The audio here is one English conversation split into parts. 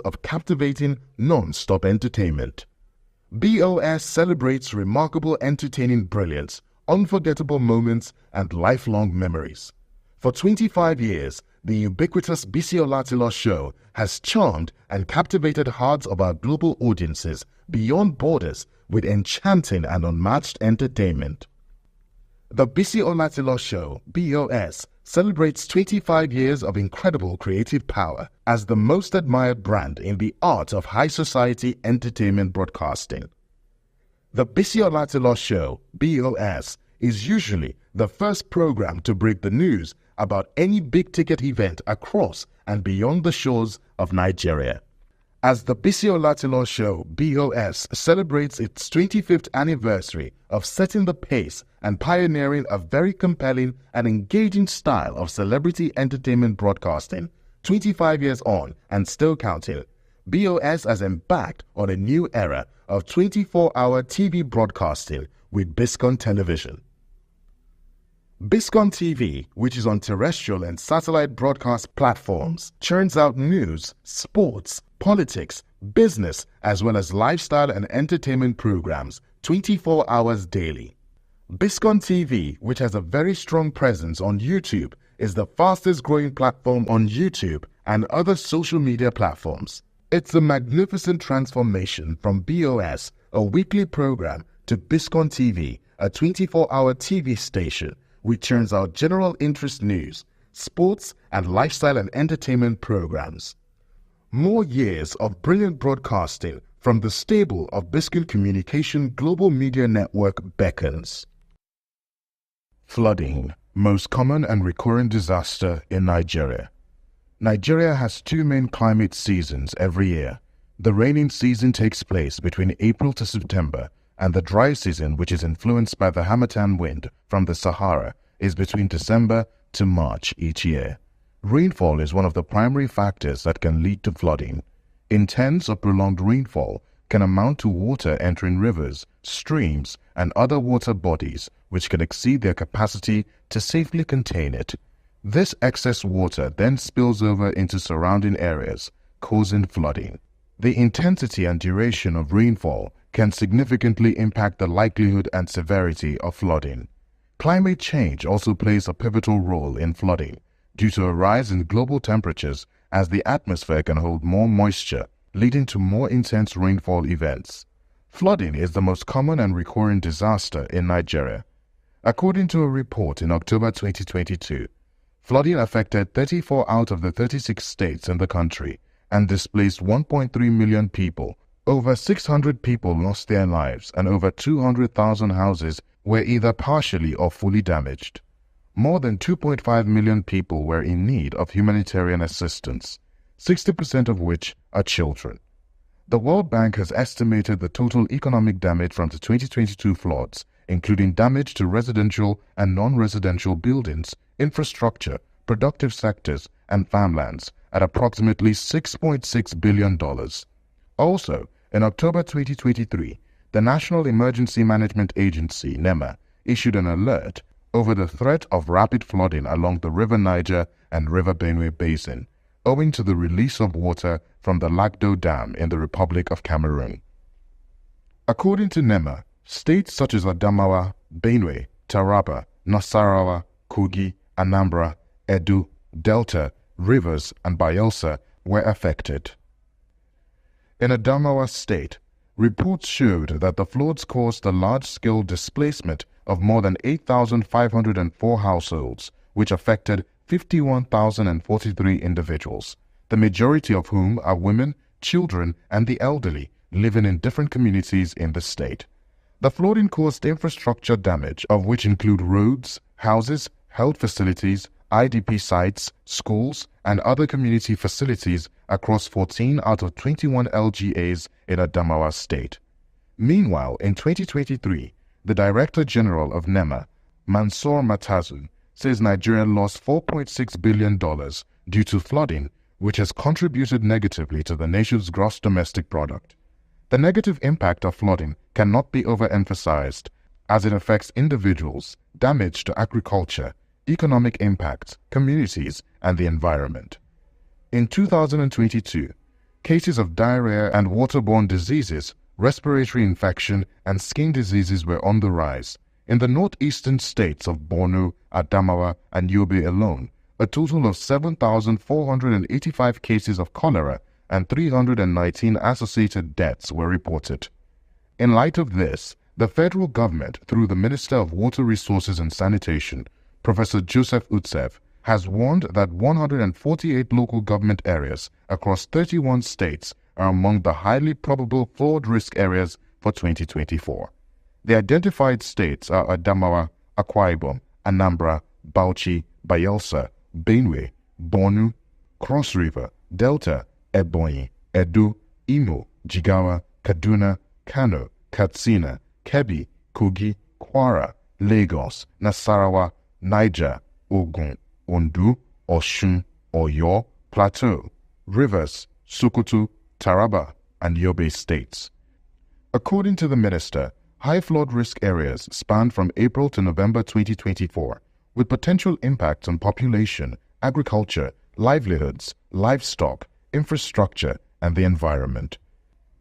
of captivating, non-stop entertainment. BOS celebrates remarkable entertaining brilliance, unforgettable moments, and lifelong memories. For 25 years, the ubiquitous Bisi Olatilo show has charmed and captivated hearts of our global audiences beyond borders with enchanting and unmatched entertainment. The Bisi Olatilo show, BOS, celebrates 25 years of incredible creative power as the most admired brand in the art of high society entertainment broadcasting. The Bisi Olatilo show, BOS, is usually the first program to break the news about any big-ticket event across and beyond the shores of Nigeria. As the Bisi Olatilo show, BOS, celebrates its 25th anniversary of setting the pace and pioneering a very compelling and engaging style of celebrity entertainment broadcasting, 25 years on and still counting, BOS has embarked on a new era of 24-hour TV broadcasting with Biscon Television. Biscon TV, which is on terrestrial and satellite broadcast platforms, churns out news, sports, politics, business, as well as lifestyle and entertainment programs 24 hours daily. Biscon TV, which has a very strong presence on YouTube, is the fastest growing platform on YouTube and other social media platforms. It's a magnificent transformation from BOS, a weekly program, to Biscon TV, a 24-hour TV station which churns out general interest news, sports, and lifestyle and entertainment programs. More years of brilliant broadcasting from the stable of Biscon Communication Global Media Network beckons. Flooding, most common and recurrent disaster in Nigeria. Nigeria has two main climate seasons every year. The rainy season takes place between April to September, and the dry season, which is influenced by the Harmattan wind from the Sahara, is between December to March each year. Rainfall is one of the primary factors that can lead to flooding. Intense or prolonged rainfall can amount to water entering rivers, streams, and other water bodies which can exceed their capacity to safely contain it. This excess water then spills over into surrounding areas, causing flooding. The intensity and duration of rainfall can significantly impact the likelihood and severity of flooding. Climate change also plays a pivotal role in flooding due to a rise in global temperatures as the atmosphere can hold more moisture, leading to more intense rainfall events. Flooding is the most common and recurring disaster in Nigeria. According to a report in October 2022, flooding affected 34 out of the 36 states in the country and displaced 1.3 million people. Over 600 people lost their lives and over 200,000 houses were either partially or fully damaged. More than 2.5 million people were in need of humanitarian assistance, 60% of which are children. The World Bank has estimated the total economic damage from the 2022 floods, including damage to residential and non-residential buildings, infrastructure, productive sectors, and farmlands, at approximately $6.6 billion. Also, in October 2023, the National Emergency Management Agency, NEMA, issued an alert over the threat of rapid flooding along the River Niger and River Benue Basin, owing to the release of water from the Lagdo Dam in the Republic of Cameroon. According to NEMA, states such as Adamawa, Benue, Taraba, Nasarawa, Kogi, Anambra, Edo, Delta, Rivers, and Bayelsa were affected. In Adamawa State, reports showed that the floods caused a large-scale displacement of more than 8,504 households, which affected 51,043 individuals, the majority of whom are women, children, and the elderly living in different communities in the state. The flooding caused infrastructure damage, of which include roads, houses, health facilities, IDP sites, schools, and other community facilities across 14 out of 21 LGAs in Adamawa State. Meanwhile, in 2023, the Director General of NEMA, Mansour Matazu, says Nigeria lost $4.6 billion due to flooding, which has contributed negatively to the nation's gross domestic product. The negative impact of flooding cannot be overemphasized, as it affects individuals, damage to agriculture, economic impacts, communities, and the environment. In 2022, Cases of diarrhea and waterborne diseases, respiratory infection, and skin diseases were on the rise. In the northeastern states of Borno, Adamawa, and Yobe alone, a total of 7,485 cases of cholera and 319 associated deaths were reported. In light of this, the federal government, through the Minister of Water Resources and Sanitation, Professor Joseph Utsev, has warned that 148 local government areas across 31 states are among the highly probable flood risk areas for 2024. The identified states are Adamawa, Akwa Ibom, Anambra, Bauchi, Bayelsa, Benue, Borno, Cross River, Delta, Ebonyi, Edo, Imo, Jigawa, Kaduna, Kano, Katsina, Kebbi, Kogi, Kwara, Lagos, Nasarawa, Niger, Ogun, Ondo, Osun, Oyo, Plateau, Rivers, Sokoto, Taraba, and Yobe states. According to the minister, high flood risk areas span from April to November 2024, with potential impacts on population, agriculture, livelihoods, livestock, infrastructure, and the environment.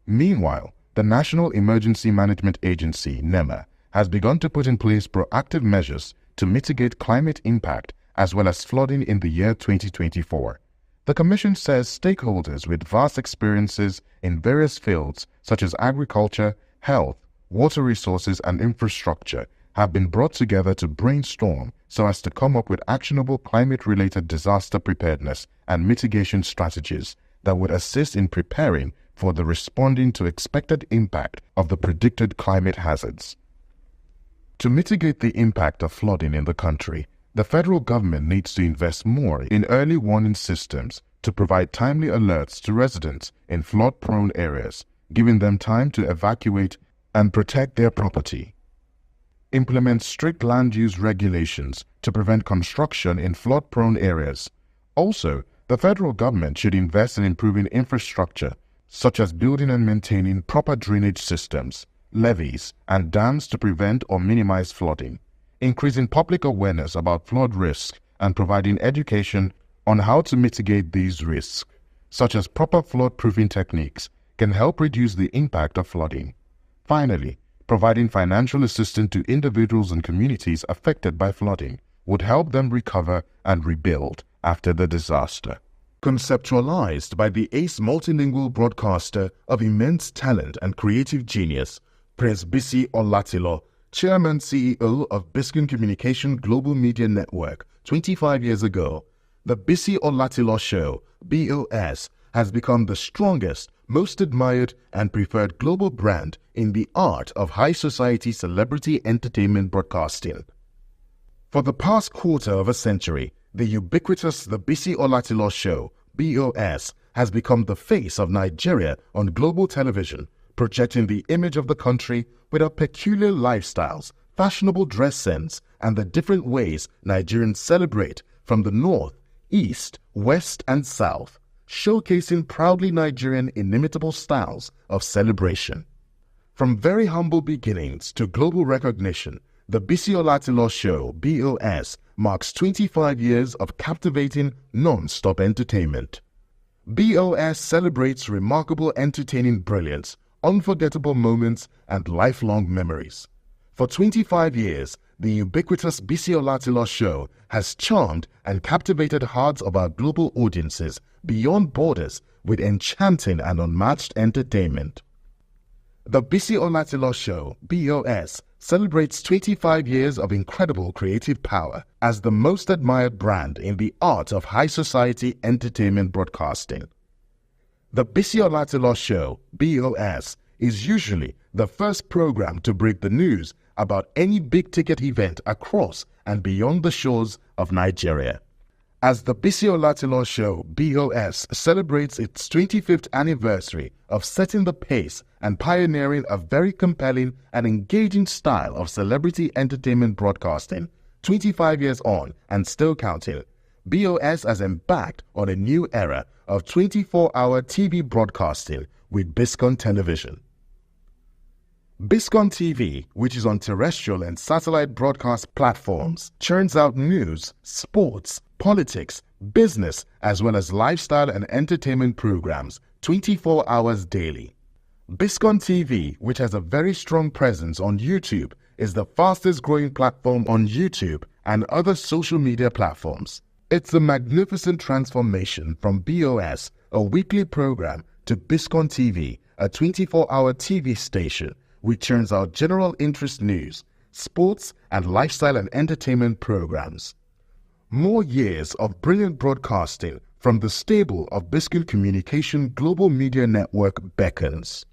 Meanwhile, the National Emergency Management Agency, NEMA, has begun to put in place proactive measures to mitigate climate impact as well as flooding in the year 2024. The Commission says stakeholders with vast experiences in various fields such as agriculture, health, water resources, and infrastructure have been brought together to brainstorm so as to come up with actionable climate-related disaster preparedness and mitigation strategies that would assist in preparing for the responding to expected impact of the predicted climate hazards. To mitigate the impact of flooding in the country, the federal government needs to invest more in early warning systems to provide timely alerts to residents in flood-prone areas, giving them time to evacuate and protect their property. Implement strict land use regulations to prevent construction in flood-prone areas. Also, the federal government should invest in improving infrastructure, such as building and maintaining proper drainage systems, levees, and dams to prevent or minimize flooding. Increasing public awareness about flood risk and providing education on how to mitigate these risks, such as proper flood-proofing techniques, can help reduce the impact of flooding. Finally, providing financial assistance to individuals and communities affected by flooding would help them recover and rebuild after the disaster. Conceptualized by the ace multilingual broadcaster of immense talent and creative genius, Prince Bisi Olatilo, Chairman CEO of Biscon Communication Global Media Network 25 years ago, the Bisi Olatilo Show, BOS, has become the strongest, most admired, and preferred global brand in the art of high society celebrity entertainment broadcasting. For the past quarter of a century, the ubiquitous The Bisi Olatilo Show, BOS, has become the face of Nigeria on global television, projecting the image of the country with our peculiar lifestyles, fashionable dress sense, and the different ways Nigerians celebrate from the north, east, west, and south, showcasing proudly Nigerian inimitable styles of celebration. From very humble beginnings to global recognition, the Bisi Olatilo Show, BOS, marks 25 years of captivating, non-stop entertainment. BOS celebrates remarkable entertaining brilliance, unforgettable moments, and lifelong memories. For 25 years, the ubiquitous Bisi Olatilo Show has charmed and captivated hearts of our global audiences beyond borders with enchanting and unmatched entertainment. The Bisi Olatilo Show, BOS, celebrates 25 years of incredible creative power as the most admired brand in the art of high society entertainment broadcasting. The Bisi Olatilo Show, BOS, is usually the first program to break the news about any big-ticket event across and beyond the shores of Nigeria. As the Bisi Olatilo Show, BOS, celebrates its 25th anniversary of setting the pace and pioneering a very compelling and engaging style of celebrity entertainment broadcasting, 25 years on and still counting, BOS has embarked on a new era of 24-hour TV broadcasting with Biscon Television. Biscon TV, which is on terrestrial and satellite broadcast platforms, churns out news, sports, politics, business, as well as lifestyle and entertainment programs 24 hours daily. Biscon TV, which has a very strong presence on YouTube, is the fastest growing platform on YouTube and other social media platforms. It's a magnificent transformation from BOS, a weekly program, to Biscon TV, a 24-hour TV station which churns out general interest news, sports, and lifestyle and entertainment programs. More years of brilliant broadcasting from the stable of Biscon Communication Global Media Network beckons.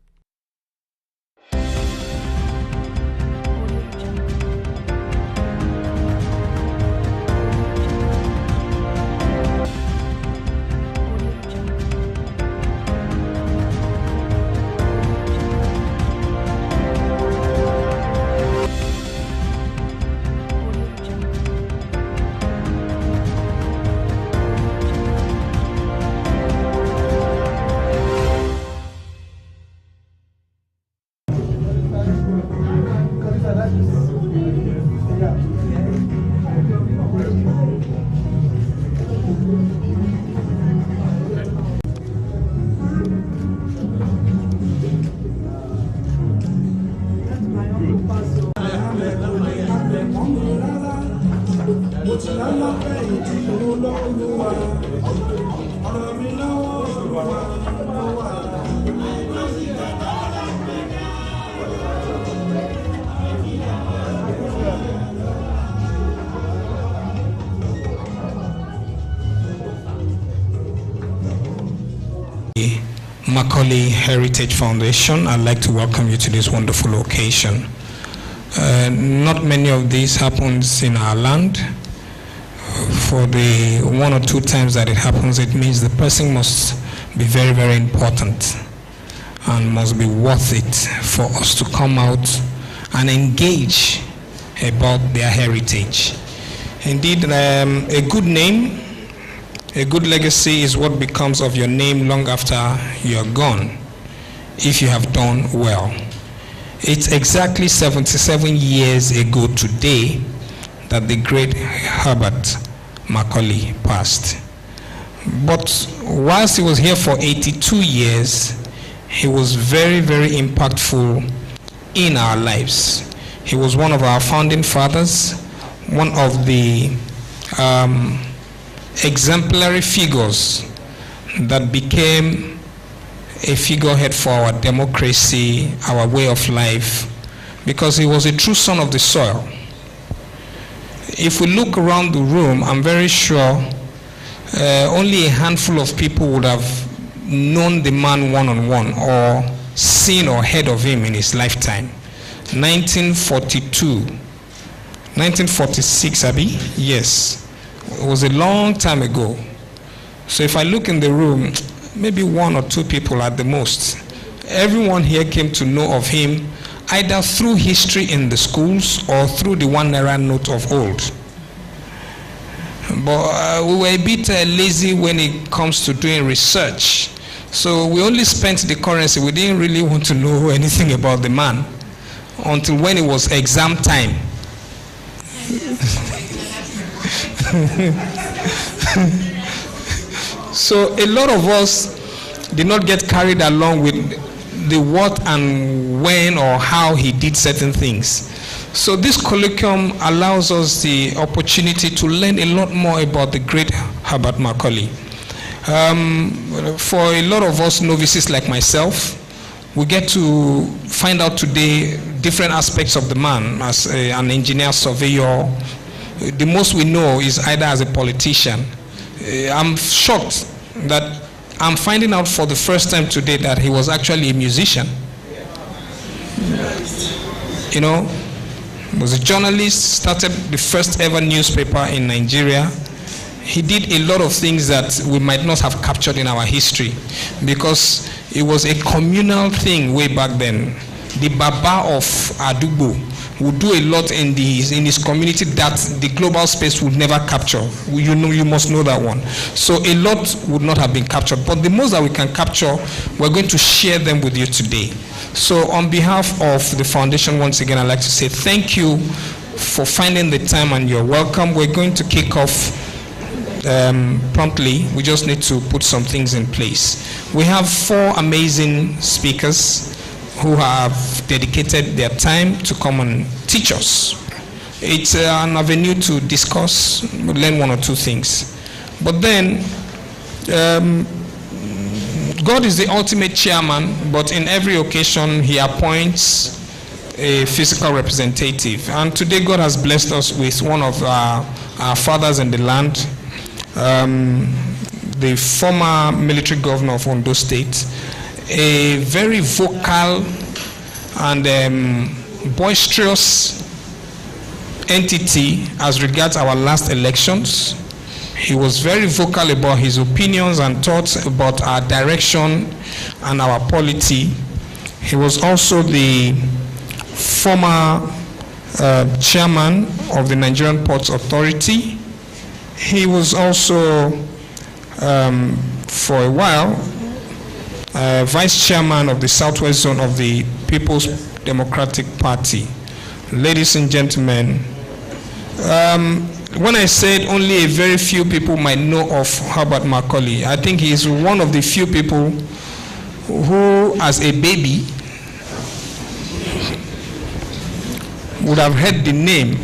Macaulay Heritage Foundation, I'd like to welcome you to this wonderful occasion. Not many of these happens in our land. For the one or two times that it happens, it means the person must be very, very important and must be worth it for us to come out and engage about their heritage. Indeed, a good name, a good legacy is what becomes of your name long after you're gone, if you have done well. It's exactly 77 years ago today that the great Herbert Macaulay passed. But whilst he was here for 82 years, he was very, very impactful in our lives. He was one of our founding fathers, one of the exemplary figures that became a figurehead for our democracy, our way of life, because he was a true son of the soil. If we look around the room, I'm very sure only a handful of people would have known the man one-on-one or seen or heard of him in his lifetime. 1942, 1946, Abi? Yes. It was a long time ago. So if I look in the room, maybe one or two people at the most. Everyone here came to know of him either through history in the schools or through the 1 naira note of old. But we were a bit lazy when it comes to doing research. So we only spent the currency. We didn't really want to know anything about the man until when it was exam time. So a lot of us did not get carried along with the what and when or how he did certain things. So this colloquium allows us the opportunity to learn a lot more about the great Herbert Macaulay. For a lot of us novices like myself, we get to find out today different aspects of the man as an engineer, surveyor. The most we know is either as a politician. I'm shocked that I'm finding out for the first time today that he was actually a musician. You know, he was a journalist, started the first ever newspaper in Nigeria. He did a lot of things that we might not have captured in our history because it was a communal thing way back then. The Baba of Adubo would do a lot in his community that the global space would never capture. You must know that one. So a lot would not have been captured, but the most that we can capture, we're going to share them with you today. So on behalf of the foundation, once again, I'd like to say thank you for finding the time and you're welcome. We're going to kick off promptly. We just need to put some things in place. We have 4 amazing speakers who have dedicated their time to come and teach us. It's an avenue to discuss, learn 1 or 2 things. But then, God is the ultimate chairman, but in every occasion, he appoints a physical representative. And today, God has blessed us with one of our fathers in the land, the former military governor of Ondo State, a very vocal and boisterous entity as regards our last elections. He was very vocal about his opinions and thoughts about our direction and our polity. He was also the former chairman of the Nigerian Ports Authority. He was also, for a while, vice chairman of the Southwest Zone of the People's Democratic Party. Ladies and gentlemen, when I said only a very few people might know of Herbert Macaulay, I think he is one of the few people who, as a baby, would have heard the name,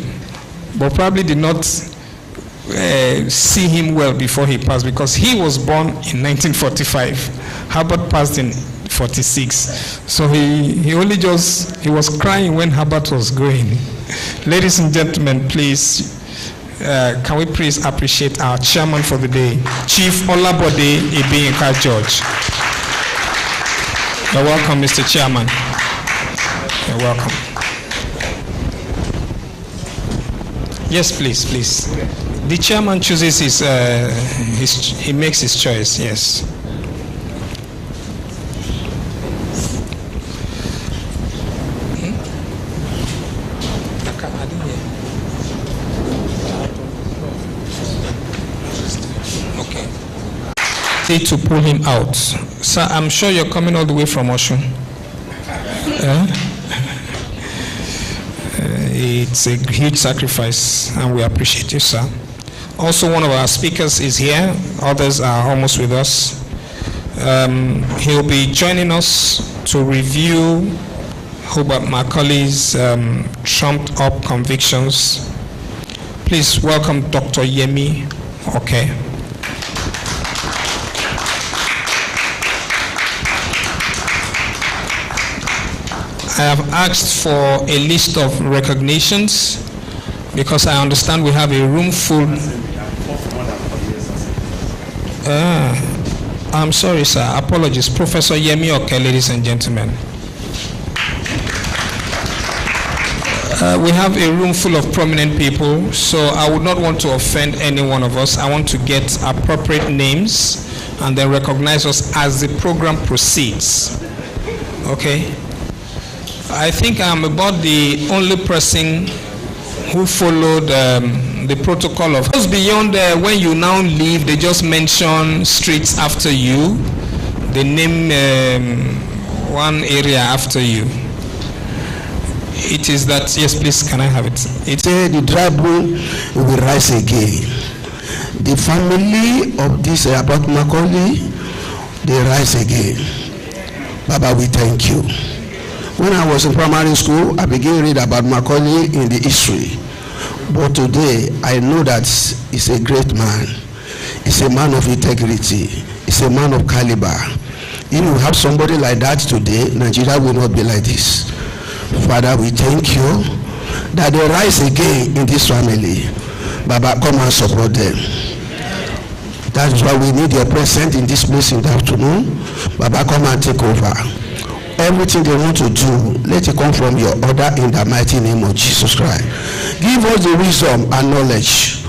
but probably did not see him well before he passed, because he was born in 1945. Herbert passed in 46. So he was crying when Herbert was going. Ladies and gentlemen, please, can we please appreciate our chairman for the day, Chief Olabode Ibiyinka George. You're welcome, Mr. Chairman. You're welcome. Yes, please, please. The chairman chooses he makes his choice, yes. To pull him out. Sir, I'm sure you're coming all the way from Oshun. It's a huge sacrifice, and we appreciate you, sir. Also, one of our speakers is here. Others are almost with us. He'll be joining us to review Herbert Macaulay's trumped-up convictions. Please welcome Dr. Yemi. Okay. I have asked for a list of recognitions because I understand we have a room full. I'm sorry, sir. Apologies. Professor Yemi Oke, ladies and gentlemen. We have a room full of prominent people, so I would not want to offend any one of us. I want to get appropriate names and then recognize us as the program proceeds. Okay? I think I'm about the only person who followed the protocol of goes beyond when you now leave, they just mention streets after you. They name one area after you. It is that, yes, please, can I have it? It's the dry bone will rise again. The family of this Herbert Macaulay, they rise again. Baba, we thank you. When I was in primary school, I began to read about Macaulay in the history. But today, I know that he's a great man. He's a man of integrity. He's a man of caliber. If you have somebody like that today, Nigeria will not be like this. Father, we thank you that they rise again in this family. Baba, come and support them. That is why we need your presence in this place in the afternoon. Baba, come and take over. Everything they want to do, let it come from your order in the mighty name of Jesus Christ. Give us the wisdom and knowledge.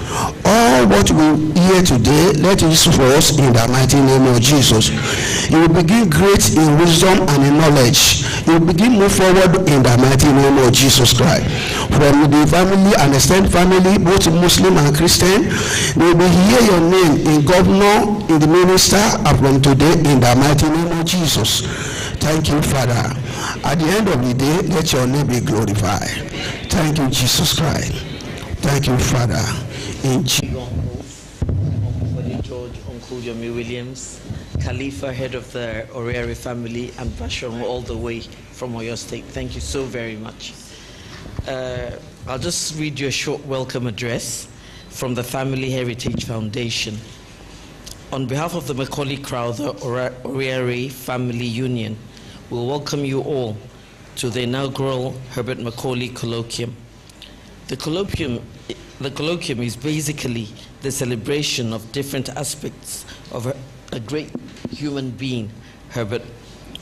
All what we hear today, let it be for us in the mighty name of Jesus. You will begin great in wisdom and in knowledge. You will begin move forward in the mighty name of Jesus Christ. From the family and extended family, both Muslim and Christian, they will hear your name in governor, in the minister, and from today in the mighty name of Jesus. Thank you, Father. At the end of the day, let your name be glorified. Thank you, Jesus Christ. Thank you, Father. In Jesus' Yomi Williams, Khalifa, head of the Oriari family, and Basham all the way from Oyo State. Thank you so very much. I'll just read you a short welcome address from the Family Heritage Foundation. On behalf of the Macaulay Crowther Oriari Family Union, we'll welcome you all to the inaugural Herbert Macaulay Colloquium. The colloquium is basically the celebration of different aspects of a great human being, Herbert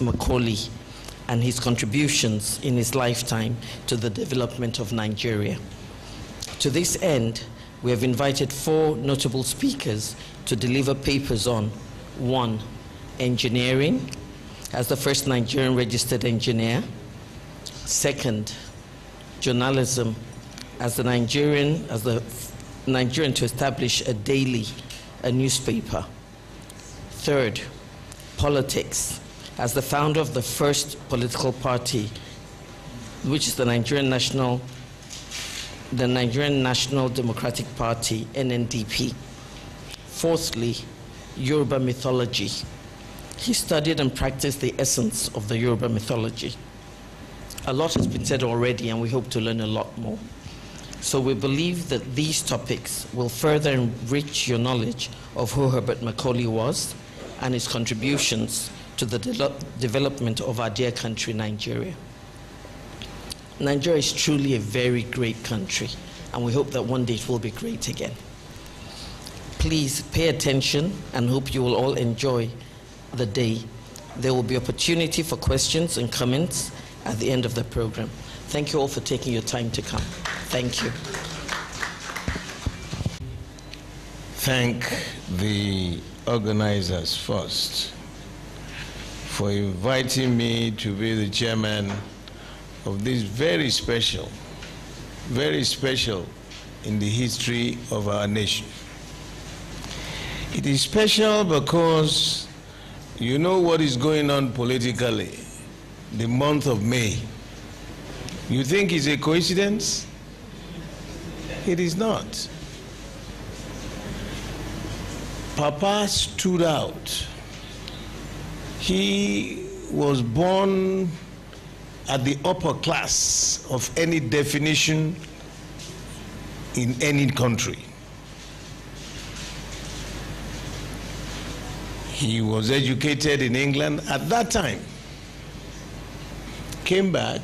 Macaulay, and his contributions in his lifetime to the development of Nigeria. To this end, we have invited 4 notable speakers to deliver papers on 1, engineering, as the first Nigerian registered engineer; 2nd, journalism, as the Nigerian to establish a newspaper; 3rd, politics, as the founder of the first political party, which is the Nigerian National Democratic Party, NNDP; 4thly, Yoruba mythology. He studied and practiced the essence of the Yoruba mythology. A lot has been said already, and we hope to learn a lot more. So we believe that these topics will further enrich your knowledge of who Herbert Macaulay was and his contributions to the development of our dear country, Nigeria. Nigeria is truly a very great country, and we hope that one day it will be great again. Please pay attention and hope you will all enjoy the day. There will be opportunity for questions and comments at the end of the program. Thank you all for taking your time to come. Thank you. Thank the organizers first for inviting me to be the chairman of this very special in the history of our nation. It is special because you know what is going on politically, the month of May. You think it's a coincidence? It is not. Papa stood out. He was born at the upper class of any definition in any country. He was educated in England at that time. Came back.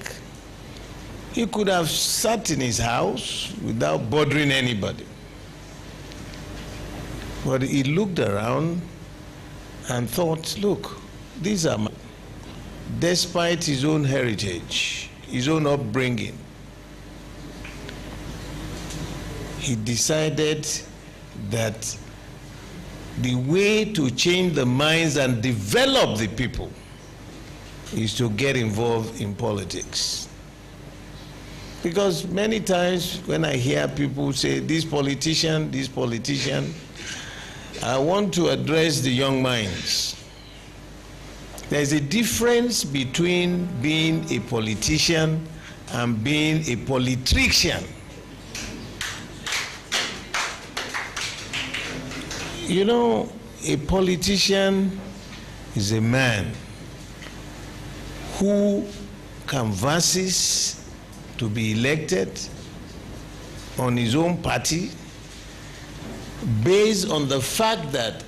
He could have sat in his house without bothering anybody. But he looked around and thought, look, these are despite his own heritage, his own upbringing, he decided that the way to change the minds and develop the people is to get involved in politics. Because many times when I hear people say, this politician, I want to address the young minds. There's a difference between being a politician and being a politrician. You know, a politician is a man who canvasses to be elected on his own party based on the fact that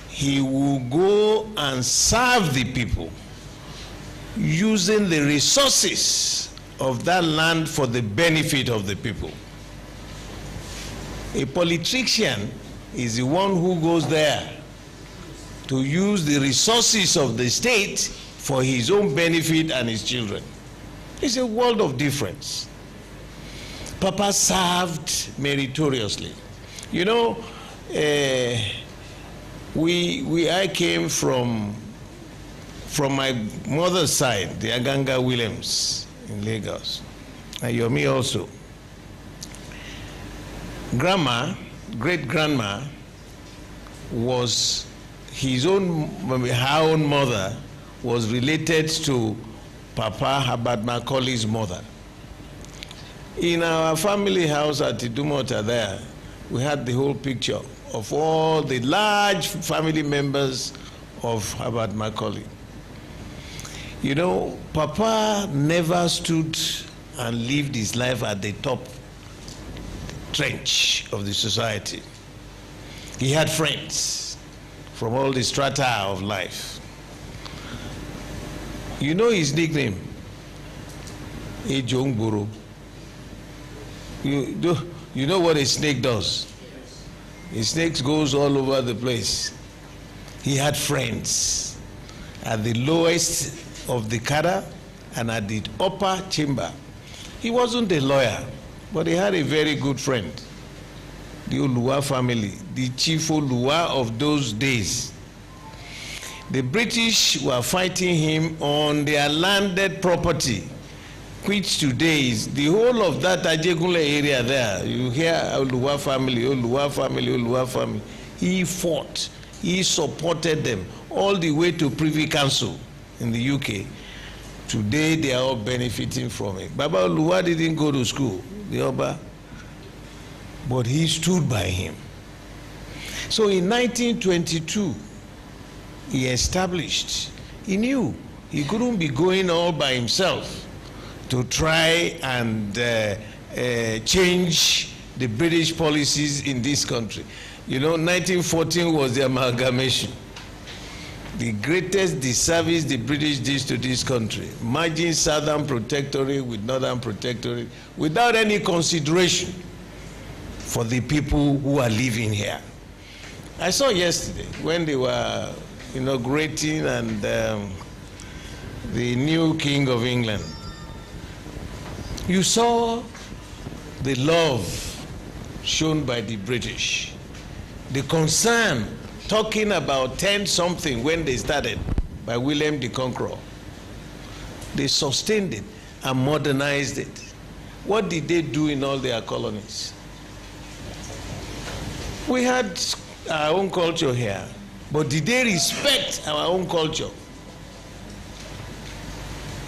he will go and serve the people using the resources of that land for the benefit of the people. A politrician is the one who goes there to use the resources of the state for his own benefit and his children. It's a world of difference. Papa served meritoriously. You know, I came from my mother's side, the Aganga Williams in Lagos, and Yomi also. Grandma, great-grandma, was her own mother was related to Papa Herbert Macaulay's mother. In our family house at Idumota there, we had the whole picture. of all the large family members of Herbert Macaulay. You know, Papa never stood and lived his life at the top trench of the society. He had friends from all the strata of life. You know his nickname? Ejongboro. You know what a snake does? A snake goes all over the place. He had friends at the lowest of the cadre and at the upper chamber. He wasn't a lawyer, but he had a very good friend. The Oluwa family, the chief Oluwa of those days. The British were fighting him on their landed property, which today is the whole of that Ajegunle area there. You hear Oluwa family, Oluwa family, Oluwa family. He fought, he supported them all the way to Privy Council in the UK. Today they are all benefiting from it. Baba Oluwa didn't go to school, the Oba, but he stood by him. So in 1922, he established, he knew he couldn't be going all by himself to try and change the British policies in this country. You know, 1914 was the amalgamation. The greatest disservice the British did to this country, merging Southern Protectorate with Northern Protectorate without any consideration for the people who are living here. I saw yesterday when they were inaugurating and the new King of England. You saw the love shown by the British, the concern, talking about 10-something when they started by William the Conqueror. They sustained it and modernized it. What did they do in all their colonies? We had our own culture here, but did they respect our own culture?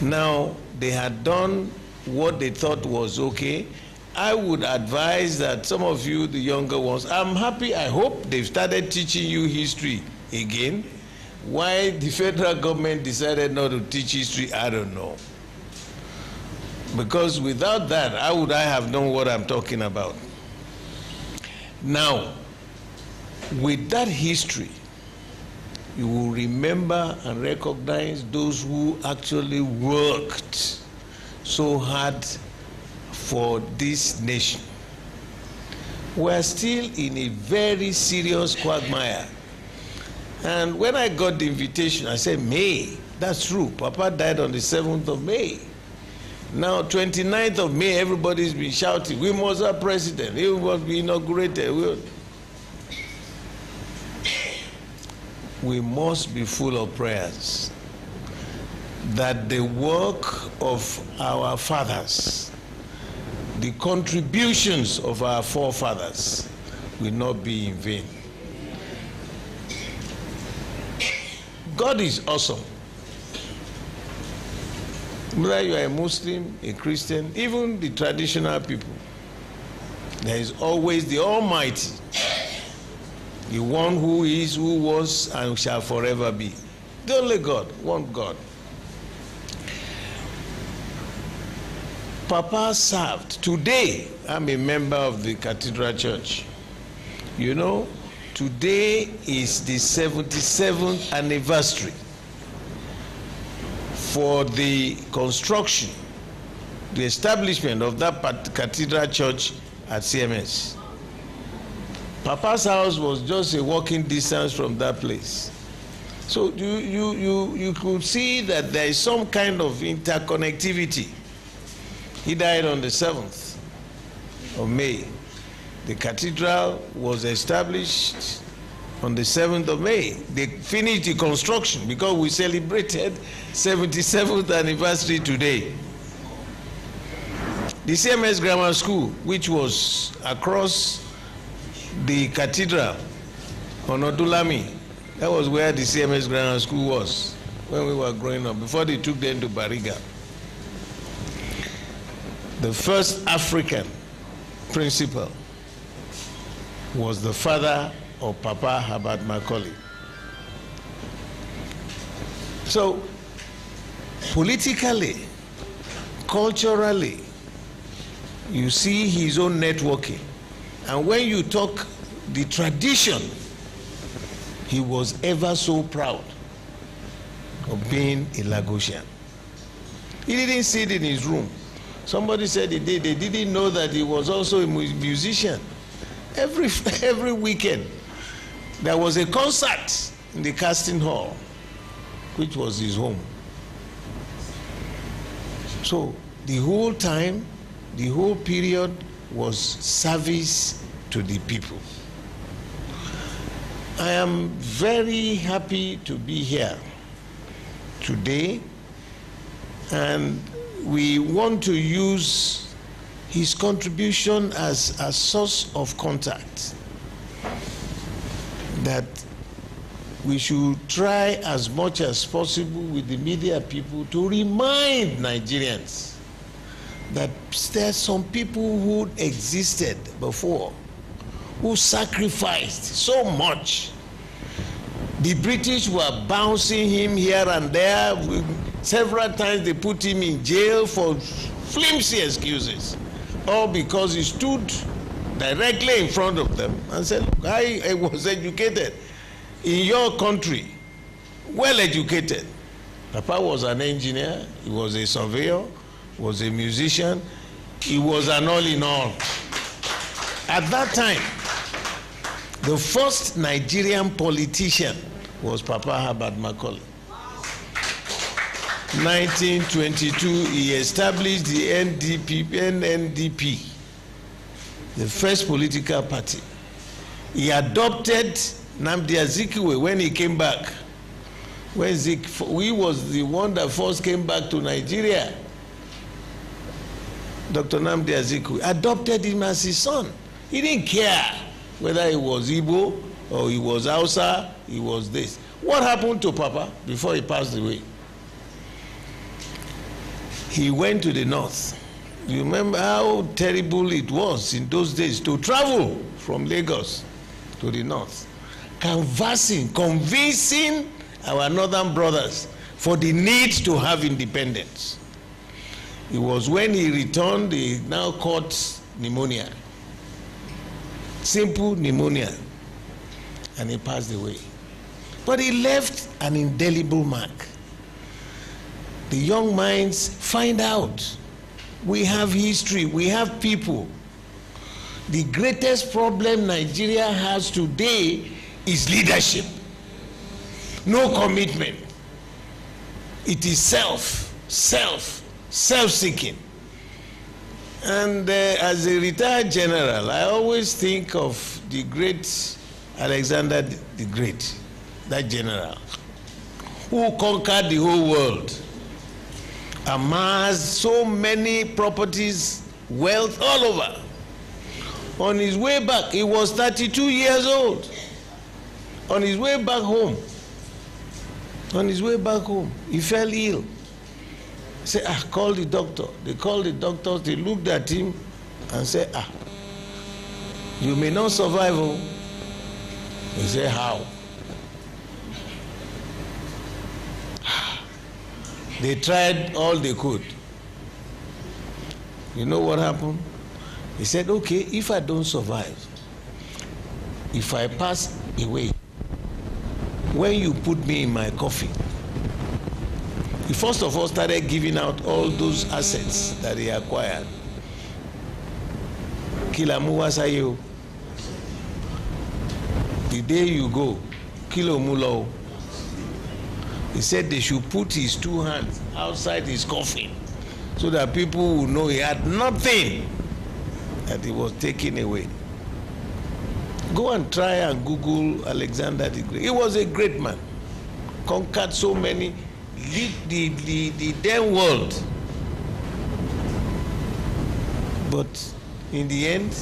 Now, they had done what they thought was okay. I would advise that some of you, the younger ones, I'm happy, I hope they've started teaching you history again. Why the federal government decided not to teach history, I don't know. Because without that, how would I have known what I'm talking about? Now, with that history, you will remember and recognize those who actually worked so hard for this nation. We're still in a very serious quagmire. And when I got the invitation, I said, May. That's true. Papa died on the 7th of May. Now, 29th of May, everybody's been shouting, we must have president. He must be inaugurated. We must be full of prayers that the work of our fathers, the contributions of our forefathers will not be in vain. God is awesome. Whether you are a Muslim, a Christian, even the traditional people, there is always the Almighty, the one who is, who was, and shall forever be. The only God, one God. Papa served. Today, I'm a member of the Cathedral Church. You know, today is the 77th anniversary for the construction, the establishment of that Cathedral Church at CMS. Papa's house was just a walking distance from that place. So you could see that there is some kind of interconnectivity. He died on the 7th of May. The cathedral was established on the 7th of May. They finished the construction because we celebrated 77th anniversary today. The CMS Grammar School, which was across the cathedral on Odulami, that was where the CMS Grammar School was when we were growing up, before they took them to Bariga. The first African principal was the father of Papa Herbert Macaulay. So, politically, culturally, you see his own networking. And when you talk the tradition, he was ever so proud of being a Lagosian. He didn't sit in his room. Somebody said they didn't know that he was also a musician. Every weekend, there was a concert in the casting hall, which was his home. So the whole time, the whole period was service to the people. I am very happy to be here today, and we want to use his contribution as a source of contact, that we should try as much as possible with the media people to remind Nigerians that there's some people who existed before who sacrificed so much. The British were bouncing him here and there. Several times they put him in jail for flimsy excuses, all because he stood directly in front of them and said, look, I was educated in your country, well educated. Papa was an engineer, he was a surveyor, was a musician, he was an all in all. At that time, the first Nigerian politician was Papa Herbert Macaulay. 1922, he established the NNDP, the first political party. He adopted Nnamdi Azikiwe when he came back. When he was the one that first came back to Nigeria. Dr. Nnamdi Azikiwe adopted him as his son. He didn't care whether he was Igbo or he was Hausa, he was this. What happened to Papa before he passed away? He went to the north. You remember how terrible it was in those days to travel from Lagos to the north, conversing, convincing our northern brothers for the need to have independence. It was when he returned, he now caught pneumonia. Simple pneumonia. And he passed away. But he left an indelible mark. The young minds find out. We have history, we have people. The greatest problem Nigeria has today is leadership. No commitment. It is self-seeking. And as a retired general, I always think of the great Alexander the Great, that general, who conquered the whole world, amassed so many properties, wealth all over. On his way back, he was 32 years old. On his way back home, he fell ill. He said, call the doctor. They called the doctors, they looked at him and said, you may not survive. He said, how? They tried all they could. You know what happened? He said, okay, if I don't survive, if I pass away, when you put me in my coffin, he first of all started giving out all those assets that he acquired. Kilamu wasayo. The day you go, Kilomulo. He said they should put his two hands outside his coffin so that people will know he had nothing, that he was taken away. Go and try and Google Alexander the Great. He was a great man, conquered so many, the then world. But in the end,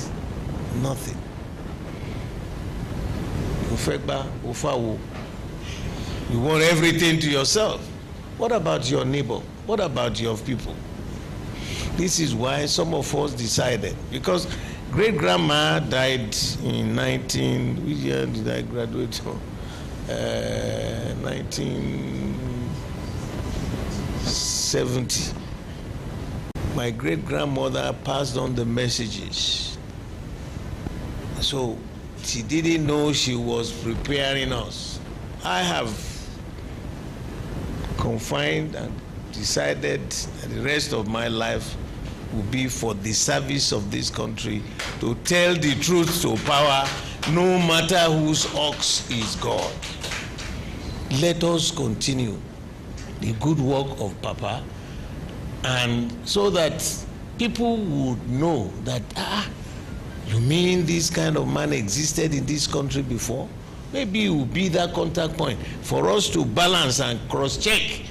nothing. You want everything to yourself. What about your neighbor? What about your people? This is why some of us decided, because great-grandma died in which year did I graduate? 1970. My great-grandmother passed on the messages. So she didn't know she was preparing us. I have confined and decided that the rest of my life will be for the service of this country, to tell the truth to power, no matter whose ox is God. Let us continue the good work of Papa, and so that people would know that, you mean this kind of man existed in this country before? Maybe it will be that contact point for us to balance and cross-check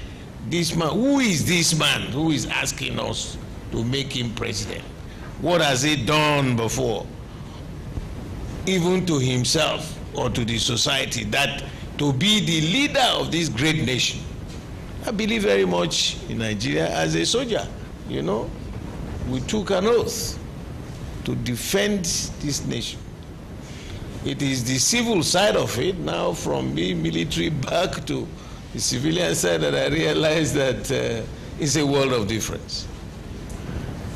this man. Who is this man who is asking us to make him president? What has he done before, even to himself or to the society, that to be the leader of this great nation? I believe very much in Nigeria. As a soldier, you know, we took an oath to defend this nation. It is the civil side of it now, from being military back to the civilian side, that I realized that it's a world of difference.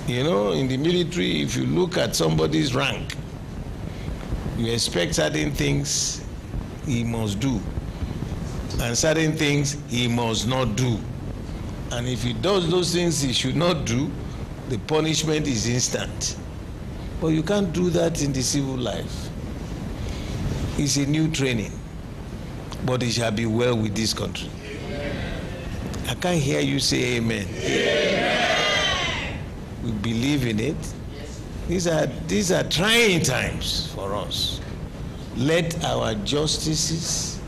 You know, in the military, if you look at somebody's rank, you expect certain things he must do, and certain things he must not do. And if he does those things he should not do, the punishment is instant. But you can't do that in the civil life. It's a new training, but it shall be well with this country. I can't hear you say amen. Amen. We believe in it. These are trying times for us. Let our justices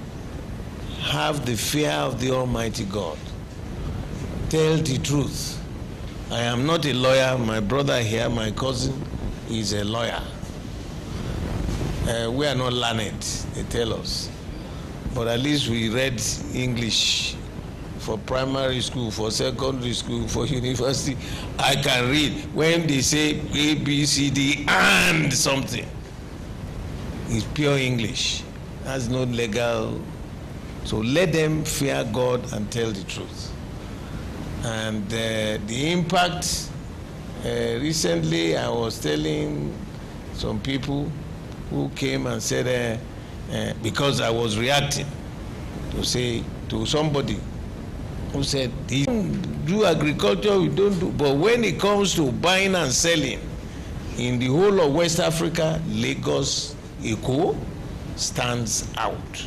have the fear of the Almighty God. Tell the truth. I am not a lawyer. My brother here, my cousin, is a lawyer. We are not learned, they tell us. But at least we read English for primary school, for secondary school, for university. I can read. When they say A, B, C, D, and something, it's pure English. That's not legal. So let them fear God and tell the truth. And the impact, recently I was telling some people who came and said, because I was reacting to somebody who said, "You don't do agriculture, we don't do," but when it comes to buying and selling, in the whole of West Africa, Lagos, Eko stands out.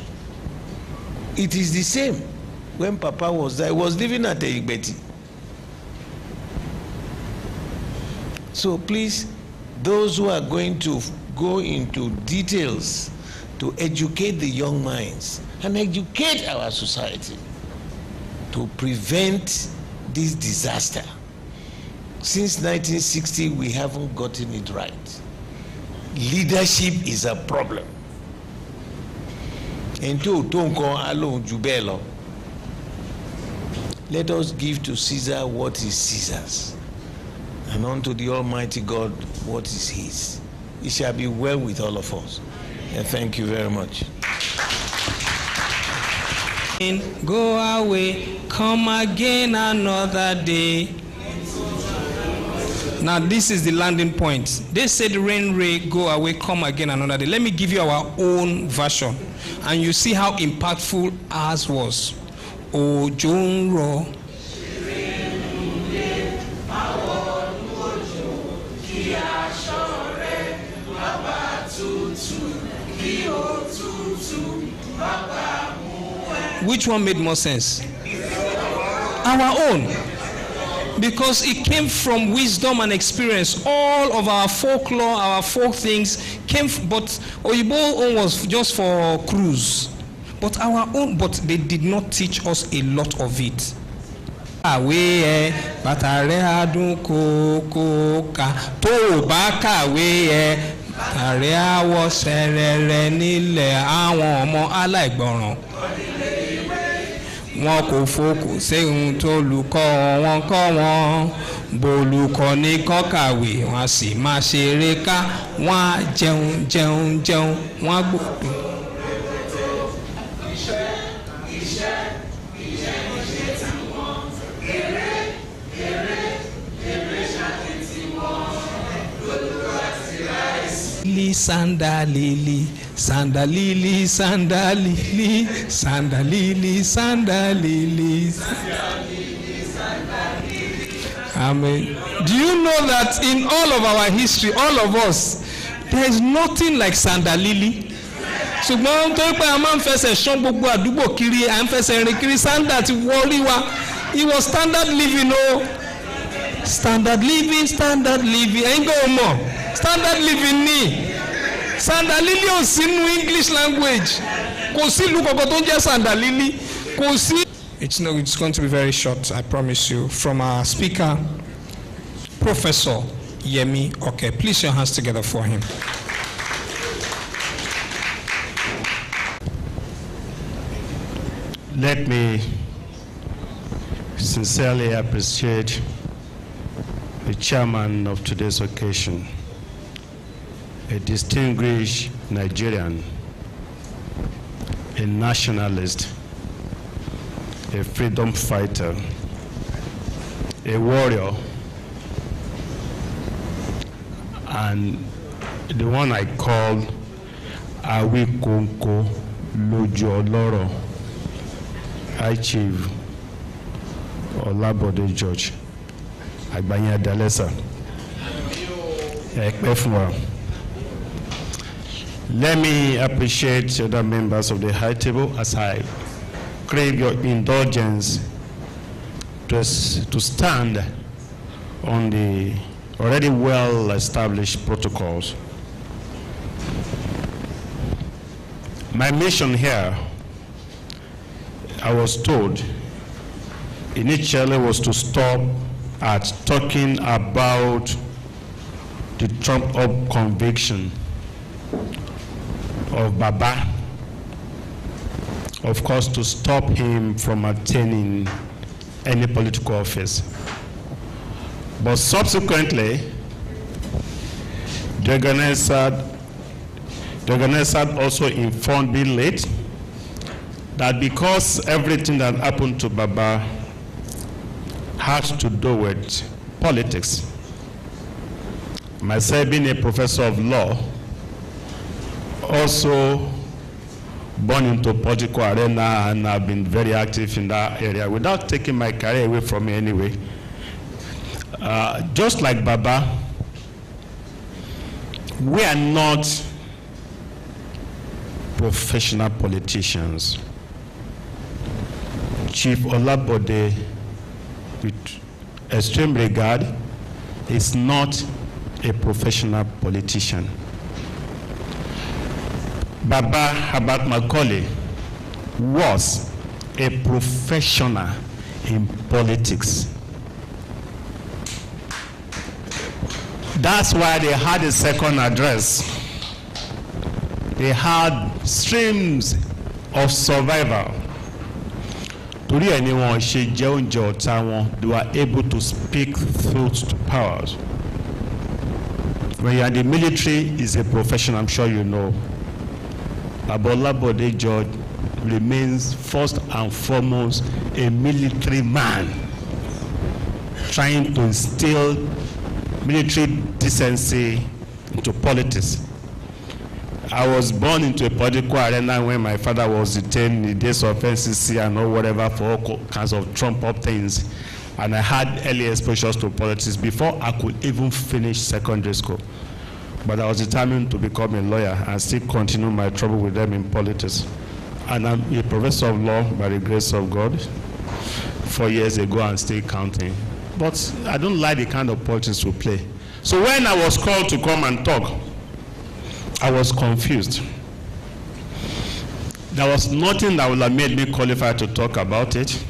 It is the same. When Papa was there, he was living at Egbeti. So please, those who are going to go into details to educate the young minds and educate our society to prevent this disaster. Since 1960, we haven't gotten it right. Leadership is a problem. Let us give to Caesar what is Caesar's, and unto the Almighty God what is his. It shall be well with all of us. And thank you very much. Go away, come again another day. Now this is the landing point. They said rain, go away, come again another day. Let me give you our own version, and you see how impactful ours was. Ojonro. Which one made more sense? Our own. Because it came from wisdom and experience. All of our folklore, our folk things came, but Oyibo own was just for cruise. But our own, but they did not teach us a lot of it. wọn kò fokù séhun tó lùkọ́ wọn kọ́ wọn bolùkọ́ ní kán kàwé wọn sì máa ṣeré ká wọn á jẹun wọn á gbòdò. Sandalili, sandalili, sandalili, sandalili, sandalili. Amen. Do you know that in all of our history, all of us, there is nothing like sandalili? Ṣùgbọ́n tó pé a máa ń fẹsẹ̀ ṣán gbogbo àdúgbò kiri, à ń fẹsẹ̀ rìn kiri, sandal ti wọrí wa. It was standard living, oh. Standard living, standard living. Ẹ̀yin gbọ́ mọ̀, standard living ni. Sandalili ò sínú English language. Kò sí ìlú kankan tó ń jẹ́ sandalili. Kò sí. It's going to be very short, I promise you. From our speaker, Professor Yemi Okay. Please your hands together for him. Let me sincerely appreciate the chairman of today's occasion, a distinguished Nigerian, a nationalist, a freedom fighter, a warrior, and the one I call Awikonko Lojo Oloro, High Chief Olabode George Agbanya Dalesa. Let me appreciate other members of the high table as I crave your indulgence to stand on the already well-established protocols. My mission here, I was told, initially was to stop at talking about the trumped-up conviction of Baba, of course, to stop him from attaining any political office. But subsequently, the organizer also informed me late that because everything that happened to Baba had to do with politics, myself being a professor of law, also born into political arena, and I've been very active in that area without taking my career away from me anyway. Just like Baba, we are not professional politicians. Chief Olabode, with extreme regard, is not a professional politician. Baba Herbert Macaulay was a professional in politics. That's why they had a second address. They had streams of survival. They were able to speak truth to powers. When you're in the military, is a profession, I'm sure you know. Olabode George remains first and foremost a military man, trying to instill military decency into politics. I was born into a political arena when my father was detained in the days of NCC and or whatever for all kinds of Trump-up things. And I had early exposures to politics before I could even finish secondary school. But I was determined to become a lawyer and still continue my trouble with them in politics. And I'm a professor of law by the grace of God 4 years ago and still counting. But I don't like the kind of politics we play. So when I was called to come and talk, I was confused. There was nothing that would have made me qualified to talk about it.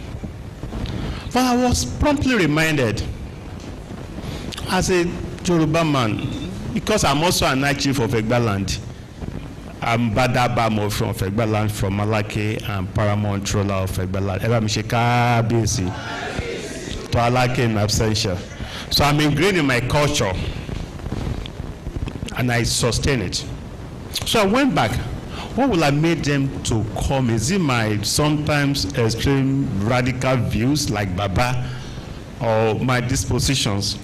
But I was promptly reminded, as a Yoruba man, because I'm also a night chief of Egbaland, I'm Badabamo from Fegbaland, from Malaki, and Paramount Troller of Fegbaland. Eva Misheka BC to Alaki in absentia. So I'm ingrained in my culture and I sustain it. So I went back. What will I make them to come? Is it my sometimes extreme radical views like Baba, or my dispositions?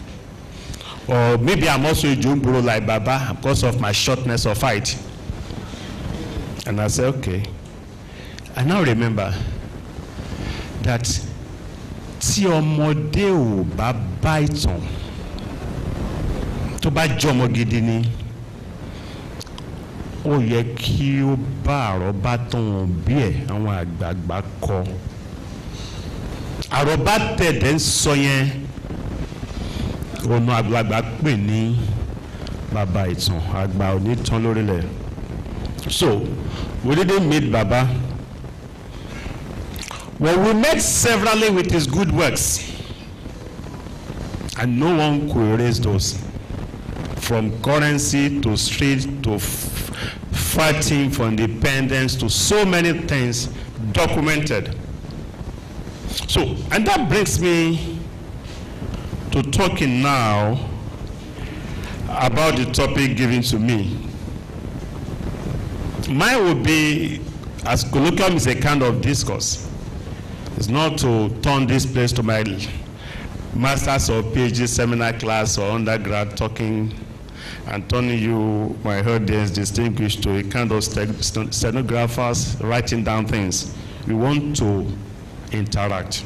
Or maybe I'm also a Jumburo like Baba because of my shortness of height. And I said, okay. I now remember that tí ọmọdé ò bá bá ìtàn tó bá jọmọ gidi ni ó yẹ kí ó bá àrọ́bá tán bí ẹ̀ àwọn àgbààgbà kọ. Àrọ́bá tẹ̀dẹ̀ ń sọ yẹn ọ̀nà àgbààgbà pè ní bàbá ìtàn àgbà ò ní tán lórílẹ̀. So we didn't meet Baba. Well, we met severally with his good works, and no one could erase those. From currency to street to fighting for independence to so many things documented. So, and that brings me to talking now about the topic given to me. Mine will be, as colloquium is a kind of discourse. It's not to turn this place to my master's or PhD seminar class or undergrad talking and turning you, my audience, distinguished to a kind of stenographers writing down things. We want to interact.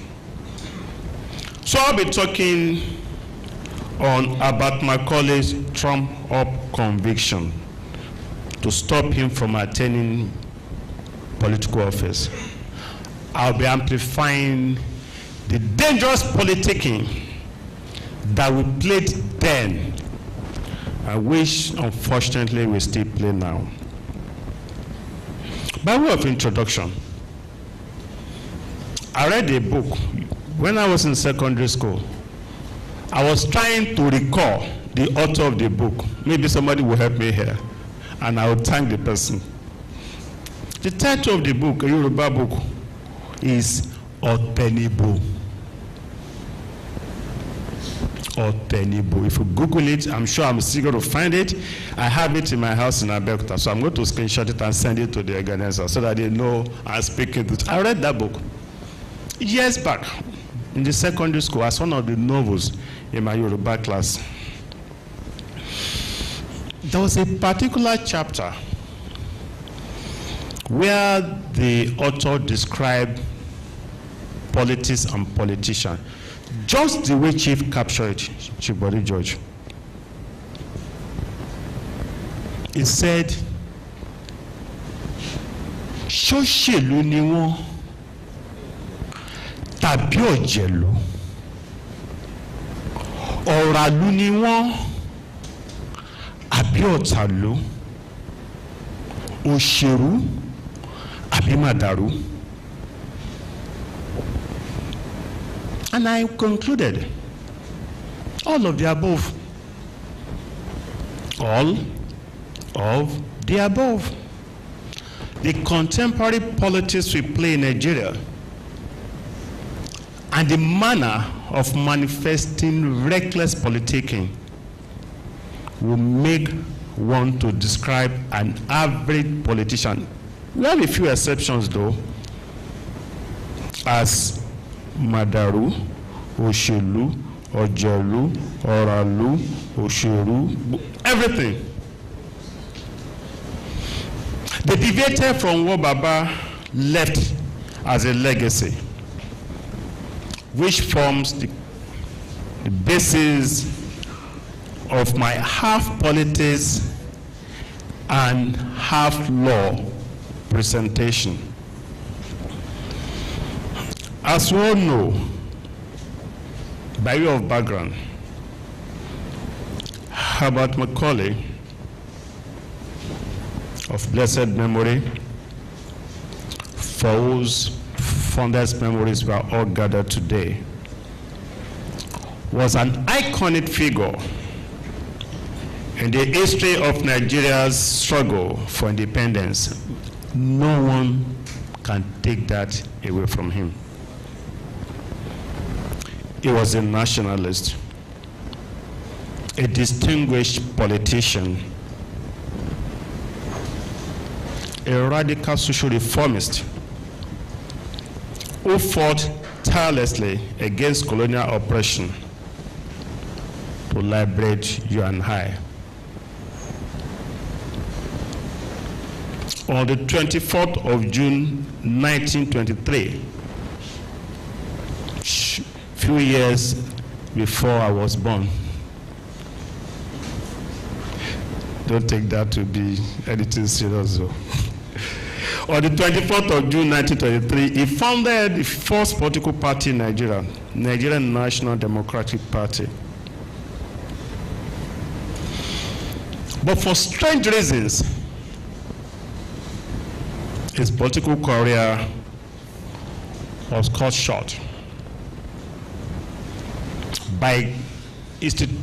So I'll be talking about Macaulay's trump-up conviction to stop him from attaining political office. I'll be amplifying the dangerous politicking that we played then, and which unfortunately we still play now. By way of introduction, I read a book when I was in secondary school. I was trying to recall the author of the book. Maybe somebody will help me here, and I will thank the person. The title of the book, a Yoruba book, is Otenibo. Otenibo. If you Google it, I'm sure I'm still going to find it. I have it in my house in Abeokuta, so I'm going to screenshot it and send it to the organizer so that they know I'm speaking to it. I read that book years back in the secondary school as one of the novels in my Yoruba class. There was a particular chapter where the author described politics and politicians, just the way Chief captured it, Chief Body George. He said, ṣóṣèlú ni wọ́n tàbí òjèlú, ọ̀ràlú ni wọ́n àbí ọ̀tàlú, òṣèrú àbí màdàrú. And I concluded, all of the above. All of the above. The contemporary politics we play in Nigeria and the manner of manifesting reckless politicking will make one to describe an average politician. We have a few exceptions though, as Madaru, Oshelu, Ojelu, Oralu, Osheru, everything. They deviated from what Baba left as a legacy, which forms the basis of my half politics and half law presentation. As we all know, by way of background, Herbert Macaulay, of blessed memory, for whose fondest memories we are all gathered today, was an iconic figure In the history of Nigeria's struggle for independence, no one can take that away from him. He was a nationalist, a distinguished politician, a radical social reformist who fought tirelessly against colonial oppression to liberate you and I. On the 24th of June 1923, few years before I was born. Don't take that to be anything serious though. On the 24th of June 1923, he founded the first political party in Nigeria, Nigerian National Democratic Party. But for strange reasons, his political career was cut short by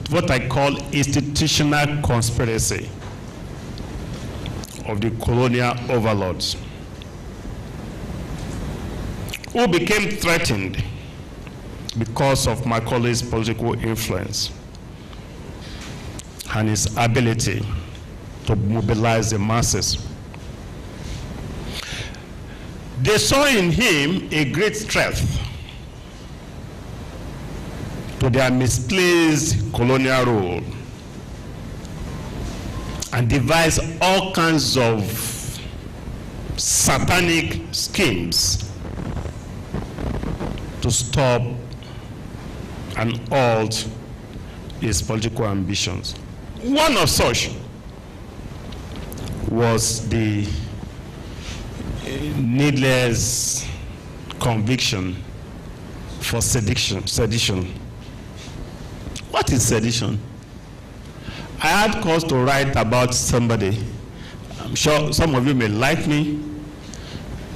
what I call institutional conspiracy of the colonial overlords, who became threatened because of Macaulay's political influence and his ability to mobilize the masses. They saw in him a great strength to their misplaced colonial rule and devised all kinds of satanic schemes to stop and halt his political ambitions. One of such was the needless conviction for sedition. What is sedition? I had cause to write about somebody. I'm sure some of you may like me,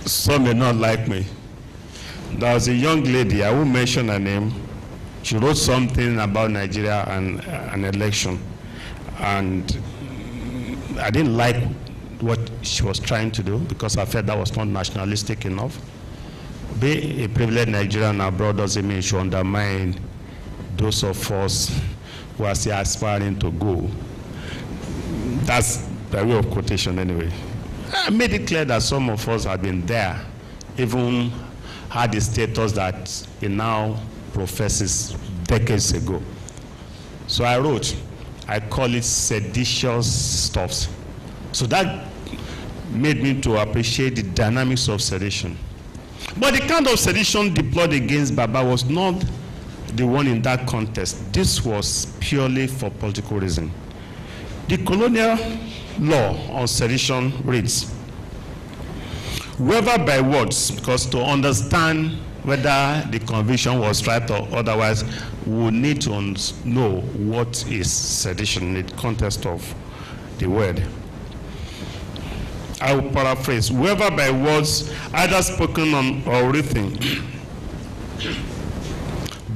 some may not like me. There was a young lady, I won't mention her name. She wrote something about Nigeria and an election. And I didn't like what she was trying to do because I felt that was not nationalistic enough. Being a privileged Nigerian abroad doesn't mean she undermine those of us who are still aspiring to go. That's the way of quotation anyway. I made it clear that some of us have been there, even had the status that he now professes decades ago. So I wrote, I call it seditious stuffs. So that made me to appreciate the dynamics of sedition. But the kind of sedition deployed against Baba was not the one in that context. This was purely for political reason. The colonial law on sedition reads, whoever by words, because to understand whether the conviction was right or otherwise, we need to know what is sedition in the context of the word. I will paraphrase. Whoever by words, either spoken or written,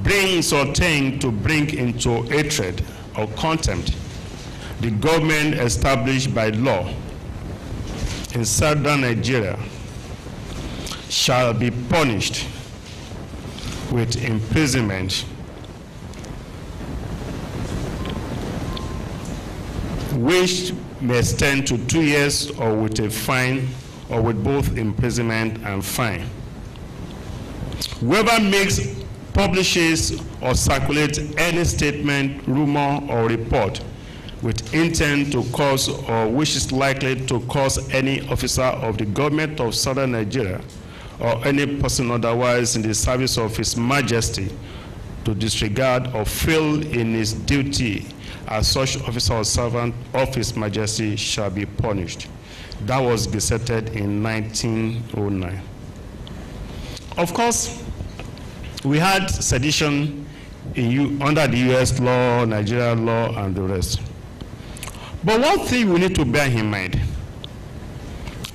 brings or tends to bring into hatred or contempt the government established by law in southern Nigeria shall be punished with imprisonment, which may extend to 2 years, or with a fine, or with both imprisonment and fine. Whoever makes, publishes, or circulates any statement, rumor, or report with intent to cause or which is likely to cause any officer of the government of southern Nigeria or any person otherwise in the service of His Majesty to disregard or fail in his duty as such officer or servant of His Majesty shall be punished. That was gazetted in 1909. Of course, we had sedition under the US law, Nigeria law, and the rest. But one thing we need to bear in mind,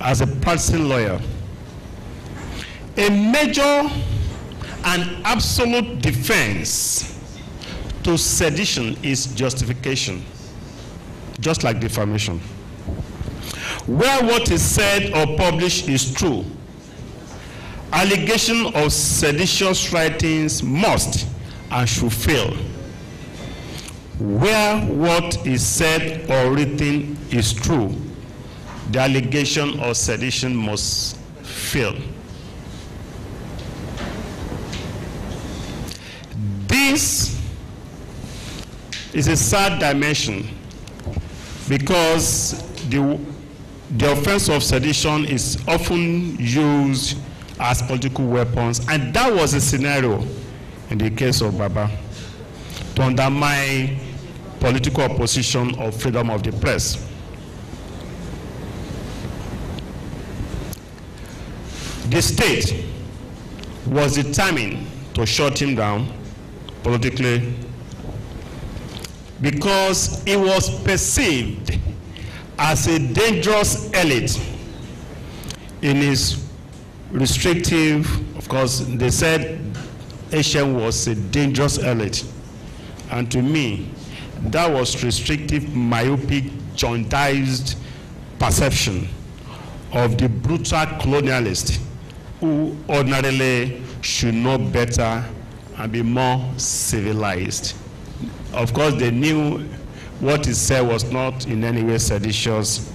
as a practicing lawyer, a major and absolute defense to sedition is justification. just like defamation. Where what is said or published is true, allegation of seditious writings must and should fail. Where what is said or written is true, the allegation of sedition must fail. This is a sad dimension because the offense of sedition is often used as political weapons, and that was a scenario in the case of Baba to undermine political opposition or freedom of the press. The state was determined to shut him down politically because it was perceived as a dangerous elite in his restrictive, of course, they said Asian was a dangerous elite. And to me, that was restrictive, myopic, jaundiced perception of the brutal colonialist who ordinarily should know better and be more civilized. Of course, they knew what he said was not in any way seditious,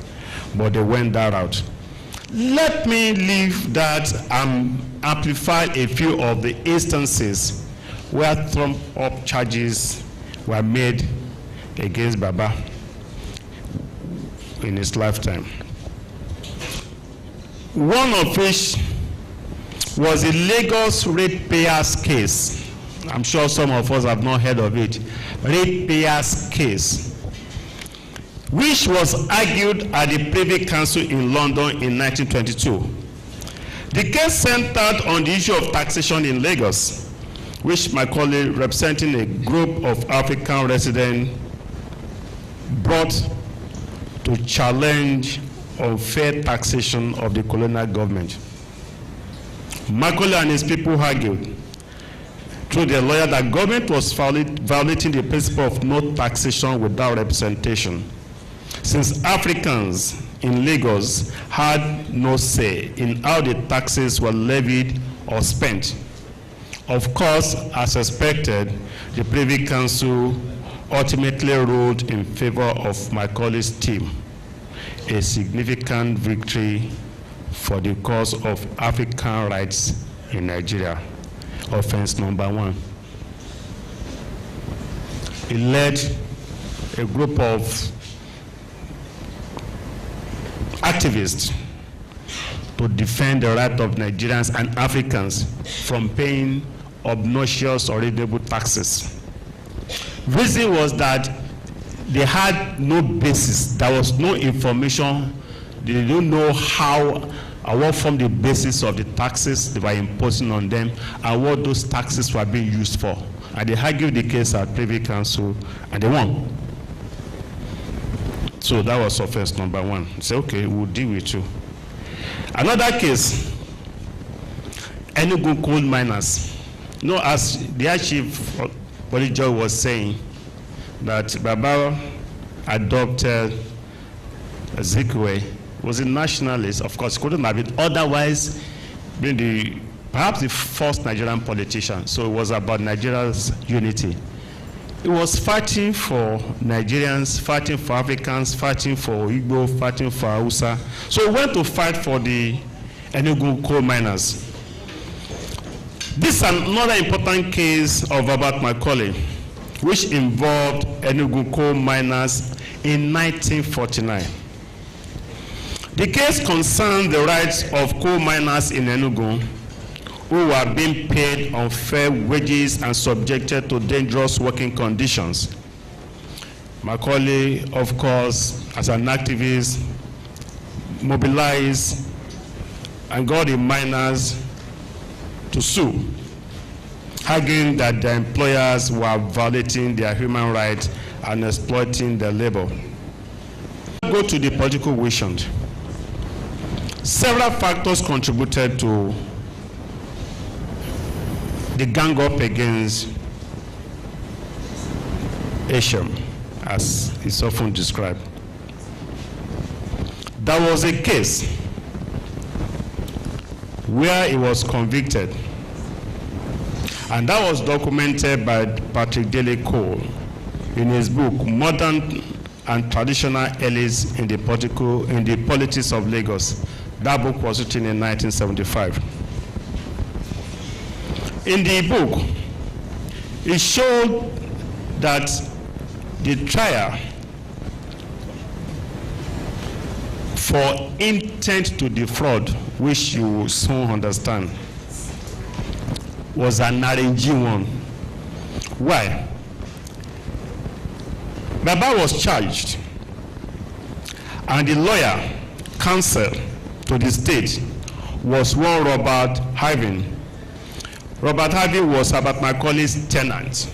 but they went that route. Let me leave that and amplify a few of the instances where trumped-up charges were made against Baba in his lifetime. One of which was the Lagos ratepayers case. I'm sure some of us have not heard of it. Ratepayers case, which was argued at the Privy Council in London in 1922. The case centered on the issue of taxation in Lagos, which my colleague representing a group of African residents brought to challenge unfair taxation of the colonial government. Macaulay and his people argued through their lawyer that government was violating the principle of no taxation without representation, since Africans in Lagos had no say in how the taxes were levied or spent. Of course, as expected, the Privy Council ultimately ruled in favor of Macaulay's team, a significant victory for the cause of African rights in Nigeria. Offense number one. It led a group of activists to defend the right of Nigerians and Africans from paying obnoxious or reasonable taxes. Reason was that they had no basis. There was no information. They didn't know how or what formed the basis of the taxes they were imposing on them and what those taxes were being used for. And they argued the case at Privy Council and they won. So that was offense number one. Say, okay, we'll deal with you. Another case, Enugu coal miners. You know, as the Chief Polijo was saying, that Baba adopted Ezekwe, was a nationalist. Of course, couldn't have been otherwise being perhaps the first Nigerian politician. So it was about Nigeria's unity. It was fighting for Nigerians, fighting for Africans, fighting for Igbo, fighting for Hausa. So he went to fight for the Enugu coal miners. This is another important case of Robert Macaulay, which involved Enugu coal miners in 1949. The case concerned the rights of coal miners in Enugu who were being paid unfair wages and subjected to dangerous working conditions. Macaulay, of course, as an activist, mobilized and got the miners to sue, arguing that their employers were violating their human rights and exploiting their labor. Go to the political vision. Several factors contributed to the gang up against Asian, as is often described. There was a case where he was convicted, and that was documented by Patrick Dele Cole in his book Modern and Traditional Elites in the Politics of Lagos. That book was written in 1975. In the book, it showed that the trial for intent to defraud, which you will soon understand, was an arranging one. Why? Baba was charged, and the lawyer, counsel to the state, was one Robert Harvin. Robert Harvin was Abat Makoli's tenant,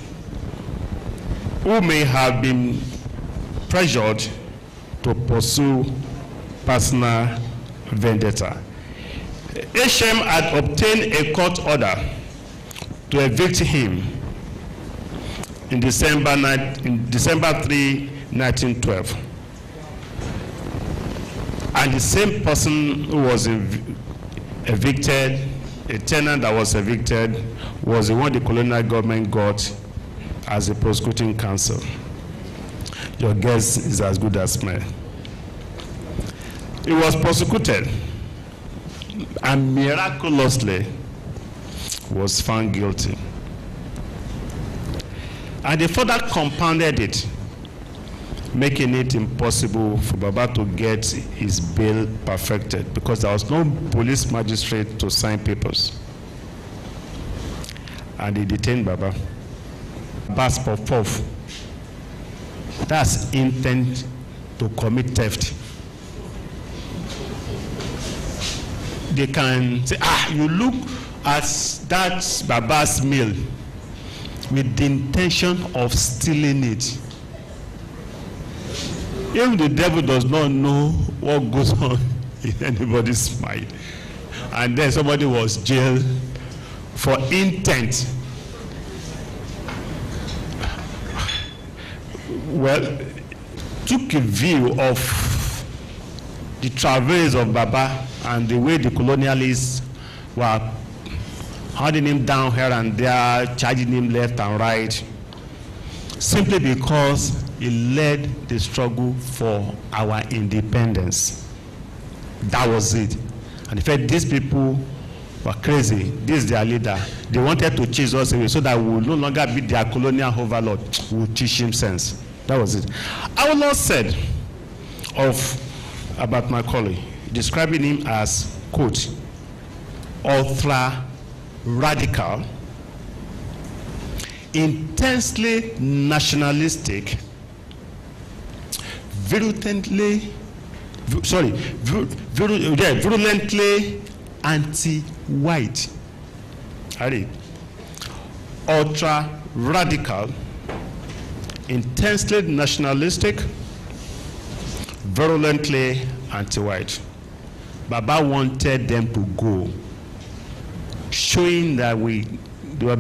who may have been pressured to pursue personal vendetta. HM had obtained a court order to evict him in December 3, 1912. And the same person who was evicted, a tenant that was evicted, was the one the colonial government got as a prosecuting counsel. Your guess is as good as mine. He was prosecuted and miraculously was found guilty. And they further compounded it, making it impossible for Baba to get his bail perfected because there was no police magistrate to sign papers. And they detained Baba. Bas Popov. That's intent to commit theft. They can say, you look at that Baba's meal with the intention of stealing it. Even the devil does not know what goes on in anybody's mind. And then somebody was jailed for intent. Well, took a view of the travails of Baba and the way the colonialists were holding him down here and there, charging him left and right, simply because he led the struggle for our independence. That was it. And in fact, these people were crazy. This is their leader. They wanted to chase us away so that we will no longer be their colonial overlord. We will teach him sense. That was it. Our Lord said about Macaulay, describing him as, quote, ultra radical, intensely nationalistic, virulently anti-white. Ultra radical, intensely nationalistic, virulently anti-white. Baba wanted them to go, showing that they were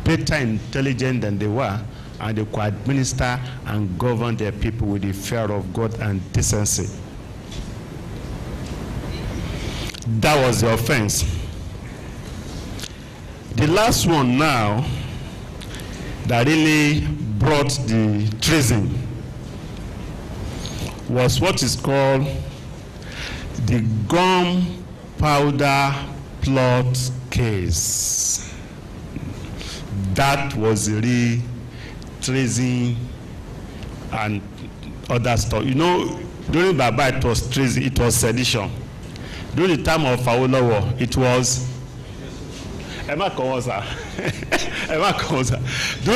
better intelligent than they were, and they could administer and govern their people with the fear of God and decency. That was the offense. The last one now that really brought the treason was what is called the gunpowder plot case. That was really treason and other stuff. You know, during Baba it was treason, it was sedition. During the time of Awolowo, it was During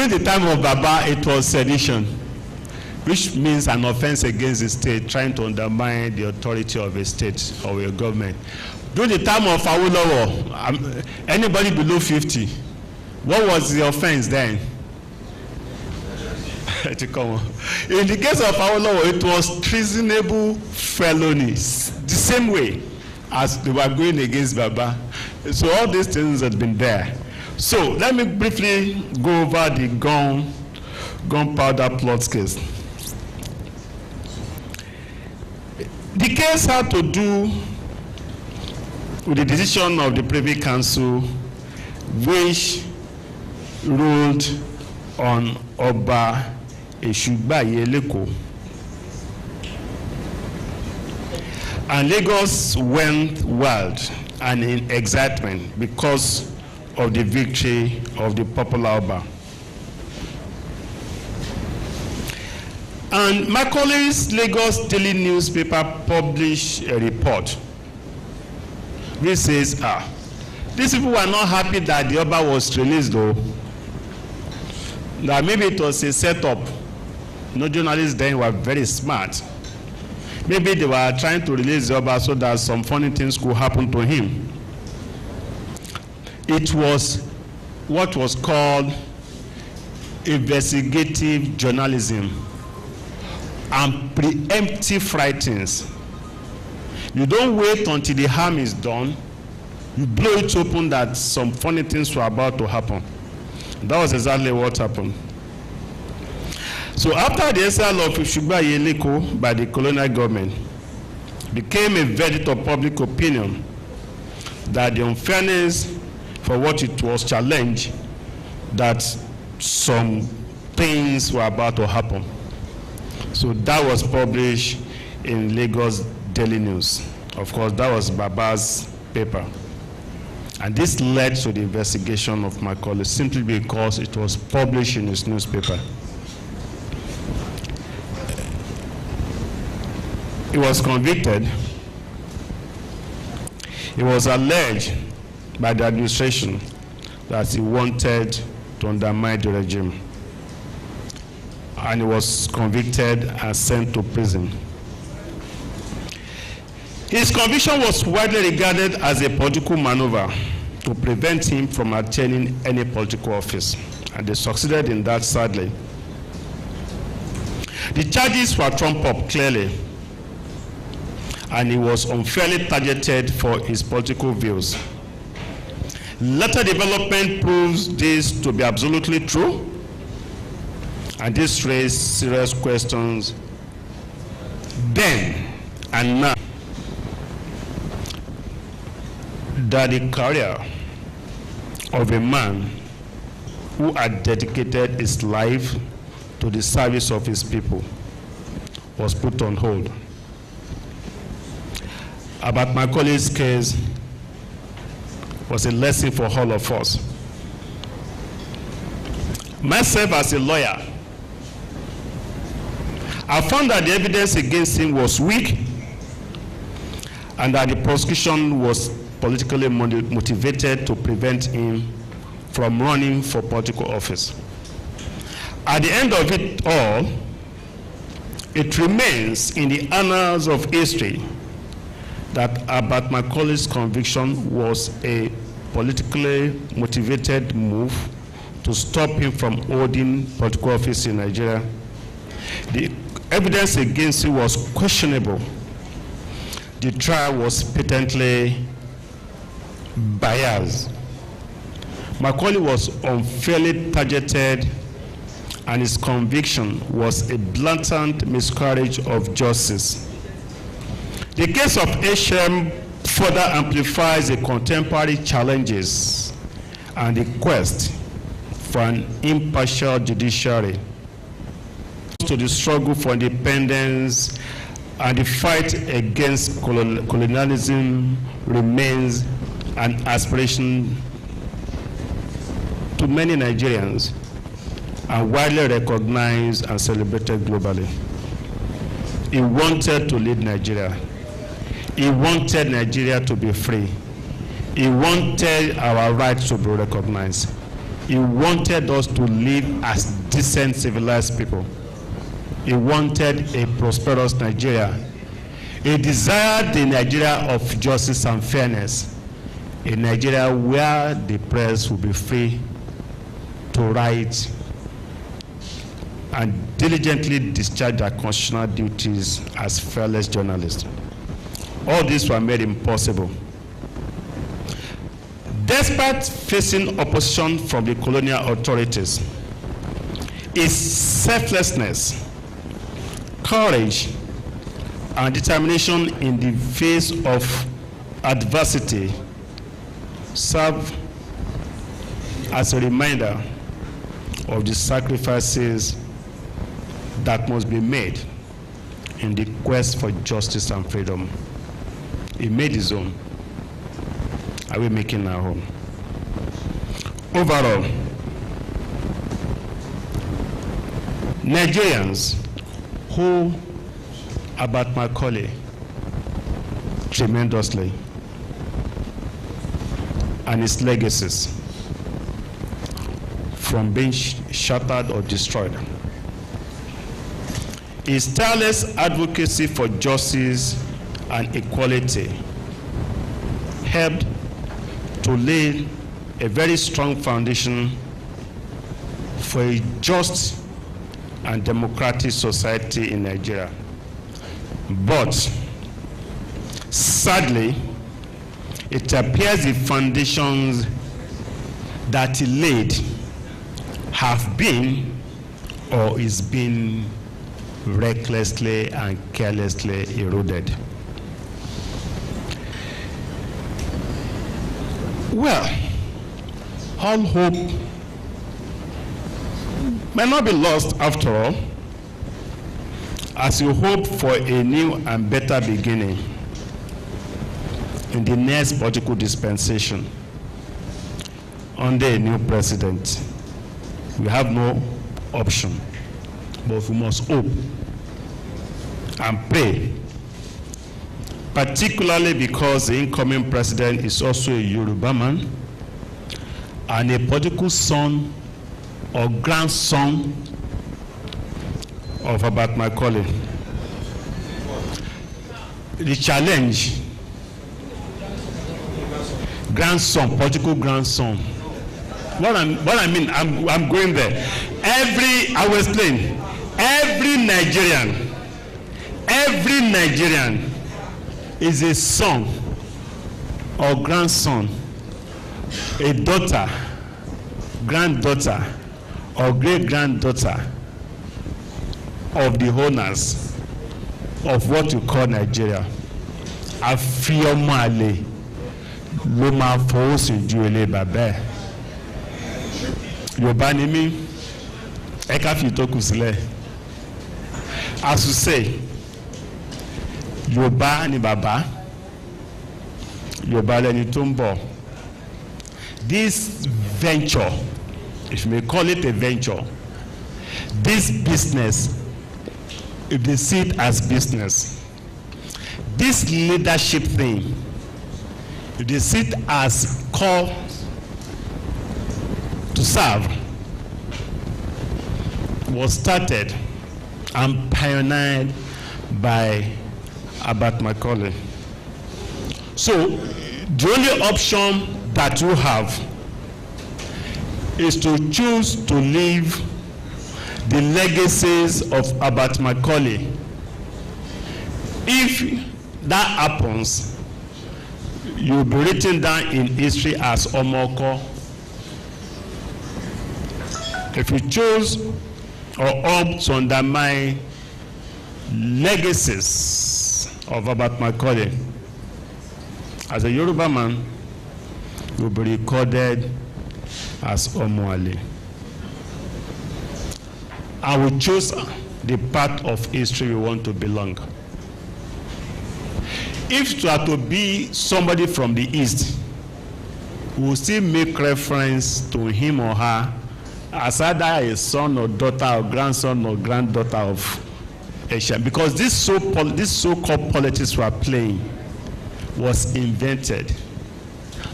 the time of Baba, it was sedition, which means an offense against the state, trying to undermine the authority of a state or a government. During the time of Awolowo, anybody below 50, what was the offense then? In the case of Awolowo, it was treasonable felonies, the same way as they were going against Baba. So all these things had been there. So let me briefly go over the gunpowder plot case. The case had to do with the decision of the Privy Council, which ruled on Oba Esugbaye Eleko. And Lagos went wild and in excitement because of the victory of the popular Oba. And Macaulay's Lagos Daily newspaper published a report which says, these people were not happy that the Oba was released though. That maybe it was a setup. No journalists then were very smart. Maybe they were trying to release the Oba so that some funny things could happen to him. It was what was called investigative journalism and preemptive writings. You don't wait until the harm is done. You blow it open that some funny things were about to happen. That was exactly what happened. So after the exile of Esugbaye Eleko by the colonial government, became a verdict of public opinion that the unfairness for what it was challenged, that some things were about to happen. So that was published in Lagos Daily News. Of course, that was Baba's paper. And this led to the investigation of Macaulay simply because it was published in his newspaper. He was convicted. It was alleged by the administration that he wanted to undermine the regime. And he was convicted and sent to prison. His conviction was widely regarded as a political maneuver to prevent him from attaining any political office. And they succeeded in that, sadly. The charges were trumped up clearly, and he was unfairly targeted for his political views. Later development proves this to be absolutely true, and this raised serious questions then and now that the career of a man who had dedicated his life to the service of his people was put on hold. About Macaulay's case was a lesson for all of us. Myself as a lawyer, I found that the evidence against him was weak and that the prosecution was politically motivated to prevent him from running for political office. At the end of it all, it remains in the annals of history that Abat Macaulay's conviction was a politically motivated move to stop him from holding political office in Nigeria. The evidence against him was questionable. The trial was patently biased. Macaulay was unfairly targeted, and his conviction was a blatant miscarriage of justice. The case of HM further amplifies the contemporary challenges and the quest for an impartial judiciary, to the struggle for independence and the fight against colonialism remains an aspiration to many Nigerians and widely recognized and celebrated globally. He wanted to lead Nigeria. He wanted Nigeria to be free. He wanted our rights to be recognized. He wanted us to live as decent, civilized people. He wanted a prosperous Nigeria. He desired the Nigeria of justice and fairness, a Nigeria where the press will be free to write and diligently discharge their constitutional duties as fearless journalists. All these were made impossible. Despite facing opposition from the colonial authorities, his selflessness, courage, and determination in the face of adversity serve as a reminder of the sacrifices that must be made in the quest for justice and freedom. He made his own. Are we making our own? Overall, Nigerians who about Macaulay tremendously and its legacies from being shattered or destroyed. His tireless advocacy for justice and equality helped to lay a very strong foundation for a just and democratic society in Nigeria. But sadly, it appears the foundations that he laid have been or is being recklessly and carelessly eroded. Well, all hope may not be lost after all, as you hope for a new and better beginning in the next political dispensation under a new president. We have no option, but we must hope and pray, particularly because the incoming president is also a Yoruba man and a political son or grandson of Abat Macaulay. The challenge, grandson, political grandson. What I mean, I'm going there. I will explain. Every Nigerian is a son or grandson, a daughter, granddaughter, or great-granddaughter of the owners of what you call Nigeria. Afiomale ló máa fọwọ́ sí ju ilé bàbá ẹ̀. Yorùbá ni mí, ẹ ká fi tó kù sílẹ̀. As you say, Yorùbá ni bàbá, Yorùbá lẹni tó ń bọ̀. This venture, if you may call it a venture, this business, if they see it as business, this leadership thing, if they see it as call to serve, was started and pioneered by Abat Macaulay. So the only option that you have is to choose to leave the legacies of Abat Macaulay. If that happens, you'll be written down in history as Omoko. If you choose or opt to undermine legacies of Abat Macaulay, as a Yoruba man, you'll be recorded as Omoale. I will choose the part of history we want to belong. If it were to be somebody from the East, we will still make reference to him or her as either a son or daughter or grandson or granddaughter of Asia, because this so-called politics we are playing was invented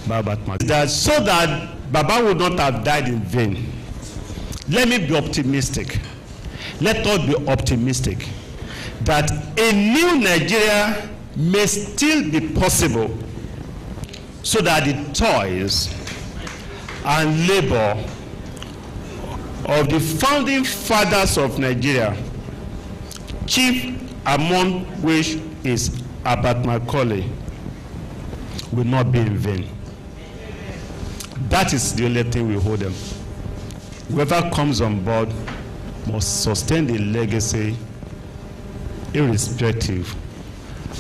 by Abat Macaulay, so that Baba would not have died in vain. Let me be optimistic. Let us be optimistic that a new Nigeria may still be possible, so that the toils and labor of the founding fathers of Nigeria, chief among which is Abat Macaulay, will not be in vain. That is the only thing we hold them. Whoever comes on board must sustain the legacy irrespective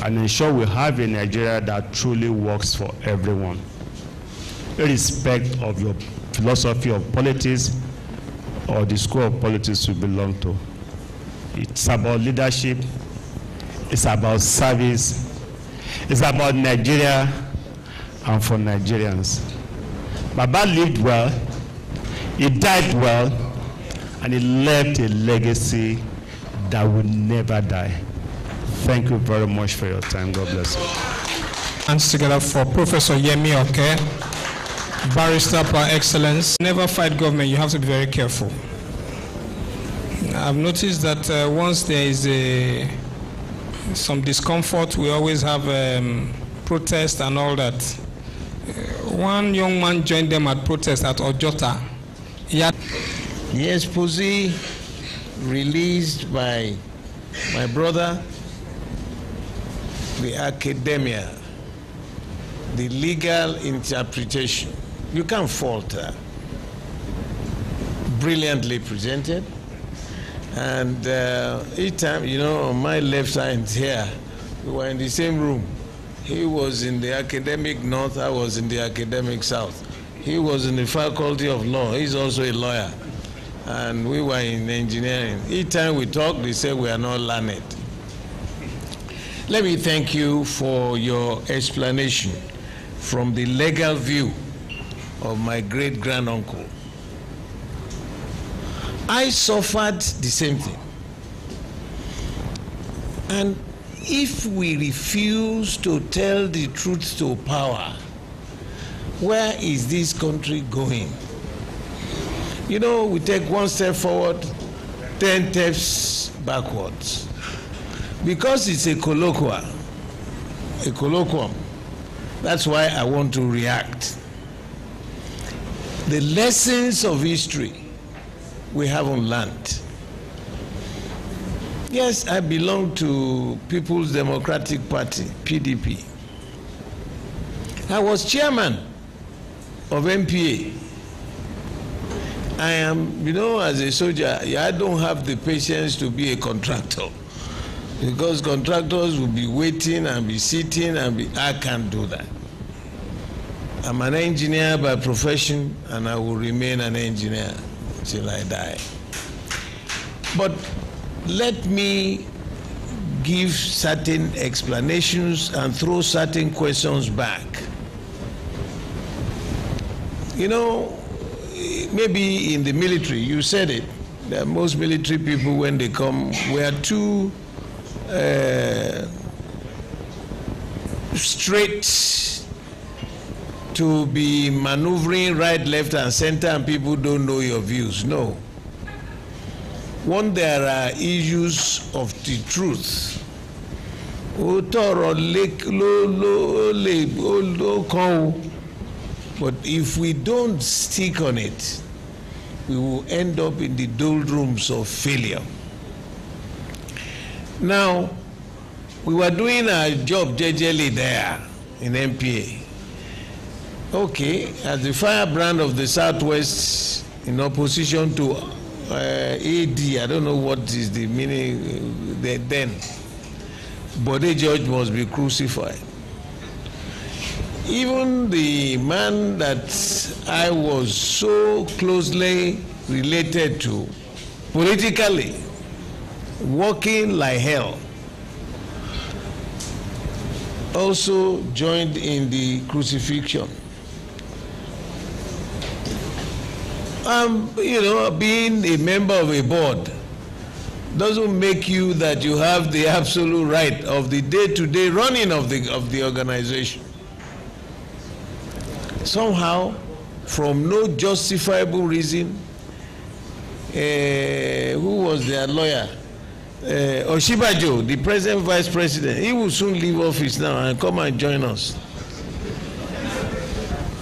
and ensure we have a Nigeria that truly works for everyone, irrespective of your philosophy of politics or the school of politics you belong to. It's about leadership, it's about service, it's about Nigeria and for Nigerians. Baba lived well, he died well, and he left a legacy that will never die. Thank you very much for your time. God bless you. Hands together for Professor Yemi Oke, barrister par excellence. Never fight government, you have to be very careful. I've noticed that once there is some discomfort, we always have protest and all that. One young man joined them at protest at Ojota. The expose released by my brother, the academia, the legal interpretation, you can't falter. Brilliantly presented. And each time, you know, on my left side here, we were in the same room. He was in the academic north, I was in the academic south. He was in the faculty of law, he's also a lawyer. And we were in engineering. Each time we talk, they say we are not learned. Let me thank you for your explanation from the legal view of my great-granduncle. I suffered the same thing. And if we refuse to tell the truth to power, where is this country going? You know, we take one step forward, 10 steps backwards. Because it's a colloquium, that's why I want to react. The lessons of history we haven't learned. Yes, I belong to People's Democratic Party, PDP. I was chairman of MPA. I am, you know, as a soldier, I don't have the patience to be a contractor. Because contractors will be waiting and be sitting I can't do that. I'm an engineer by profession and I will remain an engineer till I die. But let me give certain explanations and throw certain questions back. You know, maybe in the military, you said it, that most military people when they come were too straight to be maneuvering right, left, and center, and people don't know your views. No. When there are issues of the truth, but if we don't stick on it, we will end up in the doldrums of failure. Now, we were doing our job jejely there in MPA. Okay, as the firebrand of the Southwest in opposition to AD, I don't know what is the meaning then, Bode George must be crucified. Even the man that I was so closely related to, politically, working like hell, also joined in the crucifixion. You know, being a member of a board doesn't make you that you have the absolute right of the day-to-day running of the organization. Somehow, from no justifiable reason, who was their lawyer? Oshibajo, the present vice president, he will soon leave office now and come and join us.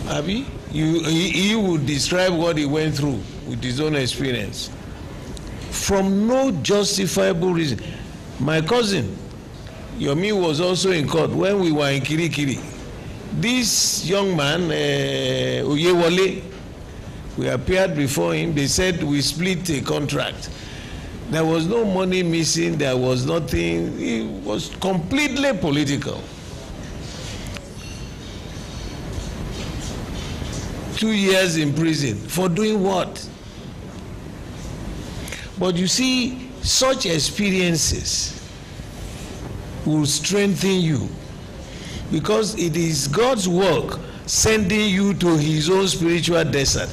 Abi, he would describe what he went through with his own experience. From no justifiable reason. My cousin, Yomi, was also in court when we were in Kirikiri. This young man, Oyewole, we appeared before him. They said we split a contract. There was no money missing, there was nothing. It was completely political. 2 years in prison. For doing what? But you see, such experiences will strengthen you, because it is God's work sending you to his own spiritual desert.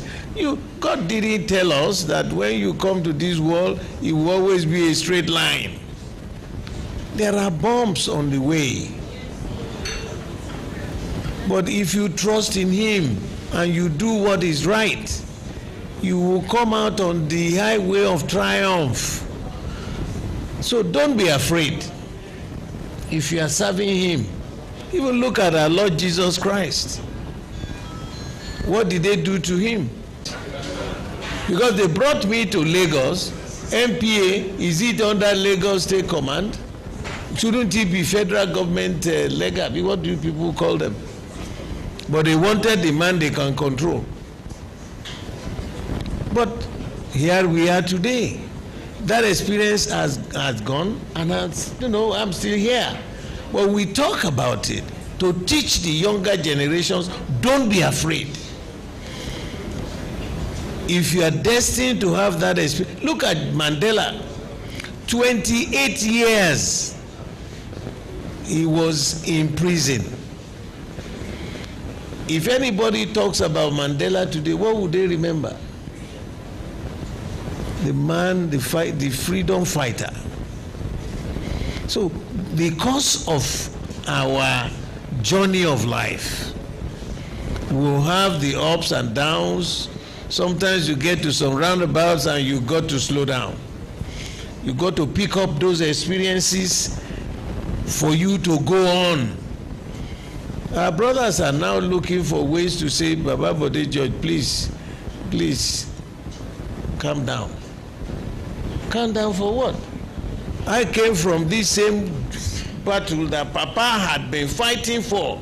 God didn't tell us that when you come to this world, it will always be a straight line. There are bumps on the way. But if you trust in him and you do what is right, you will come out on the highway of triumph. So don't be afraid. If you are serving him, even look at our Lord Jesus Christ. What did they do to him? Because they brought me to Lagos. MPA, is it under Lagos State Command? Shouldn't it be federal government legal? What do people call them? But they wanted the man they can control. But here we are today. That experience has gone, and I'm still here. But we talk about it to teach the younger generations, don't be afraid. If you are destined to have that experience, look at Mandela. 28 years he was in prison. If anybody talks about Mandela today, what would they remember? The man, the freedom fighter. So because of our journey of life, we'll have the ups and downs. Sometimes you get to some roundabouts and you got to slow down. You got to pick up those experiences for you to go on. Our brothers are now looking for ways to say, Baba Bode George, please, calm down. Calm down for what? I came from this same battle that Papa had been fighting for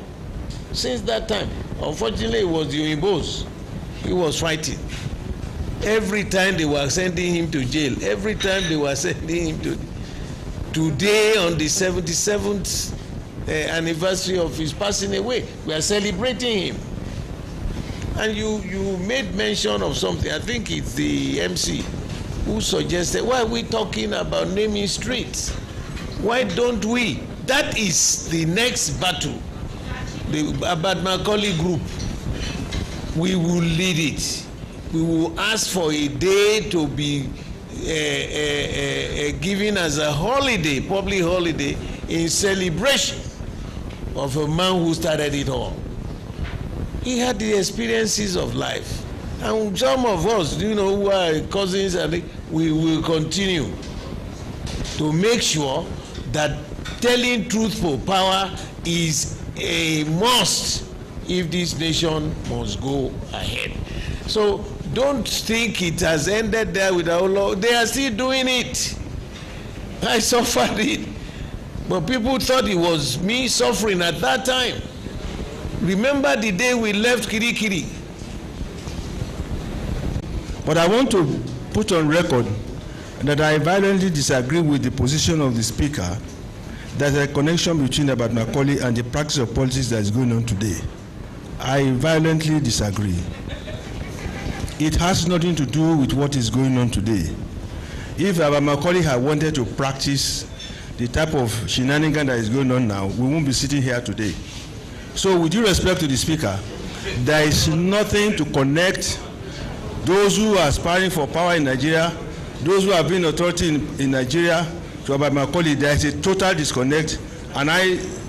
since that time. Unfortunately, it was the Oyimbos he was fighting. Every time they were sending him to jail, every time they were sending him to... Today, on the 77th anniversary of his passing away, we are celebrating him. And you made mention of something. I think it's the MC who suggested, why are we talking about naming streets? Why don't we? That is the next battle. The Abad Macaulay group, we will lead it. We will ask for a day to be given as a holiday, public holiday, in celebration of a man who started it all. He had the experiences of life. And some of us, who are cousins, and we will continue to make sure that telling truthful power is a must if this nation must go ahead. So don't think it has ended there with our law. They are still doing it. I suffered it. But people thought it was me suffering at that time. Remember the day we left Kirikiri. But I want to put on record that I violently disagree with the position of the Speaker. There's a connection between Abad Macaulay and the practice of politics that is going on today. I violently disagree. It has nothing to do with what is going on today. If Abad Macaulay had wanted to practice the type of shenanigan that is going on now, we won't be sitting here today. So with due respect to the Speaker, there is nothing to connect those who are aspiring for power in Nigeria, those who have been authority in Nigeria, to Abad Macaulay. There is a total disconnect, and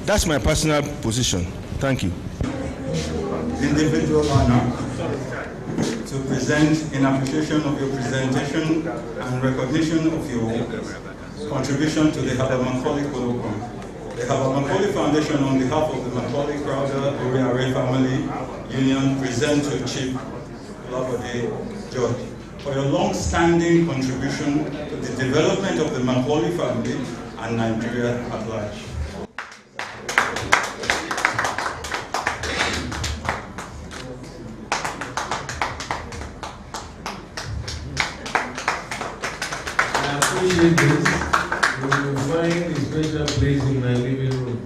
that's my personal position. Thank you. Individual honor to present in appreciation of your presentation and recognition of your contribution to the Abad Macaulay program. The Abad Macaulay Foundation, on behalf of the Macaulay Crowder Uriare Family Union, present to Chief Labode George for your long-standing contribution to the development of the Macaulay family and Nigeria at large. I appreciate you will find a special place in my living room.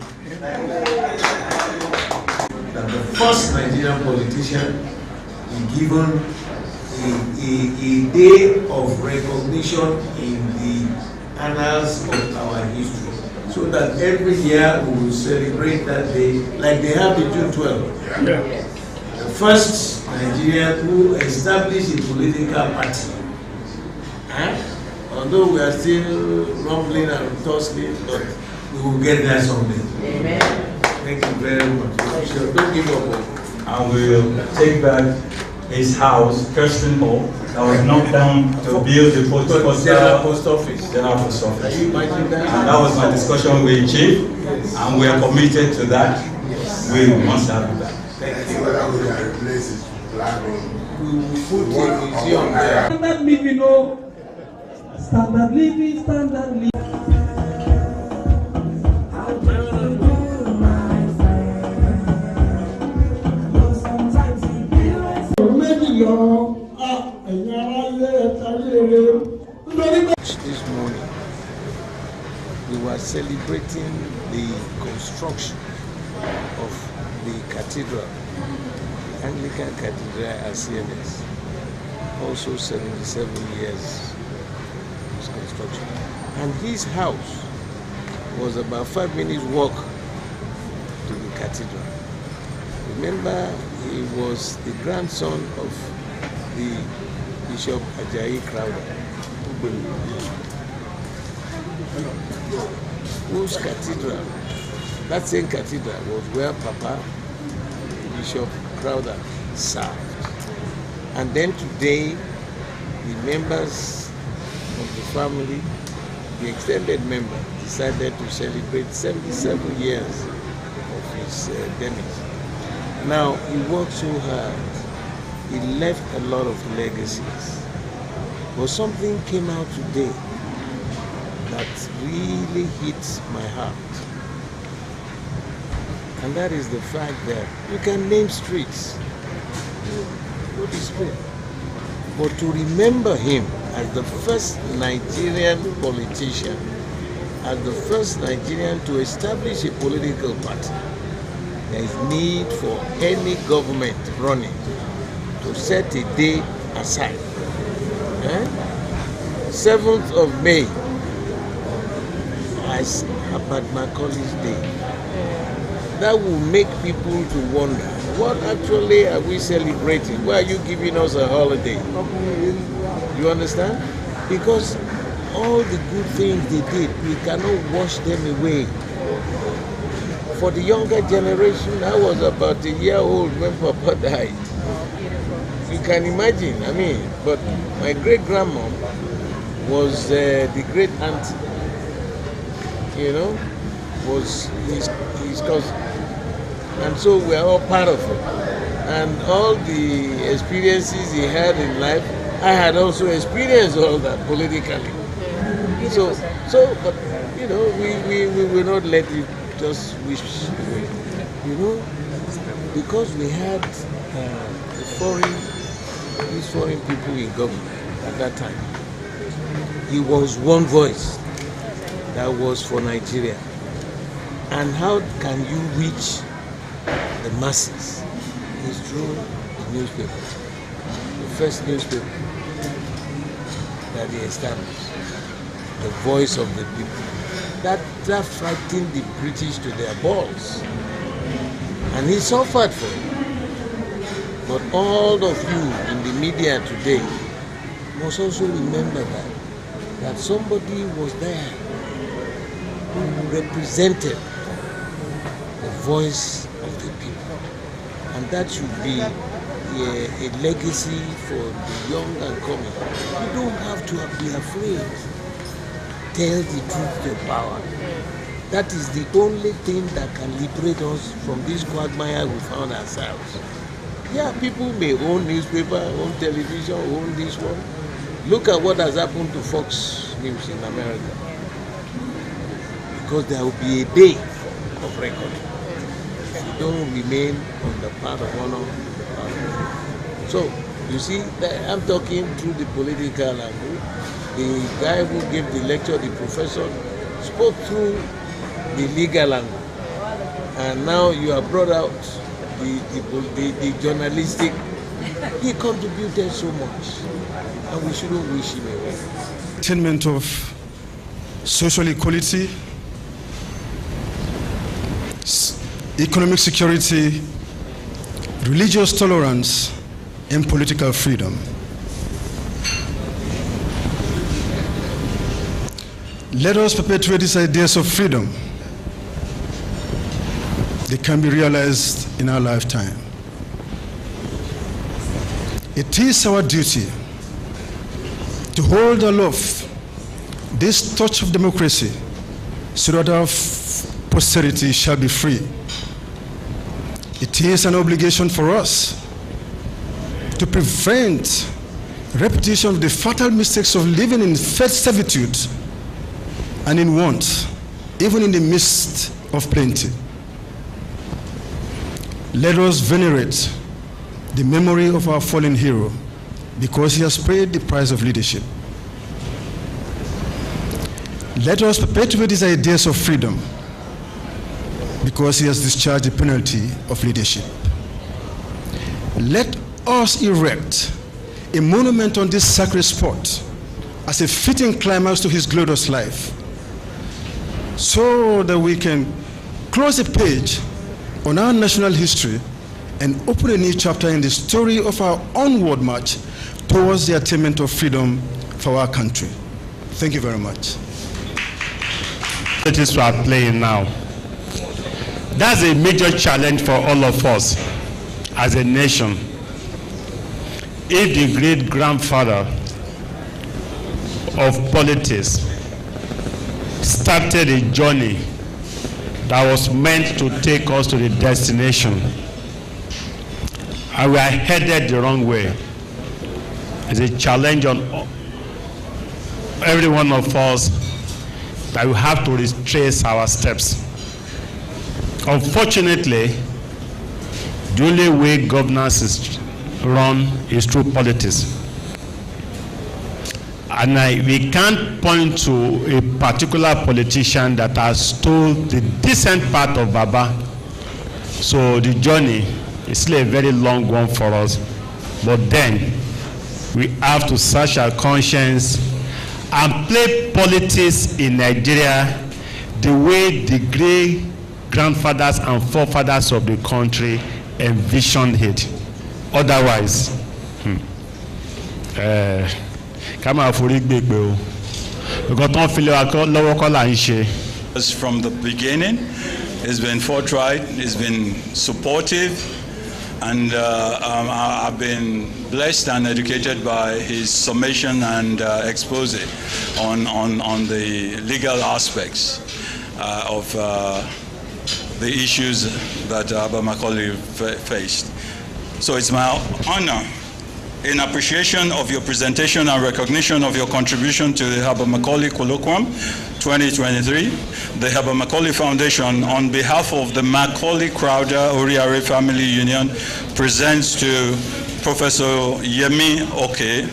That the first Nigerian politician is given a day of recognition in the annals of our history, so that every year we will celebrate that day like they have the June 12th. Yeah. The first Nigerian who established a political party. Although we are still rumbling and tossing, but we will get there someday. Amen. Thank you very much. So don't give up. I will take back his house, Kirsten Hall, that was knocked down to build the post office. General Post Office. Can you imagine that? And that was my discussion with the chief, and we are committed to that. Yes. We must have that. Thank you. We will put a museum there. Standard living, no. Standard living, standard living. This morning, we were celebrating the construction of the cathedral, Anglican Cathedral at CMS. Also 77 years of construction. And his house was about 5 minutes walk to the cathedral. Remember, he was the grandson of the Bishop Ajayi Crowder, whose cathedral, that same cathedral, was where Papa Bishop Crowder served. And then today, the members of the family, the extended member, decided to celebrate 77 years of his demise. Now, he worked so hard. He left a lot of legacies. But something came out today that really hits my heart. And that is the fact that you can name streets, not the street, but to remember him as the first Nigerian politician, as the first Nigerian to establish a political party, there is need for any government running to set a day aside. 7th of May as Herbert Macaulay's Day. That will make people to wonder, what actually are we celebrating? Why are you giving us a holiday? You understand? Because all the good things they did, we cannot wash them away. For the younger generation, I was about a year old when Papa died. You can imagine, but my great-grandma was the great-aunt, was his cousin. And so we are all part of it. And all the experiences he had in life, I had also experienced all that politically. But we will not let it just wish away. Because we had these foreign people in government at that time. He was one voice that was for Nigeria. And how can you reach the masses? It's through the newspaper, the first newspaper that he established, the voice of the people. That frightened the British to their balls. And he suffered for it. But all of you in the media today must also remember that somebody was there who represented the voice of the people. And that should be a legacy for the young and coming. You don't have to be afraid. Tell the truth to power. That is the only thing that can liberate us from this quagmire we found ourselves. Yeah, people may own newspaper, own television, own this one. Look at what has happened to Fox News in America. Because there will be a day of reckoning. If you don't remain on the path of honor. So, you see, I'm talking through the political angle. The guy who gave the lecture, the professor, spoke through the legal angle, and now you have brought out the journalistic. He contributed so much, and we shouldn't wish him away. Attainment of social equality, economic security, religious tolerance, and political freedom. Let us perpetuate these ideas of freedom. They can be realized in our lifetime. It is our duty to hold aloft this torch of democracy so that our posterity shall be free. It is an obligation for us to prevent repetition of the fatal mistakes of living in faith servitude and in want, even in the midst of plenty. Let us venerate the memory of our fallen hero because he has paid the price of leadership. Let us perpetuate these ideas of freedom because he has discharged the penalty of leadership. Let us erect a monument on this sacred spot as a fitting climax to his glorious life, so that we can close a page on our national history and open a new chapter in the story of our onward march towards the attainment of freedom for our country. Thank you very much. It is we are playing now. That's a major challenge for all of us as a nation. If the great-grandfather of politics started a journey that was meant to take us to the destination, and we are headed the wrong way, it's a challenge on every one of us that we have to retrace our steps. Unfortunately, the only way governance is run is through politics. And we can't point to a particular politician that has stole the decent part of Baba. So the journey is still a very long one for us. But then we have to search our conscience and play politics in Nigeria the way the great grandfathers and forefathers of the country envisioned it. Otherwise, from the beginning, he's been forthright, he's been supportive, and I've been blessed and educated by his summation and expose on the legal aspects of the issues that Abba Macaulay faced. So it's my honor, in appreciation of your presentation and recognition of your contribution to the Abba Macaulay Colloquium 2023, the Abba Macaulay Foundation, on behalf of the Macaulay Crowder Oriare Family Union, presents to Professor Yemi Oke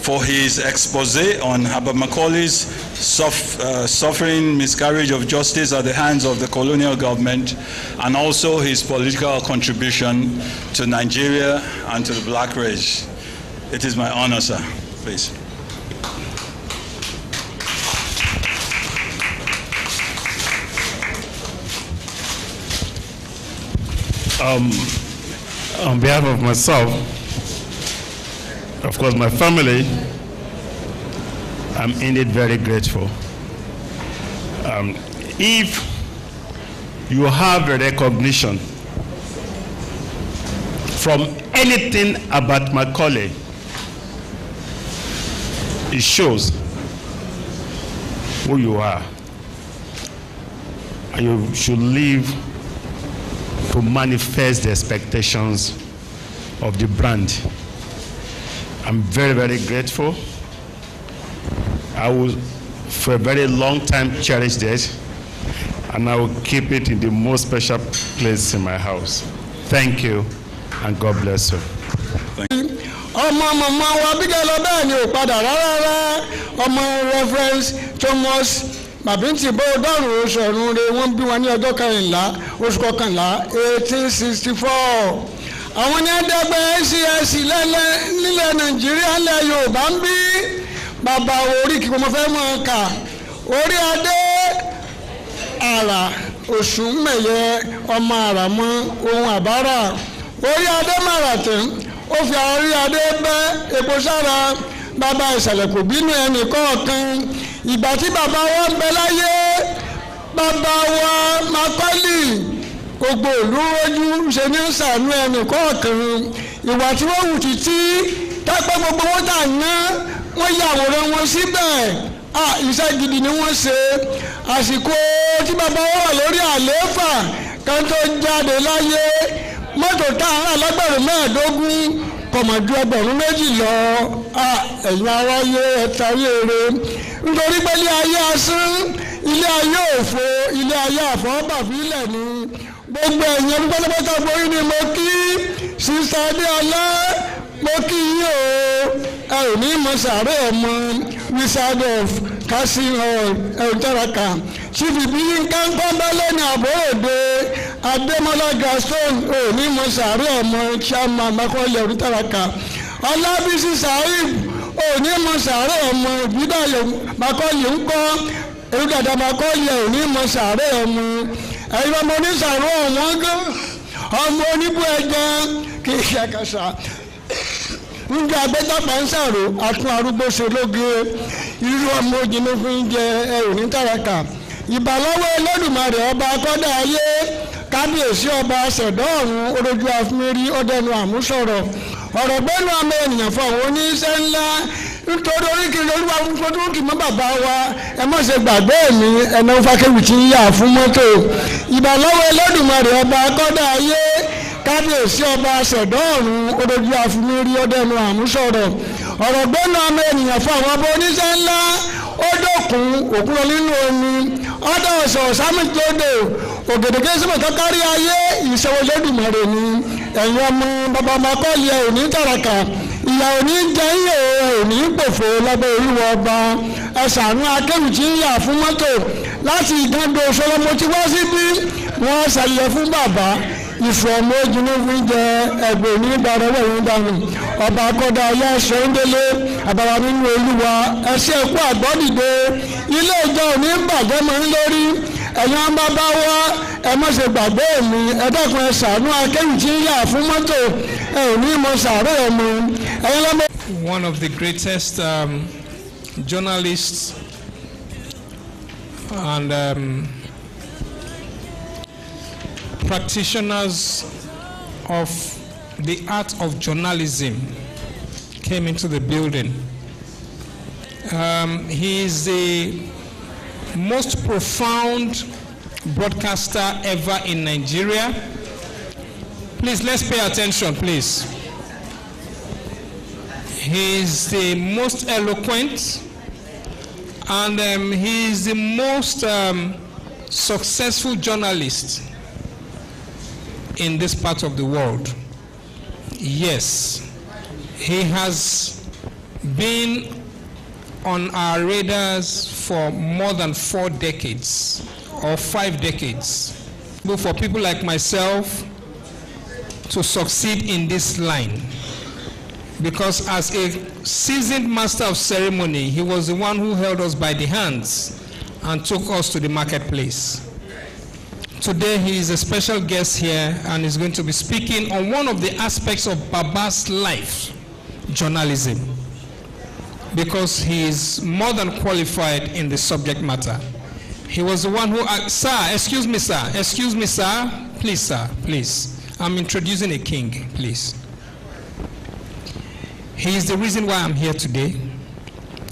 for his expose on Abba Macaulay's suffering miscarriage of justice at the hands of the colonial government, and also his political contribution to Nigeria and to the black race. It is my honor, sir. Please. On behalf of myself, of course, my family, I'm indeed very grateful. If you have a recognition from anything about Macaulay, it shows who you are. And you should live to manifest the expectations of the brand. I'm very, very grateful. I will, for a very long time, cherish this, and I will keep it in the most special place in my house. Thank you, and God bless you. ọmọ màmá wa bíjẹ́ lọ bẹ́ẹ̀ ni ò padà rárá ọmọ Reverend Thomas bàbí tí bó dọ́rùn oṣù ọ̀run rẹ̀ wọ́n bí wọn ní ọjọ́ kẹrìnlá oṣù kọkànlá 1864 àwọn ní ẹ̀ẹ́dẹ́gbẹ́ ACS nílẹ̀ Nàìjíríà nílẹ̀ Yorùbá ń bí bàbá orí kí mo fẹ́ mọ̀ ká orí adé àrà Òṣùmẹ̀yẹ ọmọ àràmọ́ ohun àbárà orí adé màràtẹ̀ ó fi orí adé bẹ́ epo sára bàbá ìsàlẹ̀ kò bínú ẹnì kọ̀ọ̀kan ìgbà tí bàbá wa ń bẹ láyé bàbá wa Macaulay gbogbo ìlú ojú ṣe ní sànú ẹnì kọ̀ọ̀kan ìwà tí wọ́n wù títí tápẹ́ gbogbo wọn tà ná wọ́n yàwòrán wọn síbẹ̀ iṣẹ́ gidi ni wọ́n ṣe àsìkò tí bàbá wa wà lórí àlééfà kan tó jáde láyé mọ́tò tá a rà lágbẹ̀rún 15 kọ̀mọ̀dú 2,000 lọ ẹ̀yin aráyé ẹ̀tàrí èrè nítorí pé ilé ayé asán ilé ayé òfo ilé ayé àfọwọ́bàfílẹ̀ ni gbogbo ẹ̀yin ọdún pátápátá borí ni mo kí sísá Adéọlá mo kí yín o ẹ ò ní mọ sàárẹ̀ ọmọ wizard of casting hall ẹ̀rùtàràkà chief ìbíyín kánkán bẹ́lẹ̀ ní àbọ̀ròde Adémọ́lá Gaston ò ní mọ sàárẹ̀ ọmọ chairman Macaulay ẹ̀rùtàràkà Ọlábísí Saheed ò ní mọ sàárẹ̀ ọmọ ìbídàyọ̀ Macaulay ń kọ́ èrúdàdà Macaulay ò ní mọ sàárẹ̀ ọmọ ẹ̀yin ọmọ onísàárọ̀ ọ̀wọ́n gan ọmọ oníbú ẹja kì í ṣe àkàṣà nígbà agbẹ́dàgbà ń sàrò àtún arúgbó ṣe lóge irú ọmọ òjìní fún jẹ ẹrù ní tàràkà ìbàlọ́wọ́ Olódùmarè ọba akọ́dà ayé kábíyèsí ọba ṣẹ̀dá ọ̀run orójú àfúnmẹ́rí ọdẹnu àmúṣọ̀rọ̀ ọ̀rọ̀ gbẹ́nu àmọ́ ènìyàn fún àwọn oníṣẹ́ ńlá nítorí oríkìlì olúwa fún kí mọ́ bàbá wa ẹ má ṣe gbàgbé mi ẹ̀nà fákẹ́wì tí ń yà fún mọ́tò ìbàlọ́wọ́ Olódùmarè ọba akọ́dà ayé kábíyèsí ọba ṣẹ̀dá ọ̀run orójú àfúnmẹ́rí ọdẹnu àmúṣọ̀rọ̀ ọ̀rọ̀ gbẹ́nu àmọ́ ènìyàn fún àwọn ọba oníṣẹ́ ńlá ó dókun òkúrò nínú omi ọdọ ọ̀sọ̀ sámìtòdò ògèdèkè síbò tó kárí ayé ìṣòwò Olódùmarè ni ẹ̀yin ọmọ bàbá Macaulay òní tàràkà ìyà òní jẹ́ ìyè òní pòfò lábẹ́ olúwa ọba ẹ̀sàánú akéwì tí ń yà fún mọ́tò láti ìgàndò Ṣọlọ́mọ tí wá síbí wọ́n ṣàlẹ̀ fún bàbá ìfọ̀ ọmọ ojúlé fún jẹ ẹgbẹ́ onígbàrọwọ́ ìwọ̀n dànù ọba akọ́dá ayé ẹ̀ṣọ́ ń délé àbára nínú olúwa ẹ̀ṣẹ́ ẹ̀kú àgbọ́dìde ilé ìjọ òní bàjẹ́ mọ́ ń lórí ẹ̀yin ọmọ bá wá ẹ má ṣe gbàgbé mi ẹ dákun ẹ ṣàánú akéwì tí ń yà fún mọ́tò ẹ ò ní mọ sàárẹ̀ ọmọ ẹ̀yin lọ́mọ. One of the greatest journalists and practitioners of the art of journalism came into the building. He is the most profound broadcaster ever in Nigeria. Please, let's pay attention, please. He is the most eloquent and he is the most successful journalist in this part of the world. Yes, he has been on our radars for more than 4 decades or 5 decades. But for people like myself to succeed in this line, because as a seasoned master of ceremony, he was the one who held us by the hands and took us to the marketplace. Today he is a special guest here and is going to be speaking on one of the aspects of Baba's life, journalism, because he is more than qualified in the subject matter. He was the one who, sir, excuse me, sir, please, sir, please. I'm introducing a king, please. He is the reason why I'm here today.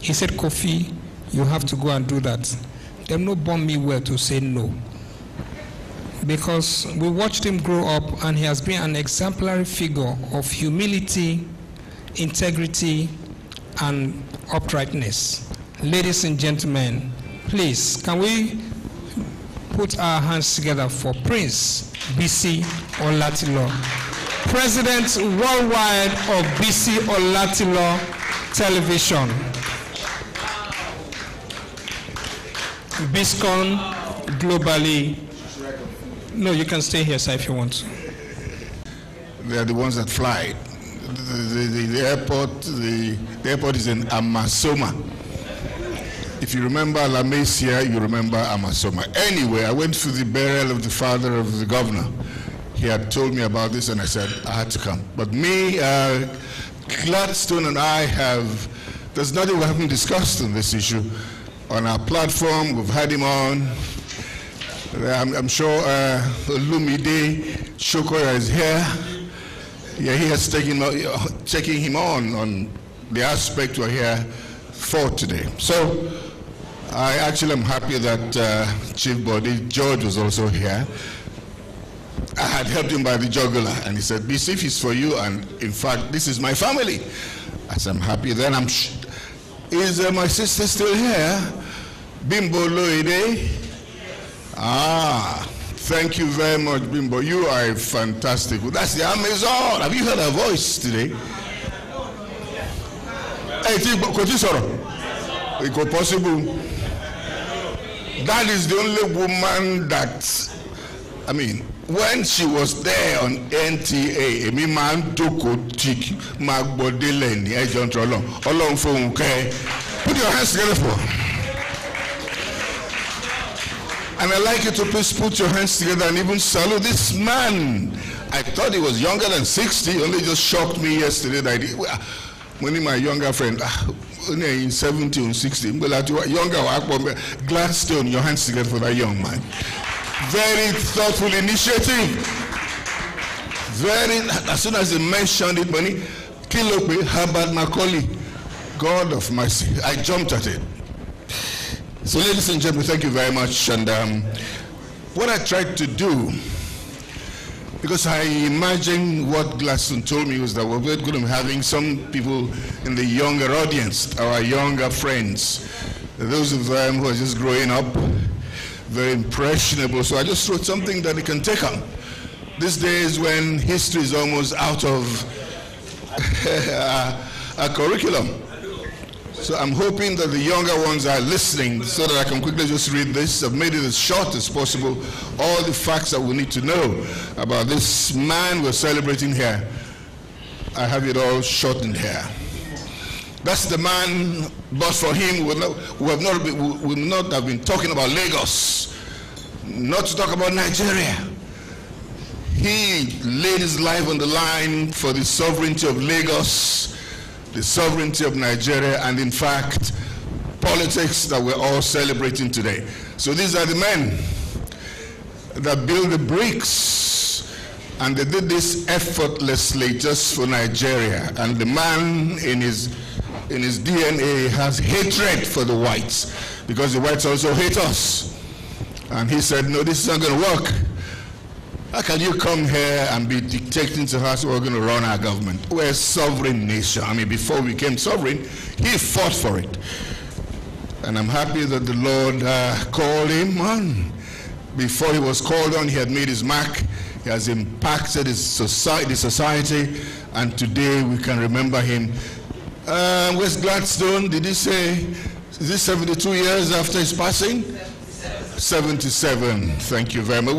He said, Kofi, you have to go and do that. They no born me well to say no. Because we watched him grow up and he has been an exemplary figure of humility, integrity, and uprightness. Ladies and gentlemen, please, can we put our hands together for Prince BC Olatilo, President worldwide of BC Olatilo Television. Biscon globally. No, you can stay here, sir, if you want to. They are the ones that fly. The airport is in Amasoma. If you remember La Mesia, you remember Amasoma. Anyway, I went to the burial of the father of the governor. He had told me about this, and I said I had to come. But me, Gladstone and I there's nothing we haven't discussed on this issue. On our platform, we've had him on. I'm sure Lumide Shokoya is here. Yeah, he has taking him on the aspect we're here for today. So I actually am happy that Chief Body George was also here. I had helped him by the jugular, and he said, "Bisif is for you, and in fact, this is my family." I said, "I'm happy." Then is my sister still here? Bimbo Loide. Thank you very much, Bimbo. You are fantastic. That's the Amazon. Have you heard her voice today? Hey, could you sorrow? It could possible. That is the only woman that, I mean, when she was there on NTA, put your hands together for her. And I'd like you to please put your hands together and even salute this man. I thought he was younger than 60. Only just shocked me yesterday that when my younger friend, in 70 or 60, younger, Gladstone, your hands together for that young man. Very thoughtful initiative. As soon as he mentioned it, Kilope, Herbert Macaulay, God of mercy, I jumped at it. So ladies and gentlemen, thank you very much. And what I tried to do, because I imagine what Gladstone told me was that we're going to be having some people in the younger audience, our younger friends, those of them who are just growing up, very impressionable. So I just wrote something that they can take on. These days when history is almost out of a curriculum. So I'm hoping that the younger ones are listening so that I can quickly just read this. I've made it as short as possible. All the facts that we need to know about this man we're celebrating here, I have it all shortened here. That's the man, but for him, we would not have been talking about Lagos, not to talk about Nigeria. He laid his life on the line for the sovereignty of Lagos, the sovereignty of Nigeria, and in fact, politics that we're all celebrating today. So these are the men that built the bricks, and they did this effortlessly just for Nigeria. And the man in his DNA has hatred for the whites, because the whites also hate us. And he said, no, this is not going to work. How can you come here and be dictating to us we're going to run our government? We're a sovereign nation. I mean, before we became sovereign, he fought for it. And I'm happy that the Lord called him on. Before he was called on, he had made his mark. He has impacted his society, and today we can remember him. Where's Gladstone? Did he say, is this 72 years after his passing? 77. Thank you very much.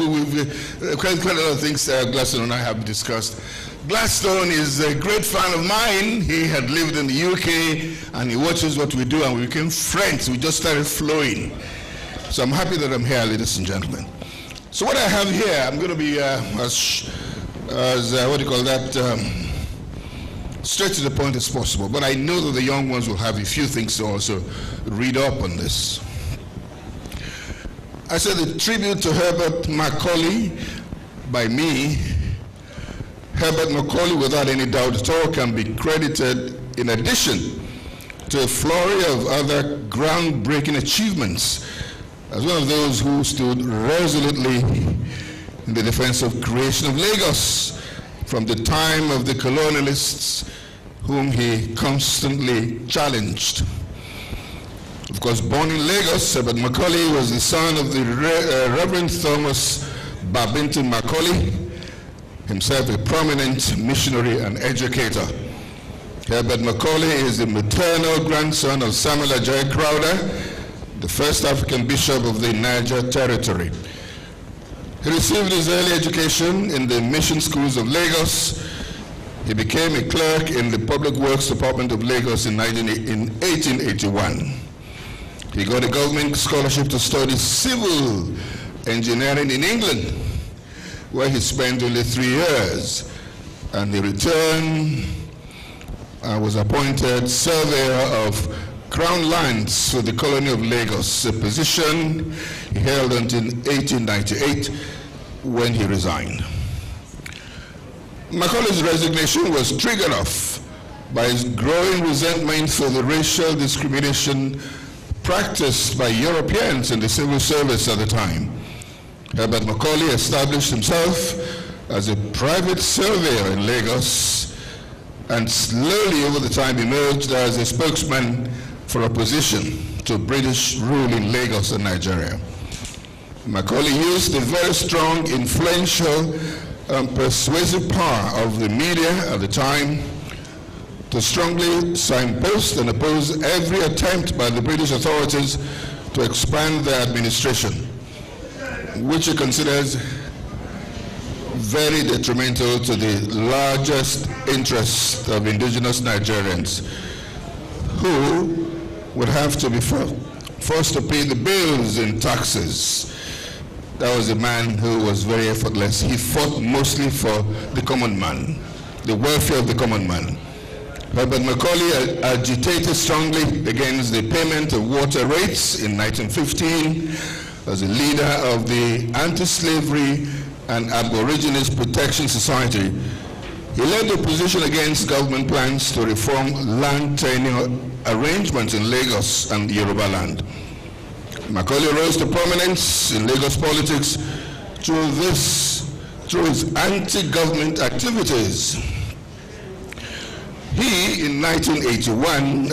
Quite a lot of things Gladstone and I have discussed. Gladstone is a great fan of mine. He had lived in the UK, and he watches what we do, and we became friends. We just started flowing. So I'm happy that I'm here, ladies and gentlemen. So what I have here, I'm going to be straight to the point as possible. But I know that the young ones will have a few things to also read up on this. I said the tribute to Herbert Macaulay by me. Herbert Macaulay, without any doubt at all, can be credited in addition to a flurry of other groundbreaking achievements as one of those who stood resolutely in the defense of creation of Lagos from the time of the colonialists whom he constantly challenged. Of course, born in Lagos, Herbert Macaulay was the son of the Reverend Thomas Babington Macaulay, himself a prominent missionary and educator. Herbert Macaulay is the maternal grandson of Samuel Ajayi Crowther, the first African bishop of the Niger Territory. He received his early education in the mission schools of Lagos. He became a clerk in the Public Works Department of Lagos in 1881. He got a government scholarship to study civil engineering in England, where he spent only 3 years. And he returned and was appointed surveyor of Crown lands for the colony of Lagos, a position he held until 1898 when he resigned. Macaulay's resignation was triggered off by his growing resentment for the racial discrimination practiced by Europeans in the civil service at the time. Herbert Macaulay established himself as a private surveyor in Lagos and slowly over the time emerged as a spokesman for opposition to British rule in Lagos and Nigeria. Macaulay used the very strong, influential, and persuasive power of the media at the time to strongly signpost and oppose every attempt by the British authorities to expand their administration, which he considers very detrimental to the largest interests of indigenous Nigerians, who would have to be forced to pay the bills and taxes. That was a man who was very effortless. He fought mostly for the common man, the welfare of the common man. Herbert Macaulay agitated strongly against the payment of water rates in 1915 as a leader of the Anti-Slavery and Aborigines Protection Society. He led the opposition against government plans to reform land tenure arrangements in Lagos and Yoruba land. Macaulay rose to prominence in Lagos politics through his anti-government activities. He, in 1921,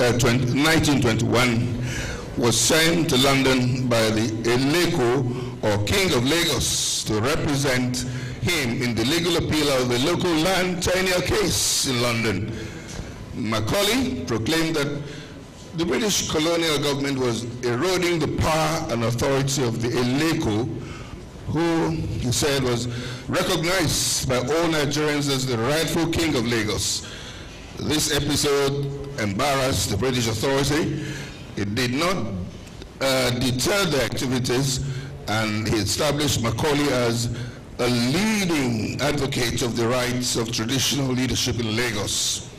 was sent to London by the Eleko, or King of Lagos, to represent him in the legal appeal of the local land tenure case in London. Macaulay proclaimed that the British colonial government was eroding the power and authority of the Eleko, who, he said, was recognized by all Nigerians as the rightful king of Lagos. This episode embarrassed the British authority. It did not deter their activities, and he established Macaulay as a leading advocate of the rights of traditional leadership in Lagos.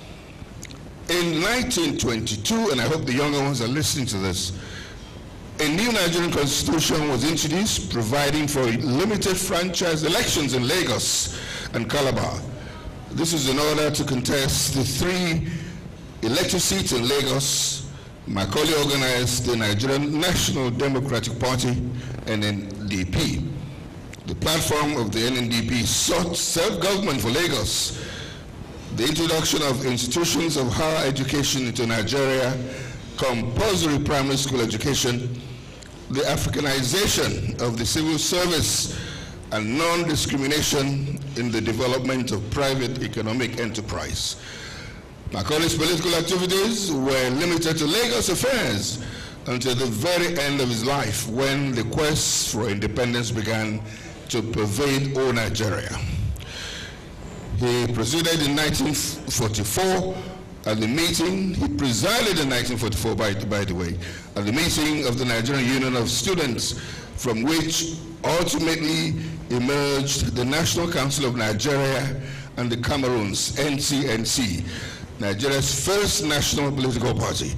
In 1922, and I hope the younger ones are listening to this, a new Nigerian constitution was introduced providing for limited franchise elections in Lagos and Calabar. This is in order to contest the 3 elected seats in Lagos. Macaulay organized the Nigerian National Democratic Party, NNDP. The platform of the NNDP sought self-government for Lagos, the introduction of institutions of higher education into Nigeria, compulsory primary school education, the Africanization of the civil service, and non-discrimination in the development of private economic enterprise. Macaulay's political activities were limited to Lagos affairs until the very end of his life, when the quest for independence began to pervade all Nigeria. He presided in 1944 at the meeting, he presided in 1944, by the way, at the meeting of the Nigerian Union of Students, from which ultimately emerged the National Council of Nigeria and the Cameroons, NCNC, Nigeria's first national political party.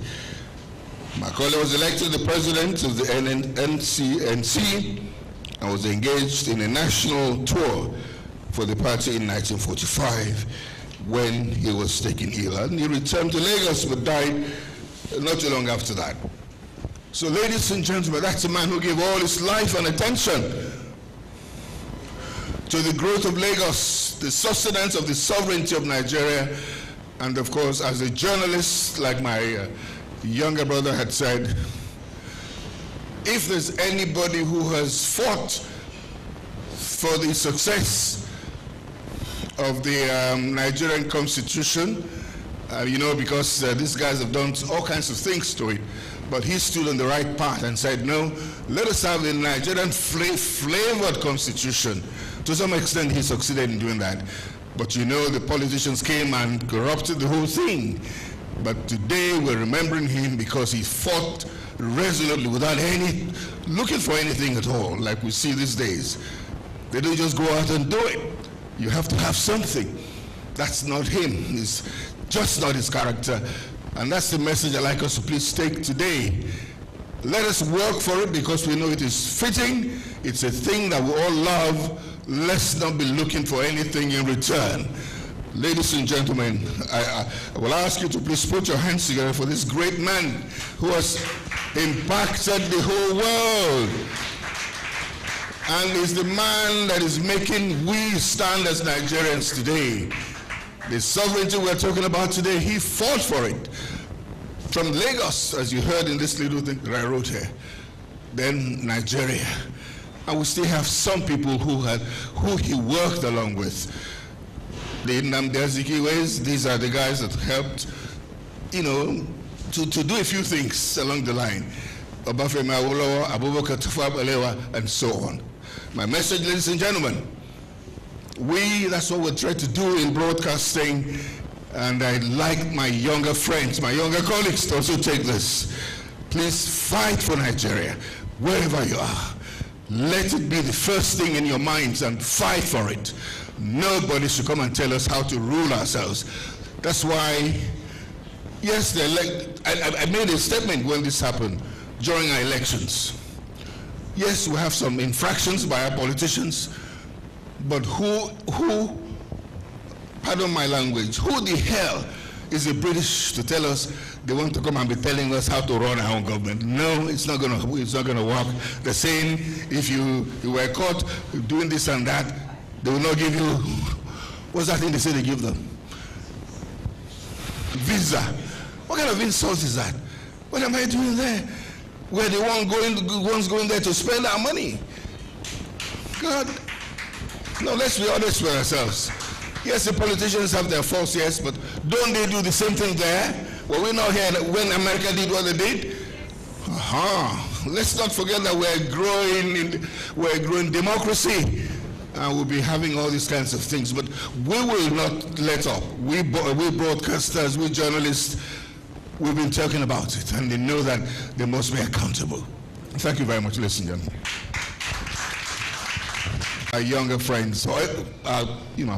Macaulay was elected the president of the NCNC and was engaged in a national tour for the party in 1945 when he was taken ill. And he returned to Lagos but died not too long after that. So ladies and gentlemen, that's a man who gave all his life and attention to the growth of Lagos, the sustenance of the sovereignty of Nigeria, and of course, as a journalist, like my younger brother had said, if there's anybody who has fought for the success of the Nigerian Constitution, because these guys have done all kinds of things to it, But he stood on the right path and said, no, let us have a Nigerian flavored constitution. To some extent, he succeeded in doing that. But you know, the politicians came and corrupted the whole thing. But today, we're remembering him because he fought resolutely without looking for anything at all, like we see these days. They don't just go out and do it. You have to have something. That's not him. It's just not his character. And that's the message I'd like us to please take today. Let us work for it because we know it is fitting. It's a thing that we all love. Let's not be looking for anything in return. Ladies and gentlemen, I will ask you to please put your hands together for this great man who has impacted the whole world. And is the man that is making we stand as Nigerians today. The sovereignty we're talking about today, he fought for it. From Lagos, as you heard in this little thing that I wrote here, then Nigeria. And we still have some people who he worked along with. The Nnamdi Azikiwes, these are the guys that helped, you know, to do a few things along the line. Obafemi Awolowo, Abubakar Tafawa Balewa, and so on. My message, ladies and gentlemen, that's what we're trying to do in broadcasting, and I'd like my younger friends, my younger colleagues to also take this. Please fight for Nigeria, wherever you are. Let it be the first thing in your minds and fight for it. Nobody should come and tell us how to rule ourselves. That's why, yes, I made a statement when this happened during our elections. Yes, we have some infractions by our politicians, but who, pardon my language, who the hell is the British to tell us they want to come and be telling us how to run our own government? No, it's not gonna work. They're saying if you were caught doing this and that, they will not give you, what's that thing they say they give them? Visa. What kind of insult is that? What am I doing there? We're the ones going there to spend our money. God. No, let's be honest with ourselves. Yes, the politicians have their faults, yes, but don't they do the same thing there? Well, we're not here when America did what they did. Let's not forget that we're growing democracy, and we'll be having all these kinds of things. But we will not let up. We broadcasters, we journalists, we've been talking about it, and they know that they must be accountable. Thank you very much, ladies and gentlemen. Our younger friends,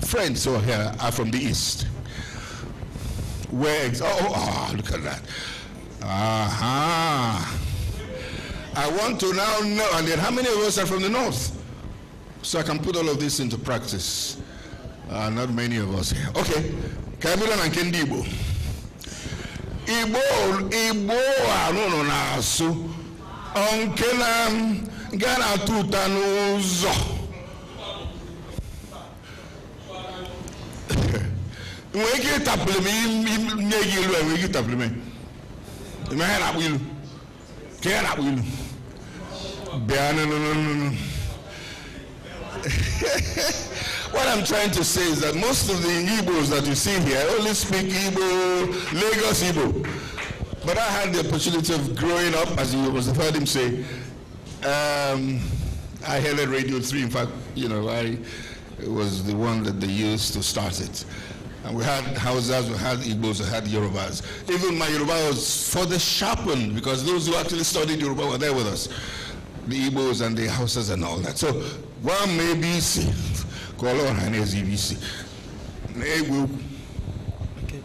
friends who are here are from the East. Where? Look at that. I want to now know, and then how many of us are from the North? So I can put all of this into practice. Not many of us here. Okay. Kabila and Kendi Igbo. Igbo anono na asu. Onkena gana tuta n'ụzọ. When you tap me, you tap me. Man, I will. Can I will? No. What I'm trying to say is that most of the Igbos that you see here only speak Igbo, Lagos Igbo. But I had the opportunity of growing up, as you must have heard him say. I held at Radio 3. In fact, I was the one that they used to start it. And we had Hausas, we had Igbos, we had Yorubas. Even my Yoruba was further sharpened because those who actually studied Yoruba were there with us. The Igbos and the Hausas and all that. So, one may be Color and SEBC. Okay.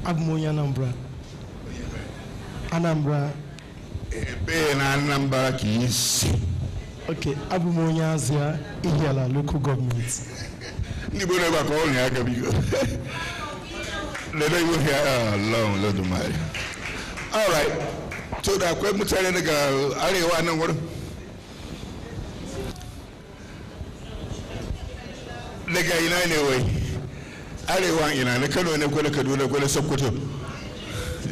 Abmoya Anambra. Anambra keys. Okay, Abumoya Zia Ihiala local government. You never call me Agabigo. Let me hear long, little Mary. All right. So that question telling the girl, I don't want the guy in anyway. I don't want the canoe and the Kadu Sokoto.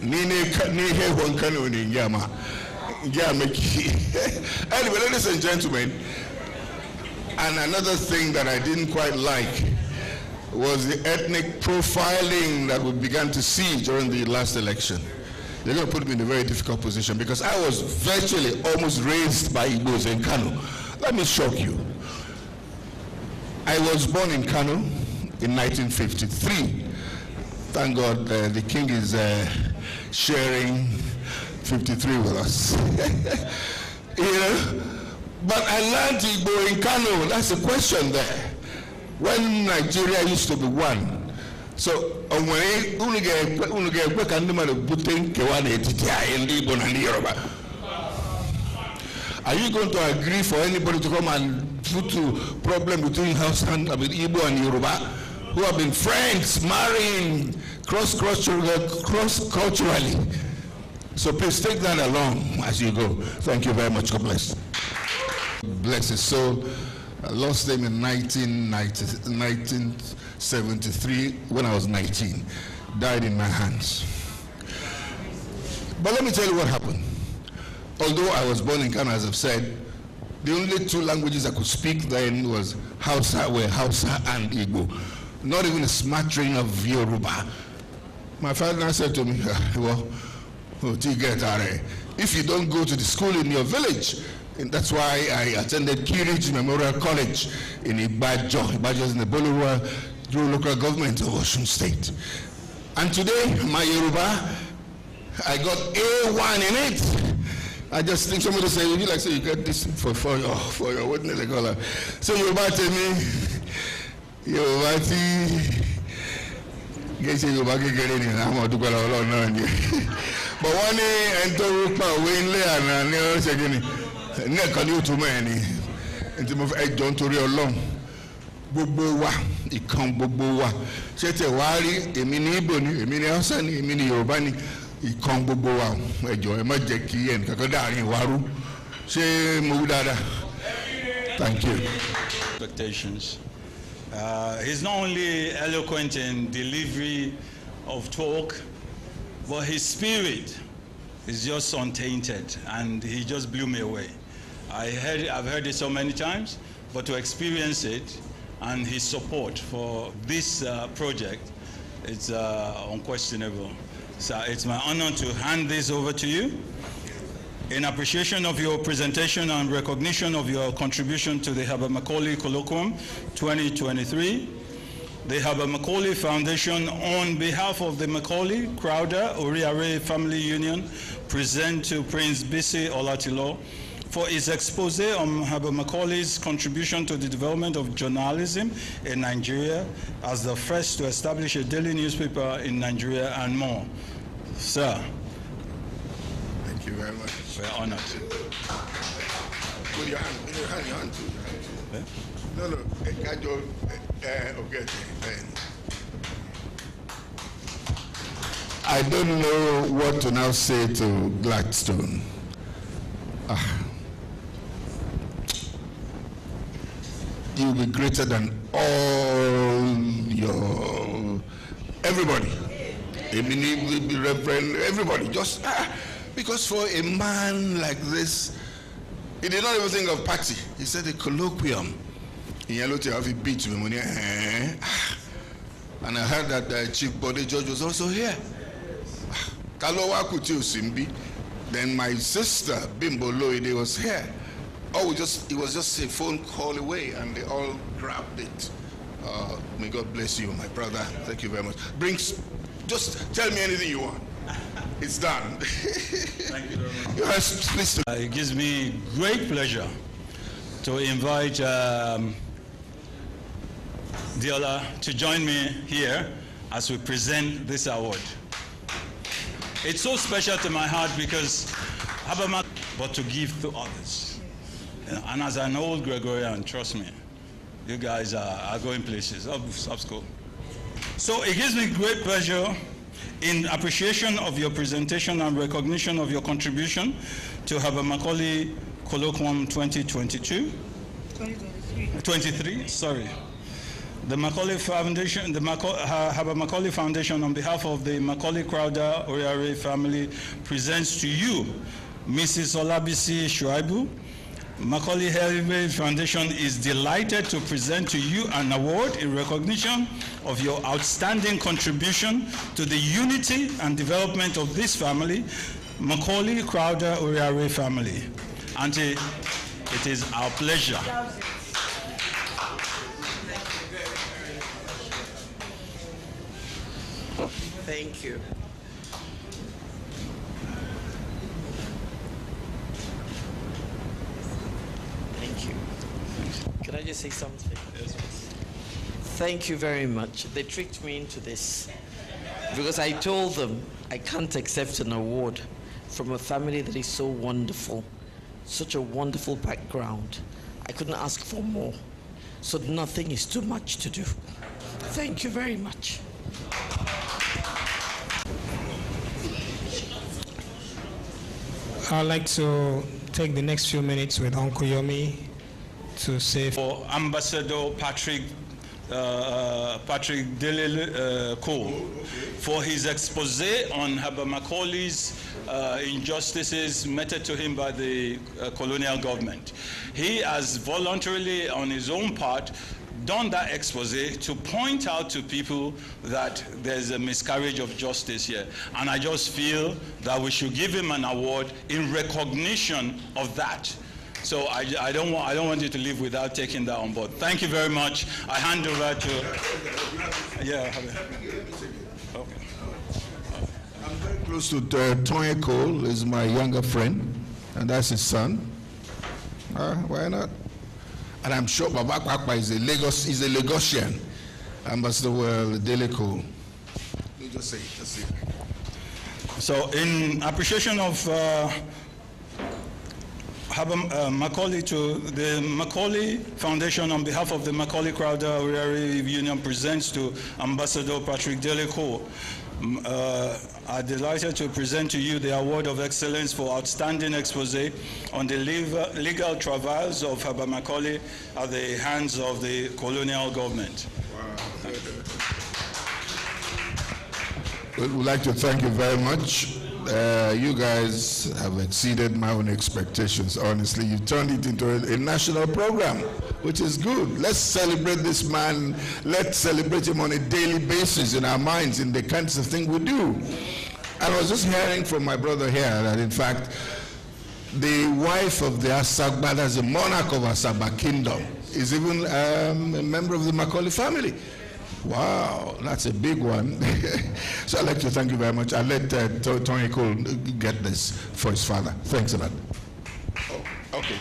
Nini here one canoe in Yama. Anyway, ladies and gentlemen, and another thing that I didn't quite like was the ethnic profiling that we began to see during the last election. They're going to put me in a very difficult position because I was virtually almost raised by Igbos in Kano. Let me shock you. I was born in Kano in 1953. Thank God the king is sharing 53 with us. You know? But I learned Igbo in Kano. That's the question there. When Nigeria used to be one. So when are you going to agree for anybody to come and put a problem between Hausa and Igbo and Yoruba, who have been friends, marrying cross-culturally? So please take that along as you go. Thank you very much. God bless. Bless his soul. I lost him in 1973 when I was 19. Died in my hands. But let me tell you what happened. Although I was born in Ghana, as I've said, the only two languages I could speak then was Hausa and Igbo. Not even a smattering of Yoruba. My father said to me, well, if you don't go to the school in your village, and that's why I attended Kiriji Memorial College in Ibajo. Ibajo is in the Bolorua local government of Osun State. And today, my Yoruba, I got A1 in it. I just think somebody say, would you like to say you get this for your witness? So Yoruba tell me, Yoruba get Yoruba get in and I'm going to go along. But one day, I told you, Winley and I said, nẹ́ẹ̀kan ní òtún mọ́ ẹ̀ ni ẹ̀ntì mo fẹ́ ẹjọ́ nítorí ọlọ́run gbogbo wa ìkan gbogbo wa ṣé tẹ̀ wá rí èmi ní Ìgbò ni èmi ní Hausa ni èmi ní Yorùbá ni ìkan gbogbo wa ẹjọ́ ẹ má jẹ́ kí ẹnìkankan dáàrin wa rú ṣé mo wí dáadáa. Thank you. Expectations. He's not only eloquent in delivery of talk, but his spirit is just untainted, and he just blew me away. I've heard it so many times, but to experience it and his support for this project, it's unquestionable. So it's my honor to hand this over to you. In appreciation of your presentation and recognition of your contribution to the Herbert Macaulay Colloquium 2023, the Herbert Macaulay Foundation, on behalf of the Macaulay, Crowder, Oriare Family Union, present to Prince Bisi Olatilo for his expose on Herbert Macaulay's contribution to the development of journalism in Nigeria as the first to establish a daily newspaper in Nigeria and more. Sir. Thank you very much. We're honored. Put your hand too. No, okay. I don't know what to now say to Gladstone. You'll be greater than all your everybody. Reverend, everybody. Just because for a man like this, he did not even think of party. He said a colloquium. And I heard that the Chief Body Judge was also here. Then my sister Bimbo Loide was here. It was just a phone call away, and they all grabbed it. May God bless you, my brother. Thank you very much. Just tell me anything you want. It's done. Thank you very much. Yes, please. It gives me great pleasure to invite Diola to join me here as we present this award. It's so special to my heart because but to give to others. And as an old Gregorian, trust me, you guys are going places. Up school. So it gives me great pleasure in appreciation of your presentation and recognition of your contribution to Herbert Macaulay Colloquium 2022. 23, sorry. The Macaulay Foundation, the Herbert Macaulay Foundation, on behalf of the Macaulay Crowder Oriare family, presents to you Mrs. Olabisi Shuaibu Macaulay Heritage Foundation is delighted to present to you an award in recognition of your outstanding contribution to the unity and development of this family, Macaulay Crowder Uriare family. Auntie, it is our pleasure. Thank you. Thank you. Can I just say something? Yes. Thank you very much. They tricked me into this because I told them I can't accept an award from a family that is so wonderful, such a wonderful background. I couldn't ask for more. So nothing is too much to do. Thank you very much. I'd like to take the next few minutes with Uncle Yomi to say for Ambassador Patrick Dele Cole for his expose on Herbert Macaulay's injustices meted to him by the colonial government. He has voluntarily, on his own part, done that expose to point out to people that there's a miscarriage of justice here. And I just feel that we should give him an award in recognition of that. So I don't want you to leave without taking that on board. Thank you very much. I hand over to... Yeah. Okay. I'm very close to Tony Cole, is my younger friend, and that's his son. Why not? And I'm sure Baba Kwakwa is a Lagosian. Ambassador Dele Cole. Just say it. So in appreciation of Macaulay, to the Macaulay Foundation, on behalf of the Macaulay Crowder Uriare Union, presents to Ambassador Patrick Dele Cole. I'm delighted to present to you the Award of Excellence for Outstanding Expose on the legal travails of Herbert Macaulay at the hands of the colonial government. Wow. We'd like to thank you very much. You guys have exceeded my own expectations, honestly. You turned it into a national program, which is good. Let's celebrate this man. Let's celebrate him on a daily basis in our minds, in the kinds of things we do. I was just hearing from my brother here that, in fact, the wife of the Asagba, that's the monarch of Asagba Kingdom, is even a member of the Macaulay family. Wow, that's a big one. So I'd like to thank you very much. I'll let Tony Cole get this for his father. Thanks a lot. Oh, okay.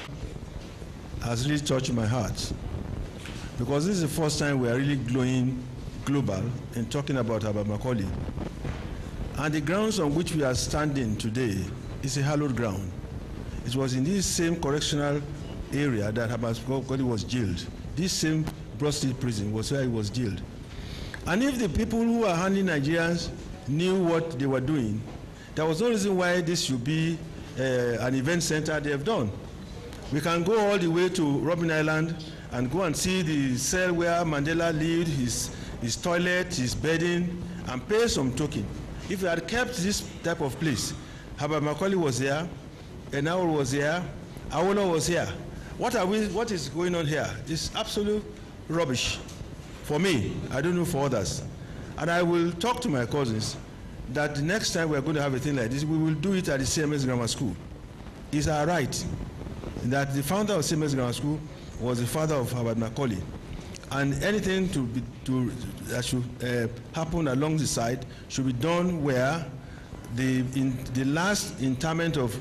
Has really touched my heart, because this is the first time we are really going global in talking about Herbert Macaulay. And the grounds on which we are standing today is a hallowed ground. It was in this same correctional area that Herbert Macaulay was jailed. This same Broad Street prison was where he was jailed. And if the people who are handling Nigerians knew what they were doing, there was no reason why this should be an event center they have done. We can go all the way to Robben Island and go and see the cell where Mandela lived, his toilet, his bedding, and pay some token. If we had kept this type of place, Herbert Macaulay was there, Enawol was here, Awolowo was here. What is going on here? It's absolute rubbish. For me, I don't know for others. And I will talk to my cousins that the next time we're going to have a thing like this, we will do it at the CMS Grammar School. It's our right that the founder of CMS Grammar School was the father of Herbert Macaulay. And anything that should happen along the side should be done where the last interment of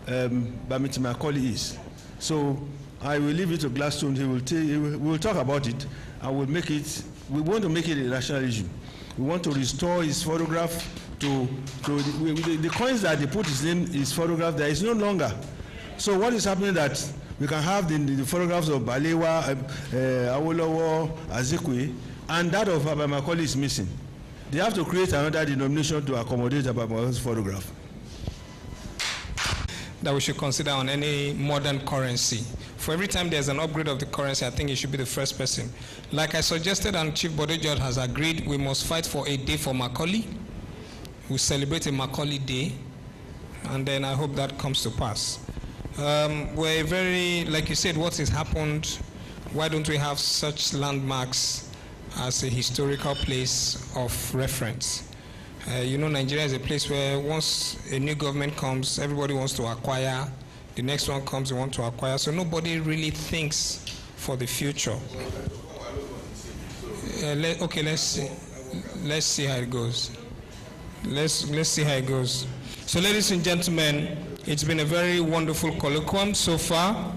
Bamiti Macaulay is. So I will leave it to Gladstone. We will talk about it, and we'll make it. We want to make it a national issue. We want to restore his photograph to the coins that they put his photograph there is no longer. So what is happening that we can have the photographs of Balewa, Awolowo, Azikwe, and that of Herbert Macaulay is missing. They have to create another denomination to accommodate Herbert Macaulay's photograph. That we should consider on any modern currency. For every time there's an upgrade of the currency, I think it should be the first person. Like I suggested, and Chief Bodejod has agreed, we must fight for a day for Macaulay. We celebrate a Macaulay Day, and then I hope that comes to pass. We're very, like you said, what has happened, why don't we have such landmarks as a historical place of reference? You know, Nigeria is a place where once a new government comes, everybody wants to acquire. The next one comes, they want to acquire. So nobody really thinks for the future. Okay, let's see. Let's see how it goes. Let's see how it goes. So, ladies and gentlemen, it's been a very wonderful colloquium so far.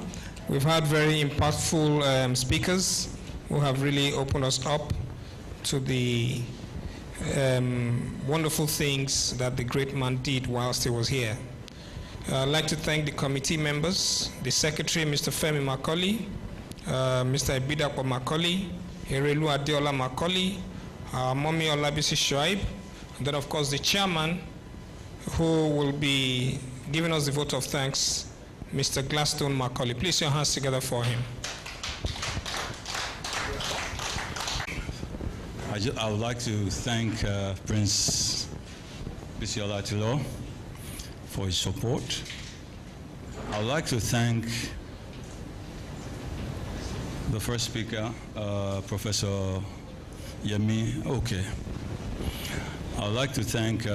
We've had very impactful speakers who have really opened us up to the wonderful things that the great man did whilst he was here. I'd like to thank the committee members, the secretary, Mr. Femi Macaulay, Mr. Ebidakwa Macaulay, Erelu Adeola Macaulay, Mommy Olabisi Shoaib, and then of course the chairman who will be giving us the vote of thanks, Mr. Gladstone Macaulay. Please your hands together for him. I would like to thank Prince Bisiola Tilo for his support. I would like to thank the first speaker, Professor Yemi. Okay. I would like to thank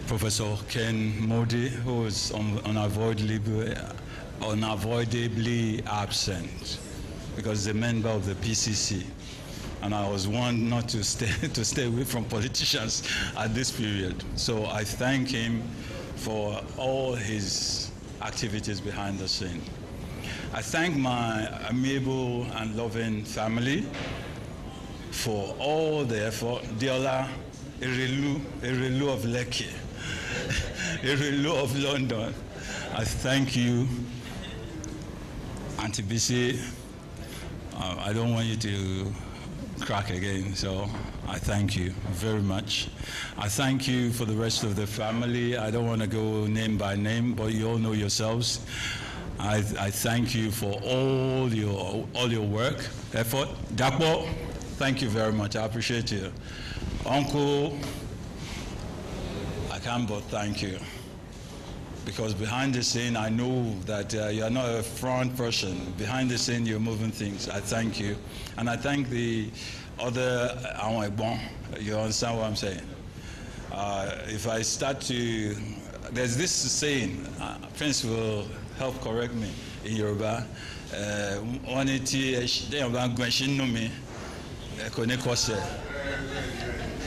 Professor Ken Modi, who is unavoidably absent because he's a member of the PCC. And I was warned not to stay away from politicians at this period. So I thank him for all his activities behind the scene. I thank my amiable and loving family for all the effort. Diola, Erelu of Lekki, Erelu of London. I thank you, Auntie BC. I don't want you to crack again, so I thank you very much. I thank you for the rest of the family. I don't want to go name by name, but you all know yourselves. I thank you for all your work, effort. Dapo, thank you very much. I appreciate you. Uncle, I can't but thank you. Because behind the scene, I know that you are not a front person. Behind the scene, you're moving things. I thank you. And I thank the other, you understand what I'm saying? If I start to, there's this saying, Prince will help correct me in Yoruba.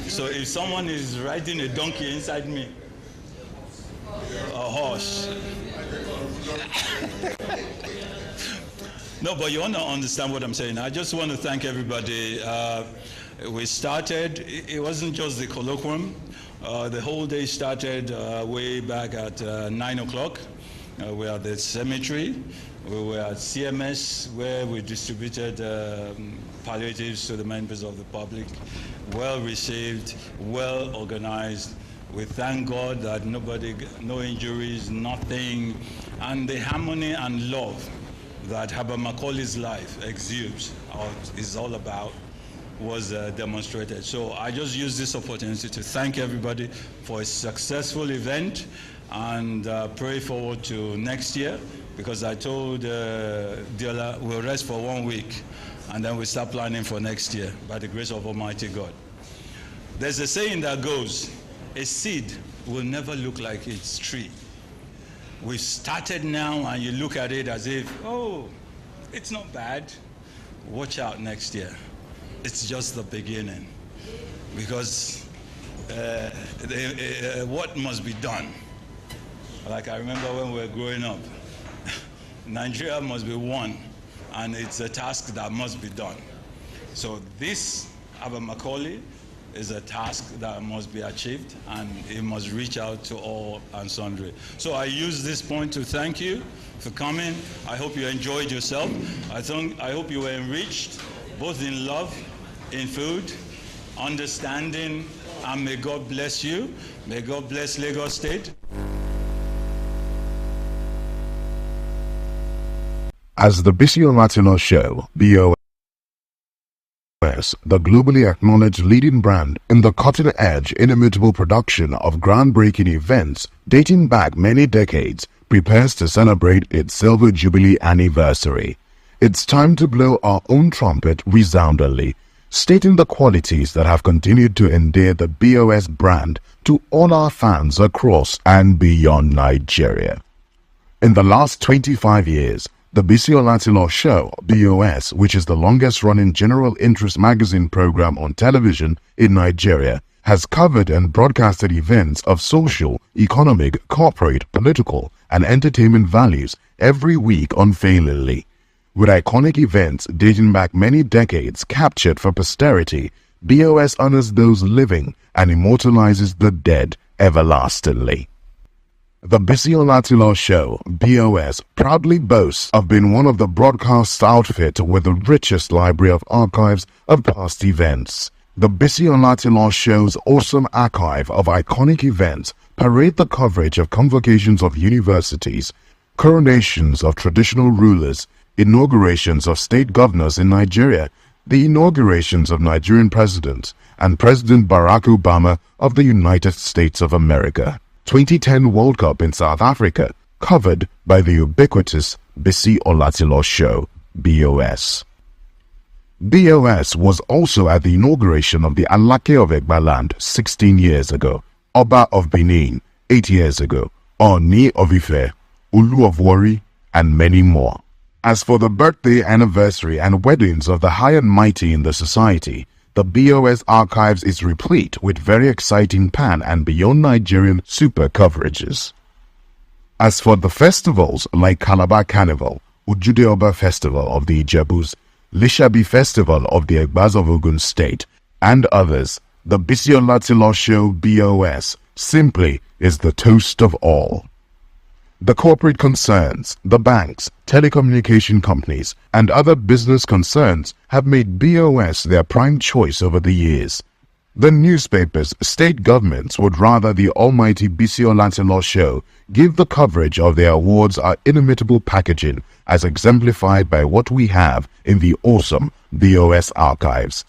So if someone is riding a donkey inside me, a horse. No, but you want to understand what I'm saying. I just want to thank everybody. We started, it wasn't just the colloquium. The whole day started way back at 9 o'clock. We were at the cemetery. We were at CMS where we distributed palliatives to the members of the public. Well received, well organized. We thank God that no injuries, nothing, and the harmony and love that Haba Macaulay's life exudes, or is all about, was demonstrated. So I just use this opportunity to thank everybody for a successful event and pray forward to next year, because I told Diola we'll rest for 1 week and then we start planning for next year by the grace of Almighty God. There's a saying that goes, a seed will never look like its tree. We've started now and you look at it as if, oh, it's not bad. Watch out next year. It's just the beginning. Because what must be done? Like I remember when we were growing up, Nigeria must be won, and it's a task that must be done. So this, Haba Macaulay, is a task that must be achieved, and it must reach out to all and sundry. So I use this point to thank you for coming. I hope you enjoyed yourself. I hope you were enriched, both in love, in food, understanding, and may God bless you. May God bless Lagos State. As the Biscon Tv show, BO The globally acknowledged leading brand in the cutting-edge, inimitable production of groundbreaking events dating back many decades, prepares to celebrate its Silver Jubilee anniversary. It's time to blow our own trumpet resoundingly, stating the qualities that have continued to endear the BOS brand to all our fans across and beyond Nigeria. In the last 25 years, the Bisi Olatilo Show, BOS, which is the longest-running general interest magazine program on television in Nigeria, has covered and broadcasted events of social, economic, corporate, political, and entertainment values every week unfailingly. With iconic events dating back many decades captured for posterity, BOS honors those living and immortalizes the dead everlastingly. The Bisi Olatilo Show, BOS, proudly boasts of being one of the broadcast outfits with the richest library of archives of past events. The Bisi Olatilo Show's awesome archive of iconic events parade the coverage of convocations of universities, coronations of traditional rulers, inaugurations of state governors in Nigeria, the inaugurations of Nigerian presidents, and President Barack Obama of the United States of America. 2010 World Cup in South Africa, covered by the ubiquitous Bisi Olatilo Show, BOS. BOS was also at the inauguration of the Alake of Egbaland 16 years ago, Oba of Benin 8 years ago, Oni of Ife, Ulu of Warri, and many more. As for the birthday, anniversary, and weddings of the high and mighty in the society, the BOS archives is replete with very exciting pan and beyond Nigerian super coverages. As for the festivals like Calabar Carnival, Ujude Oba Festival of the Ijebus, Lishabi Festival of the Egbas of Ogun State, and others, the Bisi Olatilo Show BOS simply is the toast of all. The corporate concerns, the banks, telecommunication companies, and other business concerns have made BOS their prime choice over the years. The newspapers, state governments would rather the almighty Bisi Olatilo Show give the coverage of their awards our inimitable packaging as exemplified by what we have in the awesome BOS archives.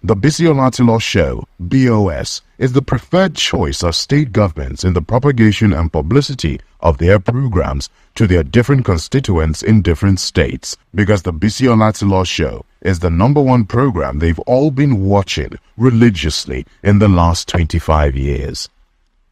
The Bisi Olatilo Show, BOS, is the preferred choice of state governments in the propagation and publicity of their programs to their different constituents in different states, because the Bisi Olatilo Show is the #1 program they've all been watching religiously in the last 25 years.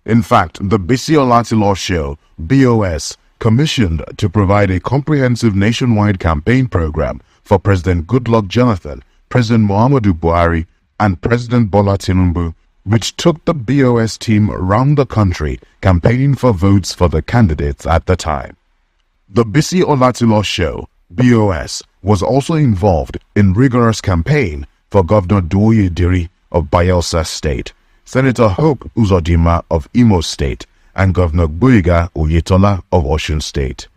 In fact, the Bisi Olatilo Show, BOS, commissioned to provide a comprehensive nationwide campaign program for President Goodluck Jonathan, President Muhammadu Buhari, and President Bola Tinubu, which took the BOS team around the country campaigning for votes for the candidates at the time. The Bisi Olatilo Show, BOS, was also involved in rigorous campaign for Governor Duoye Diri of Bayelsa State, Senator Hope Uzodinma of Imo State, and Governor Gboyega Oyetola of Osun State.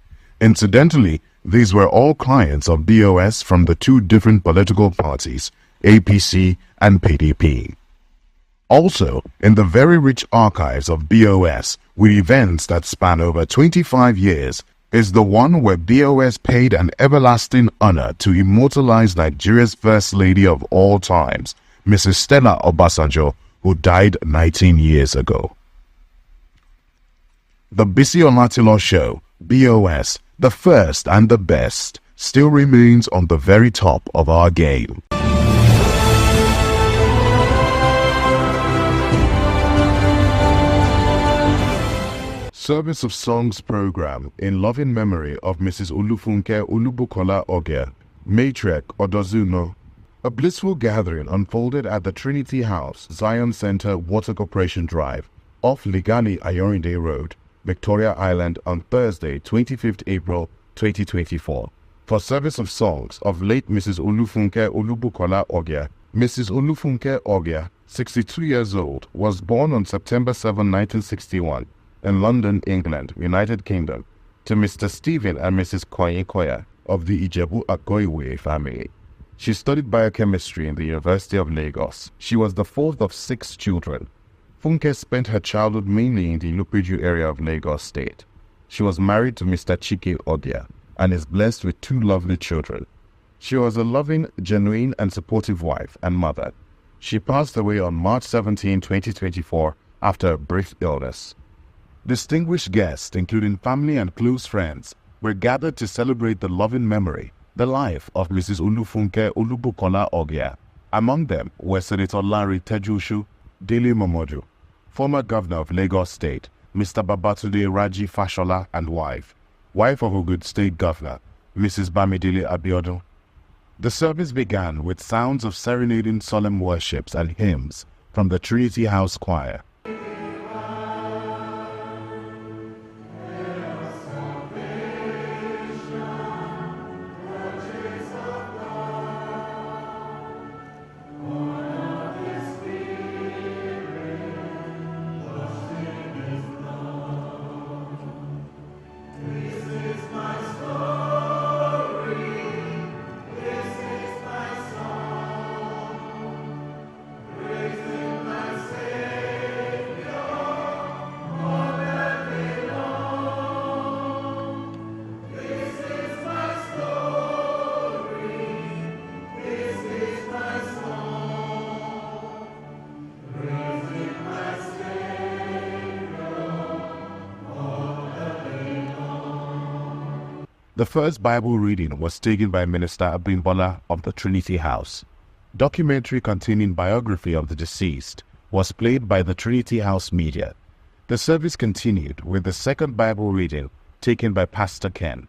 Incidentally, these were all clients of BOS from the two different political parties, APC and PDP. Also, in the very rich archives of BOS, with events that span over 25 years, is the one where BOS paid an everlasting honor to immortalize Nigeria's First Lady of all times, Mrs. Stella Obasanjo, who died 19 years ago. The Bisi Olatilo Show, BOS, the first and the best, still remains on the very top of our game. Service of Songs program in loving memory of Mrs. Olufunke Olubukola Ogia, matriarch Odozuno. A blissful gathering unfolded at the Trinity House, Zion Center, Water Corporation Drive, off Ligali Ayorinde Road, Victoria Island on Thursday, 25th April 2024, for service of songs of late Mrs. Olufunke Olubukola Ogia. Mrs. Olufunke Ogia, 62 years old, was born on September 7, 1961, in London, England, United Kingdom, to Mr. Stephen and Mrs. Koya of the Ijebu Akoiwe family. She studied biochemistry in the University of Lagos. She was the fourth of 6 children. Funke spent her childhood mainly in the Ilupeju area of Lagos State. She was married to Mr. Chike Ogia and is blessed with 2 lovely children. She was a loving, genuine, and supportive wife and mother. She passed away on March 17, 2024, after a brief illness. Distinguished guests, including family and close friends, were gathered to celebrate the loving memory, the life of Mrs. Olufunke Olubukola Ogia. Among them were Senator Larry Tejushu, Dele Momodu, former governor of Lagos State, Mr. Babatunde Raji Fashola, and wife of Ogun State Governor, Mrs. Bamidele Abiodun. The service began with sounds of serenading solemn worships and hymns from the Trinity House Choir. The first Bible reading was taken by Minister Abimbola of the Trinity House. Documentary containing biography of the deceased was played by the Trinity House media. The service continued with the second Bible reading taken by Pastor Ken.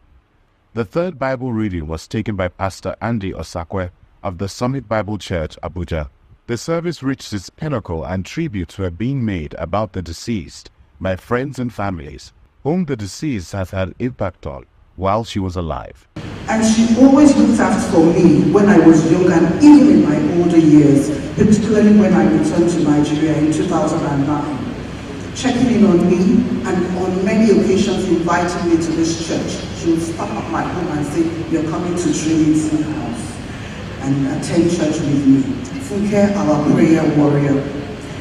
The third Bible reading was taken by Pastor Andy Osakwe of the Summit Bible Church, Abuja. The service reached its pinnacle and tributes were being made about the deceased by friends and families whom the deceased has had impact on while she was alive. And she always looked after me when I was young and even in my older years, particularly when I returned to Nigeria in 2009. Checking in on me and on many occasions inviting me to this church. She would stop at my home and say, "You're coming to Trinity House and attend church with me." Funke, our prayer warrior.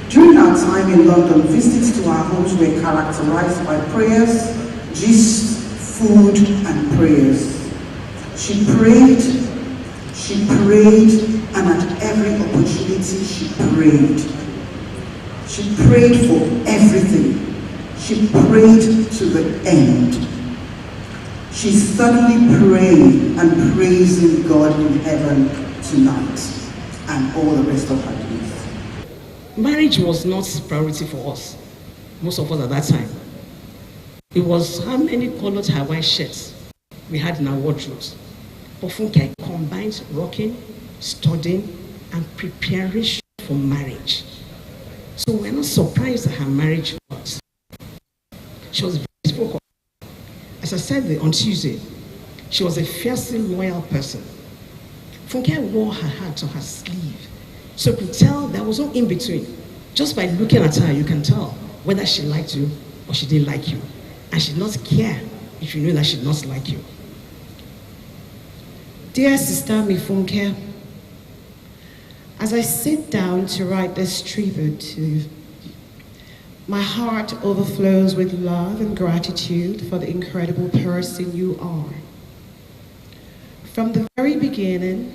During our time in London, visits to our homes were characterized by prayers, gists, food, and prayers. She prayed, and at every opportunity she prayed. She prayed for everything. She prayed to the end. She's suddenly praying and praising God in heaven tonight and all the rest of her days. Marriage was not a priority for us, most of us at that time. It was how many colored Hawaiian shirts we had in our wardrobes. But Funke combines rocking, studying, and preparing for marriage. So we're not surprised at her marriage was. She was very focused. As I said on Tuesday, she was a fiercely loyal person. Funke wore her heart on her sleeve. So you could tell there was no in-between. Just by looking at her, you can tell whether she liked you or she didn't like you. And she did not care if you knew that she did not like you. Dear Sister Mifunke, as I sit down to write this tribute to you, my heart overflows with love and gratitude for the incredible person you are. From the very beginning,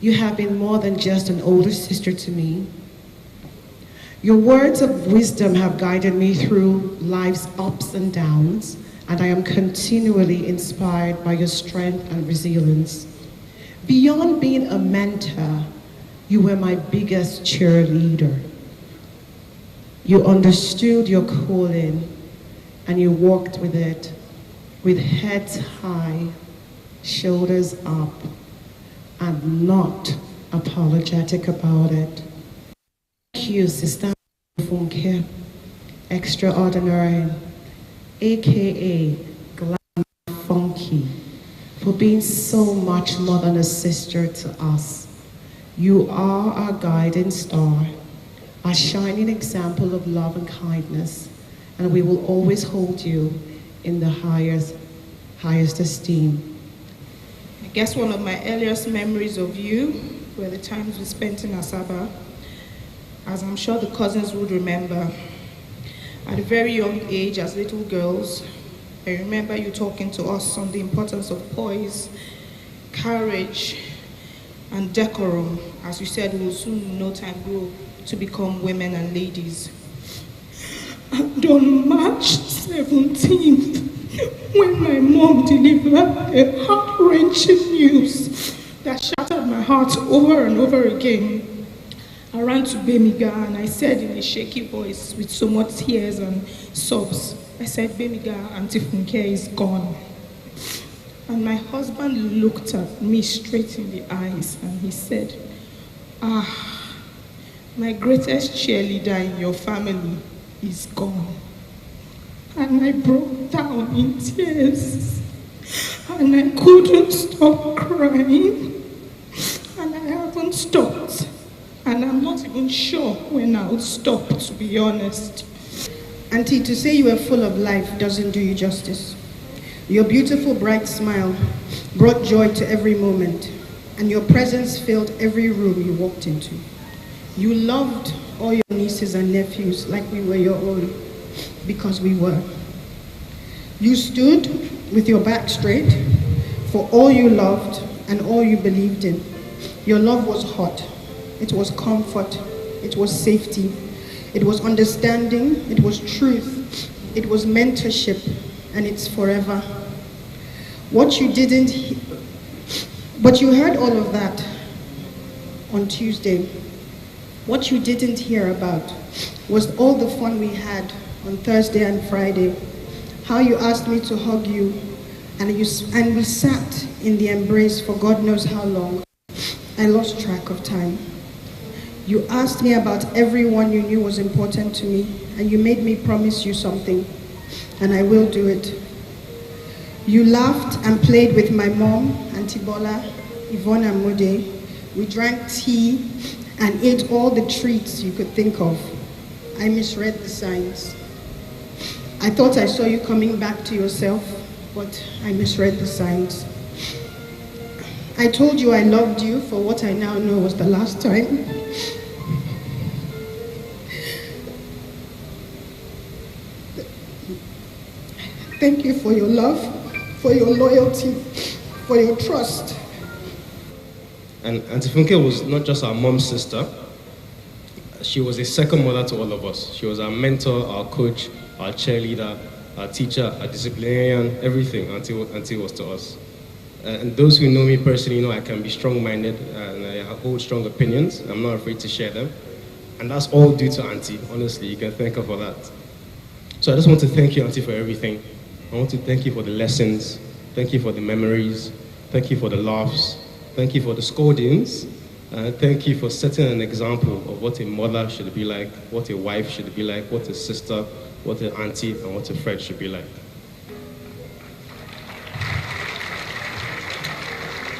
you have been more than just an older sister to me. Your words of wisdom have guided me through life's ups and downs, and I am continually inspired by your strength and resilience. Beyond being a mentor, you were my biggest cheerleader. You understood your calling, and you walked with it, with heads high, shoulders up, and not apologetic about it. Thank you, Sister Funke, extraordinary, aka Glam Funky, for being so much more than a sister to us. You are our guiding star, a shining example of love and kindness, and we will always hold you in the highest esteem. I guess one of my earliest memories of you were the times we spent in Asaba, as I'm sure the cousins would remember. At a very young age, as little girls, I remember you talking to us on the importance of poise courage, and decorum. As you said, we will soon in no time grow to become women and ladies. And on March 17th, when my mom delivered a heart-wrenching news that shattered my heart over and over again, I ran to Bemiga and I said in a shaky voice with so much tears and sobs, I said, Bemiga, Auntie Funke is gone. And my husband looked at me straight in the eyes and he said, my greatest cheerleader in your family is gone. And I broke down in tears and I couldn't stop crying, and I haven't stopped, and I'm not even sure when I'll stop, to be honest. Auntie, to say you were full of life doesn't do you justice. Your beautiful bright smile brought joy to every moment, and your presence filled every room you walked into. You loved all your nieces and nephews like we were your own, because we were. You stood with your back straight for all you loved and all you believed in. Your love was hot, it was comfort, it was safety, it was understanding, it was truth, it was mentorship, and it's forever. But you heard all of that on Tuesday. What you didn't hear about was all the fun we had on Thursday and Friday. How you asked me to hug you, and we sat in the embrace for God knows how long. I lost track of time. You asked me about everyone you knew was important to me, and you made me promise you something, and I will do it. You laughed and played with my mom, Auntie Bola, Yvonne and Mode. We drank tea and ate all the treats you could think of. I misread the signs. I thought I saw you coming back to yourself, but I misread the signs. I told you I loved you for what I now know was the last time. Thank you for your love, for your loyalty, for your trust. And Auntie Funke was not just our mom's sister, she was a second mother to all of us. She was our mentor, our coach, our cheerleader, our teacher, our disciplinarian, everything Auntie was to us. And those who know me personally know I can be strong-minded and I hold strong opinions. I'm not afraid to share them. And that's all due to Auntie, honestly. You can thank her for that. So I just want to thank you, Auntie, for everything. I want to thank you for the lessons. Thank you for the memories. Thank you for the laughs. Thank you for the scoldings. Thank you for setting an example of what a mother should be like, what a wife should be like, what a sister, what an auntie, and what a friend should be like.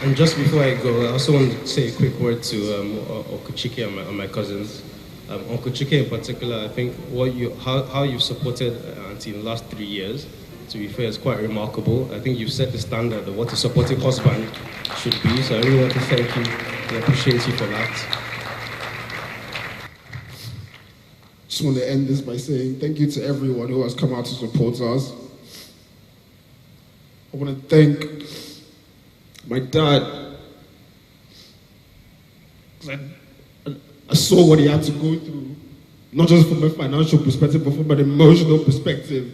And just before I go, I also want to say a quick word to Uncle Chike and my cousins. Uncle Chike in particular, I think how you've supported Auntie in the last 3 years, to be fair, is quite remarkable. I think you've set the standard of what a supportive husband should be, so I really want to thank you and appreciate you for that. Just want to end this by saying thank you to everyone who has come out to support us. I want to thank my dad, because I saw what he had to go through, not just from a financial perspective, but from an emotional perspective.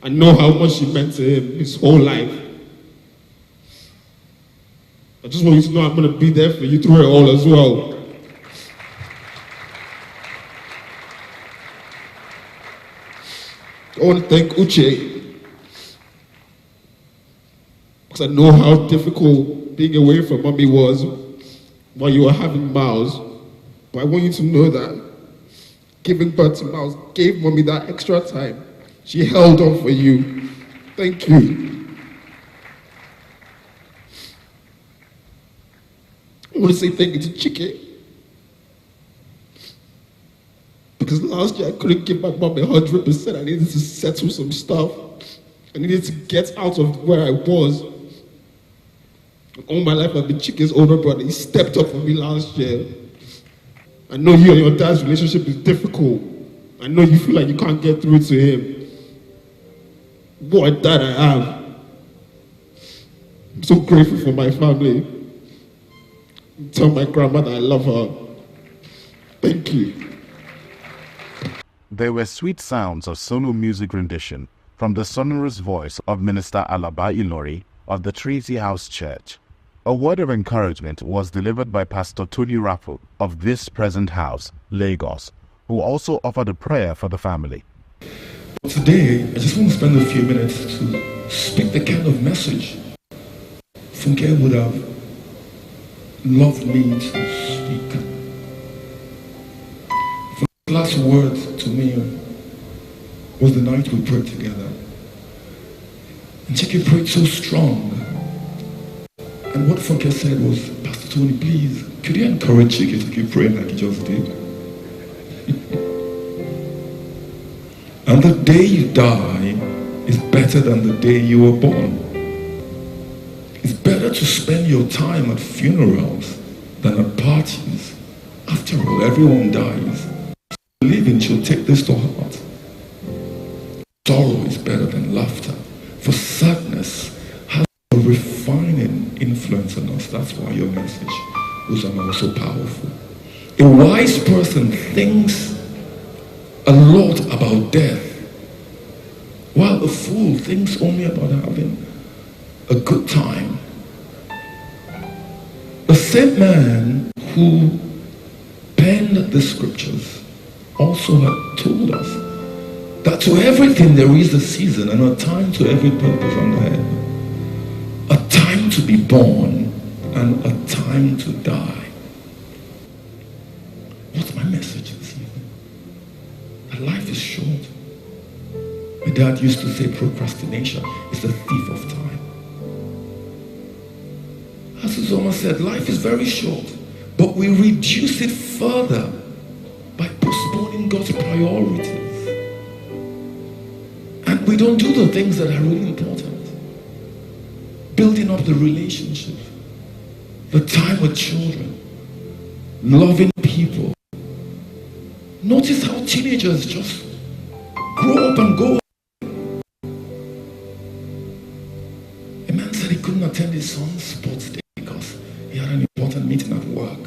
I know how much he meant to him his whole life. I just want you to know I'm going to be there for you through it all as well. I want to thank Uche, because I know how difficult being away from mommy was while you were having Miles. But I want you to know that giving birth to Miles gave mommy that extra time. She held on for you. Thank you. I want to say thank you to Chike, because last year I couldn't give my mom 100%. I needed to settle some stuff. I needed to get out of where I was. All my life I've been Chike's older brother. He stepped up for me last year. I know you and your dad's relationship is difficult. I know you feel like you can't get through to him. What a dad I have. so grateful for my family. Tell my grandmother I love her. Thank you. There were sweet sounds of solo music rendition from the sonorous voice of Minister Alaba Ilori of the Trinity House Church. A word of encouragement was delivered by Pastor Tony Raffo of this present house, Lagos, who also offered a prayer for the family. Today, I just want to spend a few minutes to speak the kind of message Funke would have loved me to speak. The last word to me was the night we prayed together. And Chike prayed so strong. And what Funke said was, Pastor Tony, please, could you encourage Chike to keep praying like he just did? And the day you die is better than the day you were born. It's better to spend your time at funerals than at parties. After all, everyone dies. Living should take this to heart. Sorrow is better than laughter, for sadness has a refining influence on us. That's why your message was so powerful. A wise person thinks a lot about death, while a fool thinks only about having a good time. The same man who penned the scriptures also had told us that to everything there is a season and a time to every purpose under heaven. A time to be born and a time to die. What's my message this evening? That life is short. My dad used to say procrastination is the thief of time. As Uzoma said, life is very short, but we reduce it further by postponing God's priorities. And we don't do the things that are really important. Building up the relationship, the time with children, loving people. Notice how teenagers just grow up and go. A man said he couldn't attend his son's sports day because he had an important meeting at work.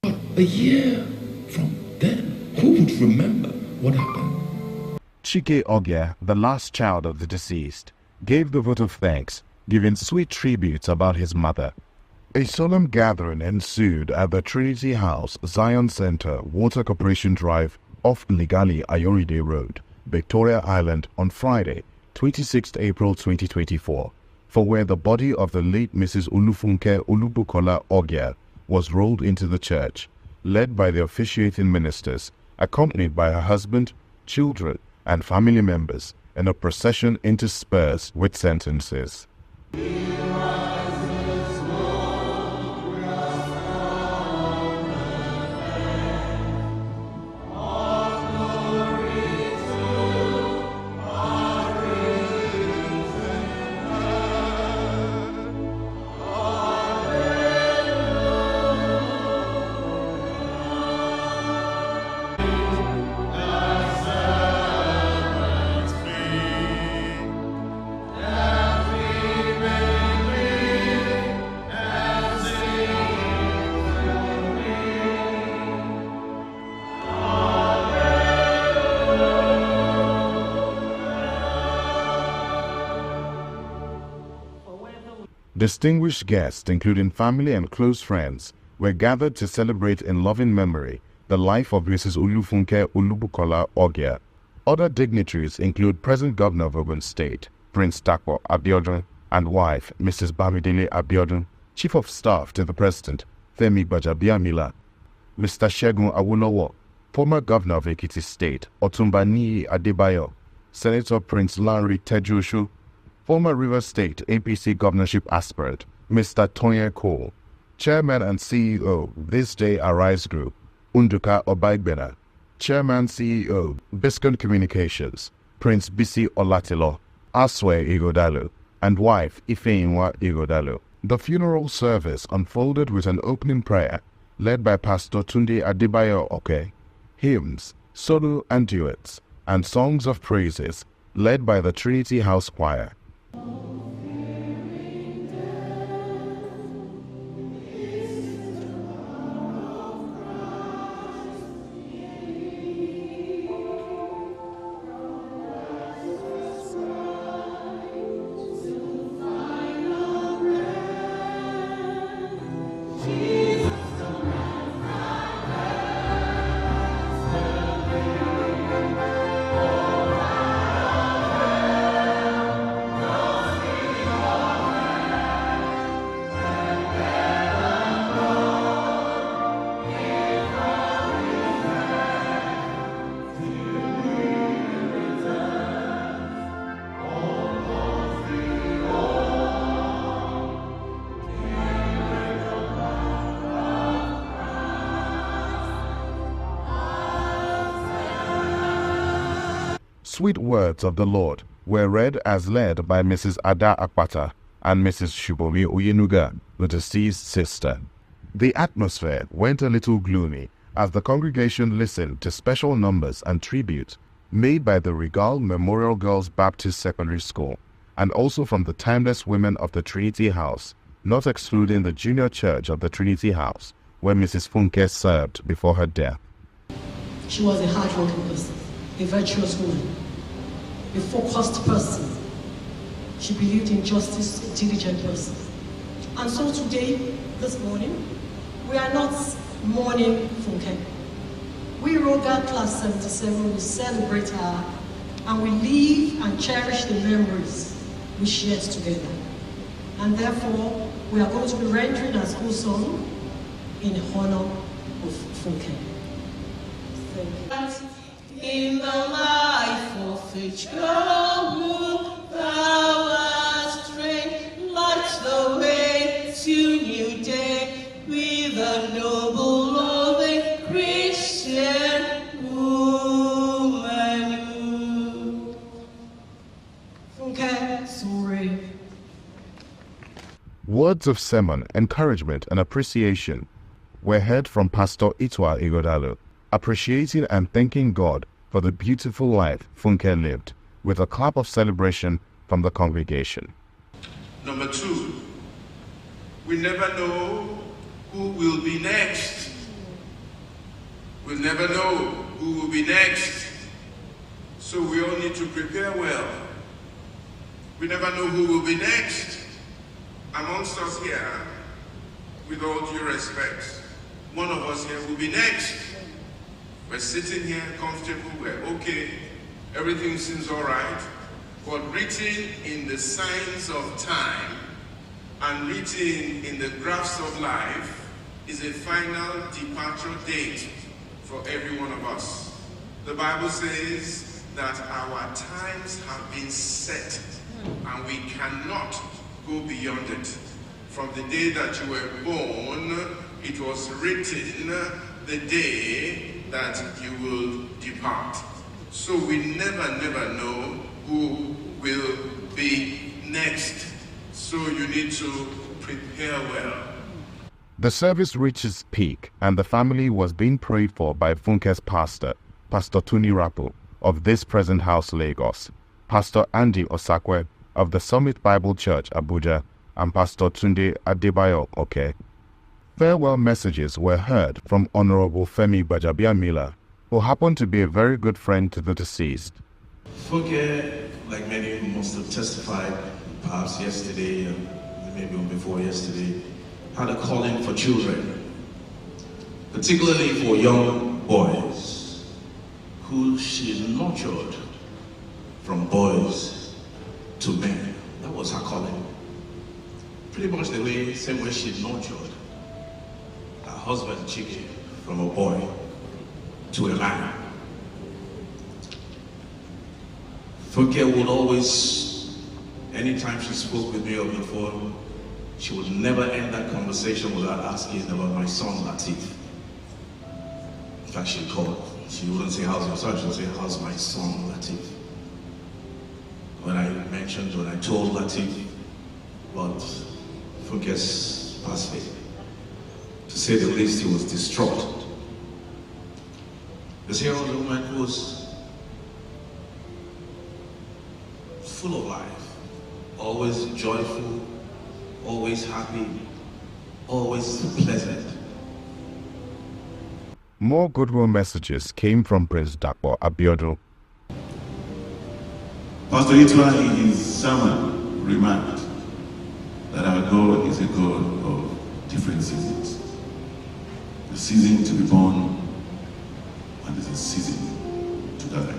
But a year from then, who would remember what happened? Chike Ogia, the last child of the deceased, gave the vote of thanks, giving sweet tributes about his mother. A solemn gathering ensued at the Trinity House, Zion Center, Water Corporation Drive, off Ligali Ayoride Road, Victoria Island, on Friday, 26th April 2024, for where the body of the late Mrs. Olufunke Olubukola Ogia was rolled into the church, led by the officiating ministers, accompanied by her husband, children, and family members, in a procession interspersed with sentences. Distinguished guests, including family and close friends, were gathered to celebrate in loving memory the life of Mrs. Olufunke Olubukola Ogia. Other dignitaries include present Governor of Ogun State, Prince Dapo Abiodun, and wife, Mrs. Bamidele Abiodun, Chief of Staff to the President, Femi Gbajabiamila, Mr. Segun Awolowo, former Governor of Ekiti State, Otumba Niyi Adebayo, Senator Prince Larry Tejushu, former Rivers State APC governorship aspirant, Mr. Tonye Cole, Chairman and CEO, This Day Arise Group, Unduka Obaigbena, Chairman CEO, Biscon Communications, Prince Bisi Olatilo, Aswe Igodalo, and wife Ifeinwa Igodalo. The funeral service unfolded with an opening prayer led by Pastor Tunde Adebayo Oke, hymns, solo and duets, and songs of praises led by the Trinity House Choir. sweet words of the Lord were read as led by Mrs. Ada Akpata and Mrs. Shubomi Oyenuga, the deceased sister. The atmosphere went a little gloomy as the congregation listened to special numbers and tributes made by the Regal Memorial Girls Baptist Secondary School and also from the timeless women of the Trinity House, not excluding the Junior Church of the Trinity House, where Mrs. Funke served before her death. She was a hard-working person, a virtuous woman, a focused person. She believed in justice, a diligent person. And so today, this morning, we are not mourning Funke. We Roga Class 77 will celebrate her and we live and cherish the memories we shared together. And therefore, we are going to be rendering a school song in honor of Funke. In the life of a child, thou hast trained, light the way to new day with a noble, loving Christian woman. Funke Sore. Words of sermon, encouragement, and appreciation were heard from Pastor Itwa Igodalo, appreciating and thanking God for the beautiful life Funke lived, with a clap of celebration from the congregation. Number 2, we never know who will be next. We'll never know who will be next. So we all need to prepare well. We never know who will be next. Amongst us here, with all due respect, one of us here will be next. We're sitting here comfortable, we're okay, everything seems all right, but written in the signs of time and written in the graphs of life is a final departure date for every one of us. The Bible says that our times have been set and we cannot go beyond it. From the day that you were born, it was written the day that you will depart. So we never know who will be next. So you need to prepare well. The service reached its peak and the family was being prayed for by Funke's pastor, Pastor Tuni Rapo of this present house Lagos, Pastor Andy Osakwe of the Summit Bible Church Abuja, and Pastor Tunde Adebayo Oke. Farewell messages were heard from Honorable Femi Gbajabiamila, who happened to be a very good friend to the deceased. Funke, like many must have testified, perhaps yesterday, maybe before yesterday, had a calling for children, particularly for young boys, who she nurtured from boys to men. That was her calling. Pretty much the way, same way she nurtured her husband, Chike, from a boy to a man. Funke would always, anytime she spoke with me on the phone, she would never end that conversation without asking about my son, Latif. In fact, she'd call. She wouldn't say, how's your son? She would say, how's my son, Latif? When I told Latif about Funke's passing, to say the least, he was distraught. Because here was a woman who was full of life, always joyful, always happy, always pleasant. More goodwill messages came from Prince Dapo Abiodun. Pastor Itwa in his sermon remarked that our God is a God of different seasons. The season to be born and there's a season to die.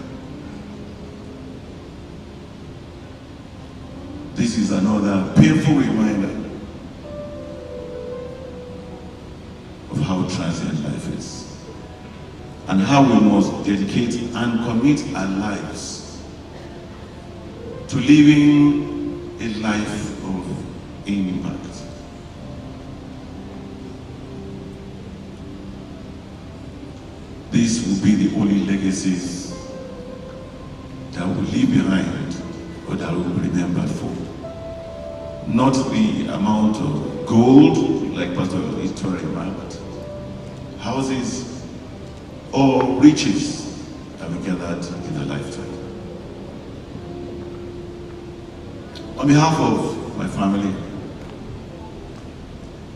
This is another painful reminder of how transient life is and how we must dedicate and commit our lives to living a life of impact. These will be the only legacies that will leave behind or that we will be remembered for. Not the amount of gold, like Pastor Victoria remarked, houses or riches that we gathered in a lifetime. On behalf of my family,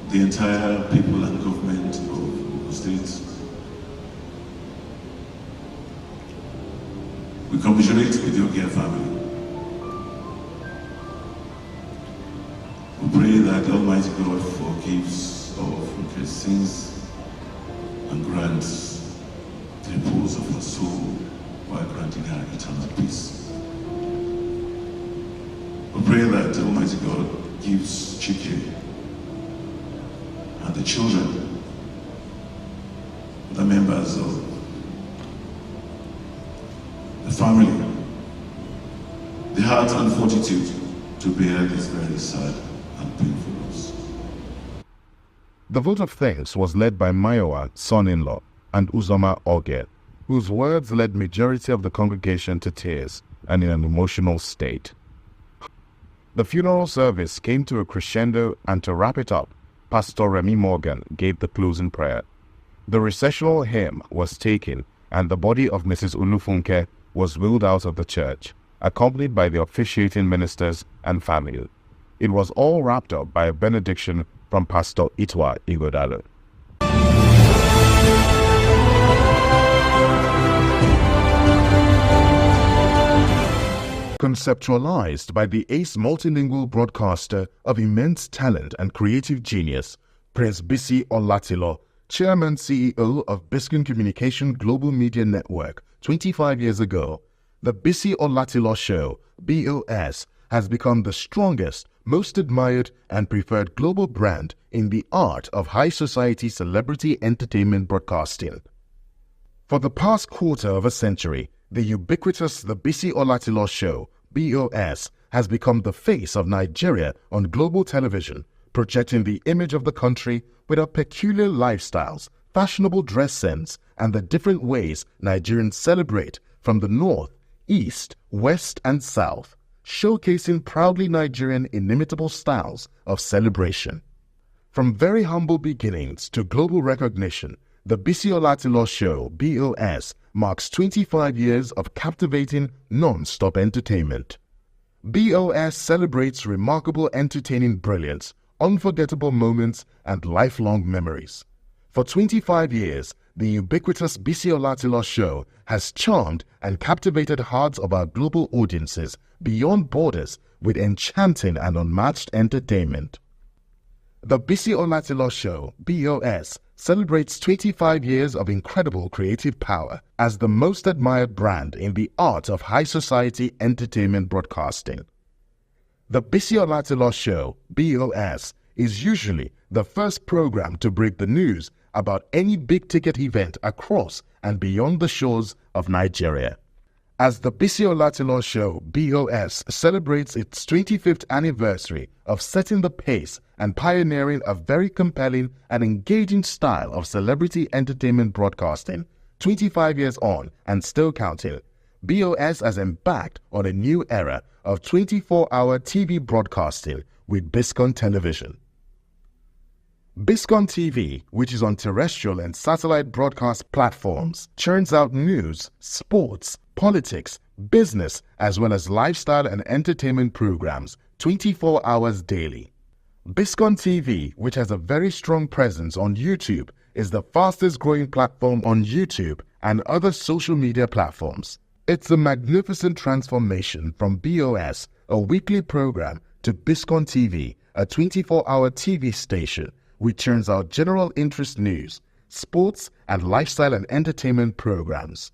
the entire people and government of the states, we commiserate with your dear family. We pray that the Almighty God forgives all of your sins and grants the repose of her soul while granting her eternal peace. We pray that the Almighty God gives Chike and the children, the members of the family, the heart and fortitude to bear this very sad and painful loss. The vote of thanks was led by Mayowa, son-in-law, and Uzoma Oge, whose words led majority of the congregation to tears and in an emotional state. The funeral service came to a crescendo, and to wrap it up, Pastor Remy Morgan gave the closing prayer. The recessional hymn was taken, and the body of Mrs. Ulufunke was wheeled out of the church, accompanied by the officiating ministers and family. It was all wrapped up by a benediction from Pastor Itwa Igodalo. Conceptualized by the ace multilingual broadcaster of immense talent and creative genius, Prince Bisi Olatilo, Chairman CEO of Biscon Communication Global Media Network 25 years ago, the Bisi Olatilo Show, BOS, has become the strongest, most admired and preferred global brand in the art of high society celebrity entertainment broadcasting. For the past quarter of a century, the ubiquitous The Bisi Olatilo Show, BOS, has become the face of Nigeria on global television, projecting the image of the country with our peculiar lifestyles, fashionable dress sense, and the different ways Nigerians celebrate from the north, east, west, and south, showcasing proudly Nigerian inimitable styles of celebration. From very humble beginnings to global recognition, the Bisi Olatilo Show, BOS, marks 25 years of captivating, non-stop entertainment. BOS celebrates remarkable entertaining brilliance, unforgettable moments, and lifelong memories. For 25 years, the ubiquitous Bisi Olatilo Show has charmed and captivated hearts of our global audiences beyond borders with enchanting and unmatched entertainment. The Bisi Olatilo Show, BOS, celebrates 25 years of incredible creative power as the most admired brand in the art of high society entertainment broadcasting. The Bisi Olatilo Show, BOS, is usually the first program to break the news about any big-ticket event across and beyond the shores of Nigeria. As the Bisi Olatilo Show, BOS, celebrates its 25th anniversary of setting the pace and pioneering a very compelling and engaging style of celebrity entertainment broadcasting, 25 years on and still counting, BOS has embarked on a new era of 24-hour TV broadcasting with Biscon Television. Biscon TV, which is on terrestrial and satellite broadcast platforms, churns out news, sports, politics, business, as well as lifestyle and entertainment programs 24 hours daily. Biscon TV, which has a very strong presence on YouTube, is the fastest growing platform on YouTube and other social media platforms. It's a magnificent transformation from BOS, a weekly program, to Biscon TV, a 24-hour TV station which churns out general interest news, sports, and lifestyle and entertainment programs.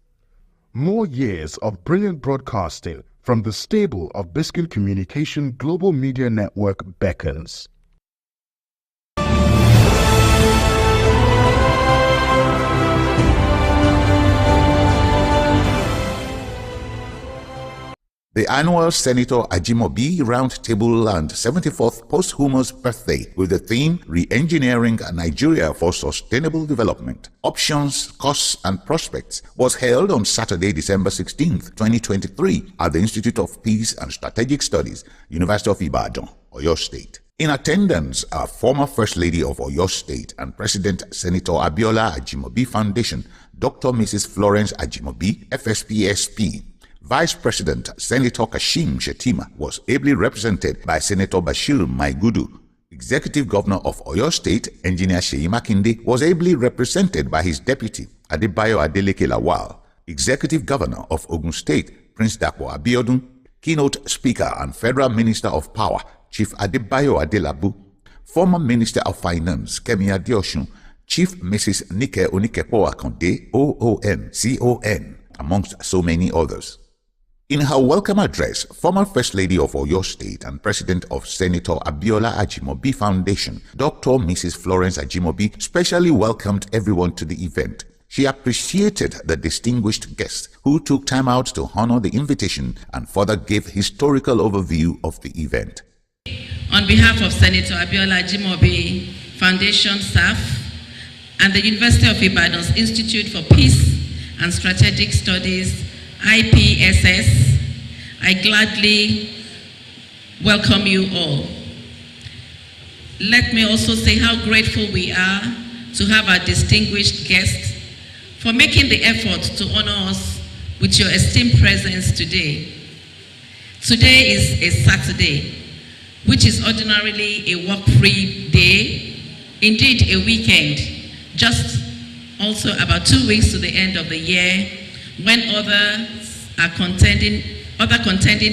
More years of brilliant broadcasting from the stable of Biscon Communication Global Media Network beckons. The annual Senator Ajimobi Roundtable and 74th posthumous birthday with the theme Re-Engineering Nigeria for Sustainable Development, Options, Costs and Prospects was held on Saturday, December 16, 2023 at the Institute of Peace and Strategic Studies, University of Ibadan, Oyo State. In attendance are former First Lady of Oyo State and President Senator Abiola Ajimobi Foundation, Dr. Mrs. Florence Ajimobi, FSPSP. Vice President Senator Kashim Shettima was ably represented by Senator Bashir Maigudu. Executive Governor of Oyo State, Engineer Seyi Makinde, was ably represented by his deputy, Adebayo Adeleke Lawal. Executive Governor of Ogun State, Prince Dapo Abiodun. Keynote Speaker and Federal Minister of Power, Chief Adebayo Adelabu. Former Minister of Finance, Kemi Adeosun. Chief Mrs. Nike Onikepo Akonde, OON, CON, amongst so many others. In her welcome address, former First Lady of Oyo State and President of Senator Abiola Ajimobi Foundation, Dr. Mrs. Florence Ajimobi, specially welcomed everyone to the event. She appreciated the distinguished guests who took time out to honor the invitation and further gave historical overview of the event. On behalf of Senator Abiola Ajimobi Foundation staff and the University of Ibadan's Institute for Peace and Strategic Studies, IPSS, I gladly welcome you all. Let me also say how grateful we are to have our distinguished guests for making the effort to honor us with your esteemed presence today. Today is a Saturday, which is ordinarily a work-free day, indeed a weekend, just also about 2 weeks to the end of the year, when other contending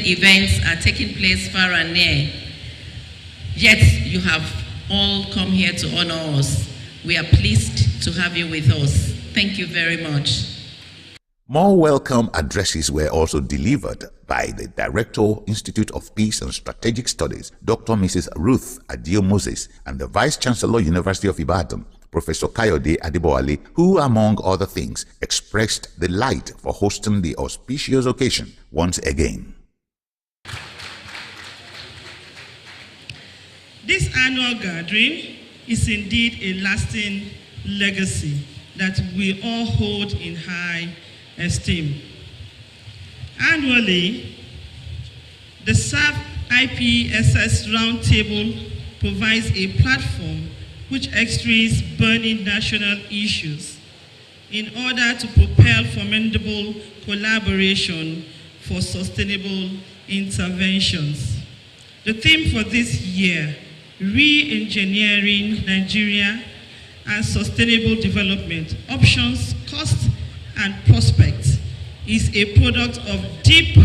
events are taking place far and near. Yet you have all come here to honor us. We are pleased to have you with us. Thank you very much. More welcome addresses were also delivered by the Director, Institute of Peace and Strategic Studies, Dr. Mrs. Ruth Adio Moses, and the Vice Chancellor, University of Ibadan, Professor Kayode Adeboale, who, among other things, expressed delight for hosting the auspicious occasion once again. This annual gathering is indeed a lasting legacy that we all hold in high esteem. Annually, the SAF IPSS Roundtable provides a platform which x-rays burning national issues in order to propel formidable collaboration for sustainable interventions. The theme for this year, Re-Engineering Nigeria and Sustainable Development, Options, Costs and Prospects, is a product of deep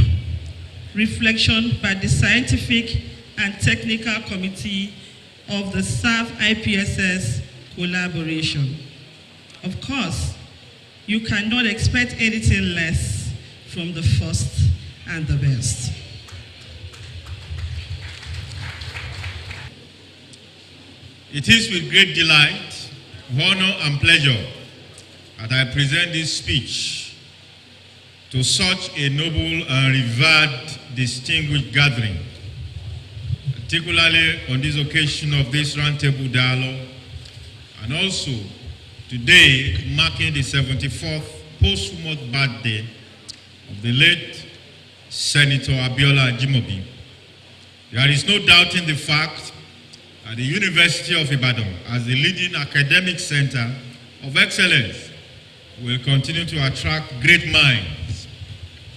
reflection by the Scientific and Technical Committee of the SAF IPSS collaboration. Of course, you cannot expect anything less from the first and the best. It is with great delight, honor and pleasure that I present this speech to such a noble and revered distinguished gathering, particularly on this occasion of this roundtable dialogue, and also today marking the 74th posthumous birthday of the late Senator Abiola Ajimobi. There is no doubting the fact that the University of Ibadan, as the leading academic center of excellence, will continue to attract great minds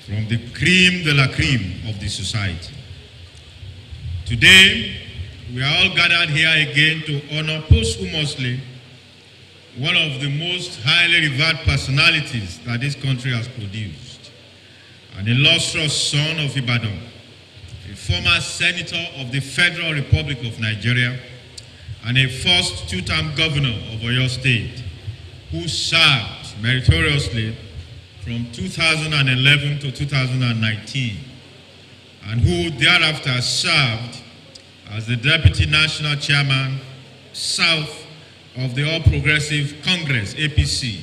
from the cream de la cream of the society. Today, we are all gathered here again to honor posthumously one of the most highly revered personalities that this country has produced, an illustrious son of Ibadan, a former senator of the Federal Republic of Nigeria, and a first two-term governor of Oyo State, who served meritoriously from 2011 to 2019, and who thereafter served as the Deputy National Chairman, South of the All Progressive Congress, APC.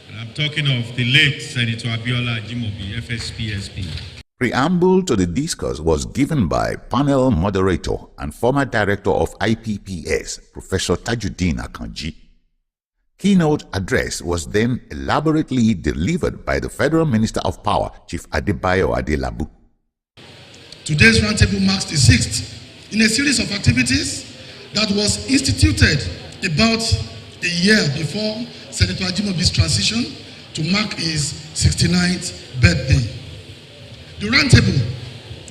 And I'm talking of the late Senator Abiola Ajimobi, FSPSP. Preamble to the discourse was given by panel moderator and former director of IPPS, Professor Tajuddin Akanji. Keynote address was then elaborately delivered by the Federal Minister of Power, Chief Adebayo Adelabu. Today's roundtable marks the 6th in a series of activities that was instituted about a year before Senator Ajimobi's transition to mark his 69th birthday. The roundtable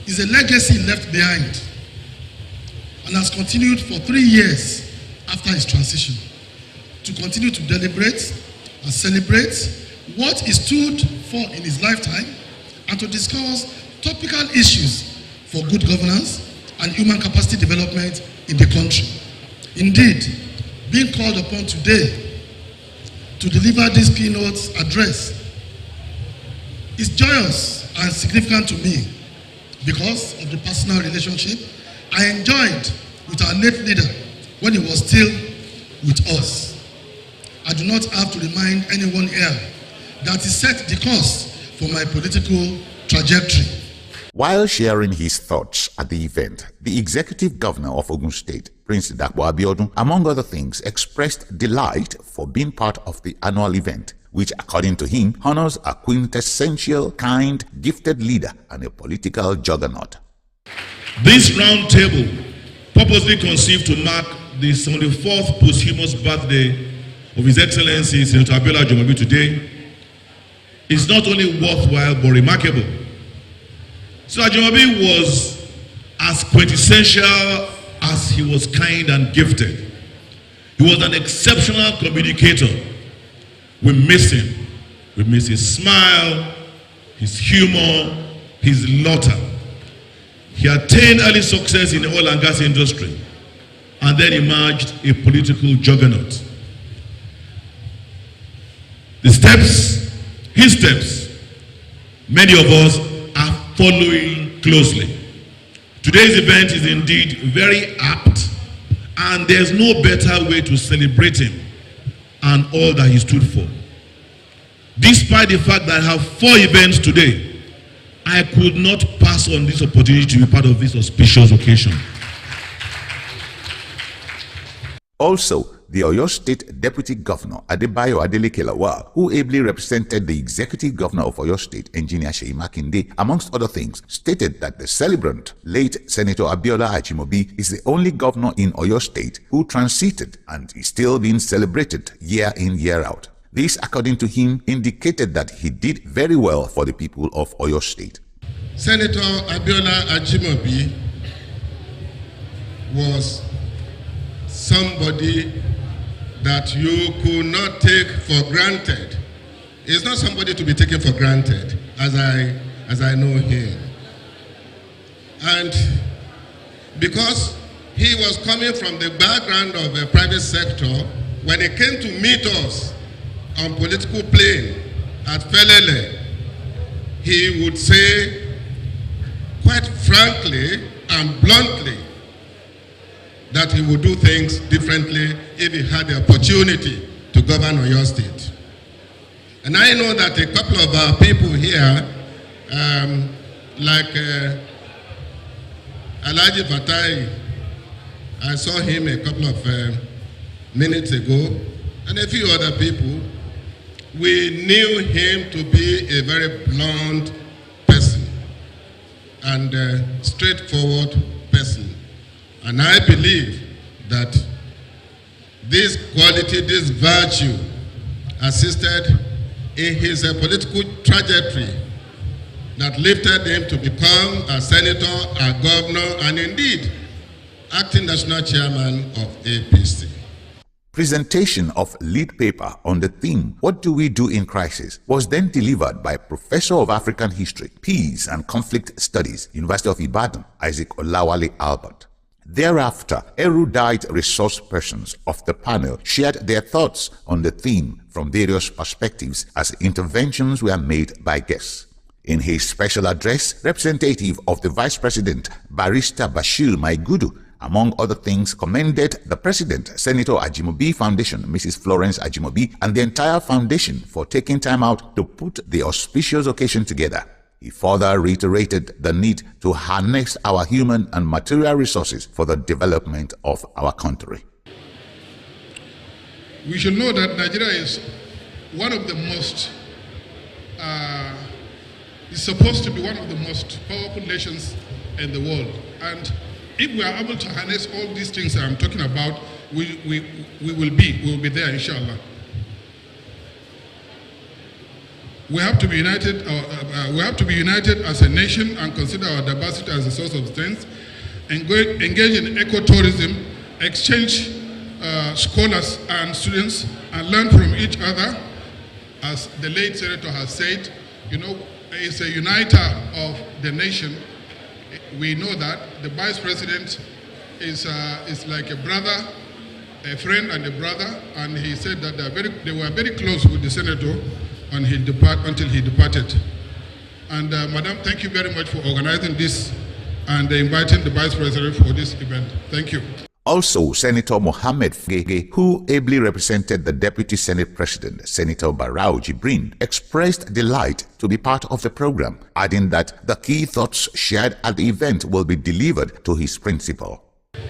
is a legacy left behind and has continued for 3 years after his transition to continue to deliberate and celebrate what he stood for in his lifetime and to discuss topical issues for good governance and human capacity development in the country. Indeed, being called upon today to deliver this keynote address is joyous and significant to me because of the personal relationship I enjoyed with our late leader when he was still with us. I do not have to remind anyone here that he set the course for my political trajectory. While sharing his thoughts at the event, the executive governor of Ogun State, Prince Dapo Abiodun, among other things, expressed delight for being part of the annual event, which, according to him, honors a quintessential, kind, gifted leader and a political juggernaut. This roundtable, purposely conceived to mark the 74th posthumous birthday of His Excellency Senator Abiola Ajimobi today, is not only worthwhile but remarkable. Senator Ajimobi was as quintessential as he was kind and gifted. He was an exceptional communicator. We miss him. We miss his smile, his humor, his laughter. He attained early success in the oil and gas industry and then emerged a political juggernaut. His steps, many of us are following closely. Today's event is indeed very apt, and there's no better way to celebrate him and all that he stood for. Despite the fact that I have 4 events today, I could not pass on this opportunity to be part of this auspicious occasion. Also, the Oyo State Deputy Governor Adebayo Adeleke Lawal, who ably represented the Executive Governor of Oyo State, Engineer Seyi Makinde, amongst other things, stated that the celebrant, late Senator Abiola Ajimobi, is the only governor in Oyo State who transited and is still being celebrated year in, year out. This, according to him, indicated that he did very well for the people of Oyo State. Senator Abiola Ajimobi was somebody that you could not take for granted. He's not somebody to be taken for granted, as I know him. And because he was coming from the background of the private sector, when he came to meet us on political plane at Felele, he would say quite frankly and bluntly that he would do things differently if he had the opportunity to govern Oyo State. And I know that a couple of our people here, like Alhaji Fatai, I saw him a couple of minutes ago, and a few other people, we knew him to be a very blunt person and a straightforward person. And I believe that this quality, this virtue, assisted in his political trajectory that lifted him to become a senator, a governor, and indeed, acting national chairman of APC. Presentation of lead paper on the theme, What Do We Do in Crisis, was then delivered by Professor of African History, Peace and Conflict Studies, University of Ibadan, Isaac Olawale Albert. Thereafter, erudite resource persons of the panel shared their thoughts on the theme from various perspectives as interventions were made by guests. In his special address, representative of the Vice President, Barrister Bashir Maigudu, among other things, commended the President, Senator Ajimobi Foundation, Mrs. Florence Ajimobi, and the entire foundation for taking time out to put the auspicious occasion together. He further reiterated the need to harness our human and material resources for the development of our country. We should know that Nigeria is one of the most, is supposed to be one of the most powerful nations in the world. And if we are able to harness all these things that I'm talking about, we will be there, inshallah. We have to be united. We have to be united as a nation and consider our diversity as a source of strength. Engage in ecotourism, exchange scholars and students, and learn from each other. As the late senator has said, you know, it's a uniter of the nation. We know that the vice president is like a brother, a friend and a brother, and he said that they were very close with the senator until he departed. And Madam, thank you very much for organizing this and inviting the Vice President for this event. Thank you. Also, Senator Mohammed Fege, who ably represented the Deputy Senate President, Senator Barau Jibrin, expressed delight to be part of the program, adding that the key thoughts shared at the event will be delivered to his principal.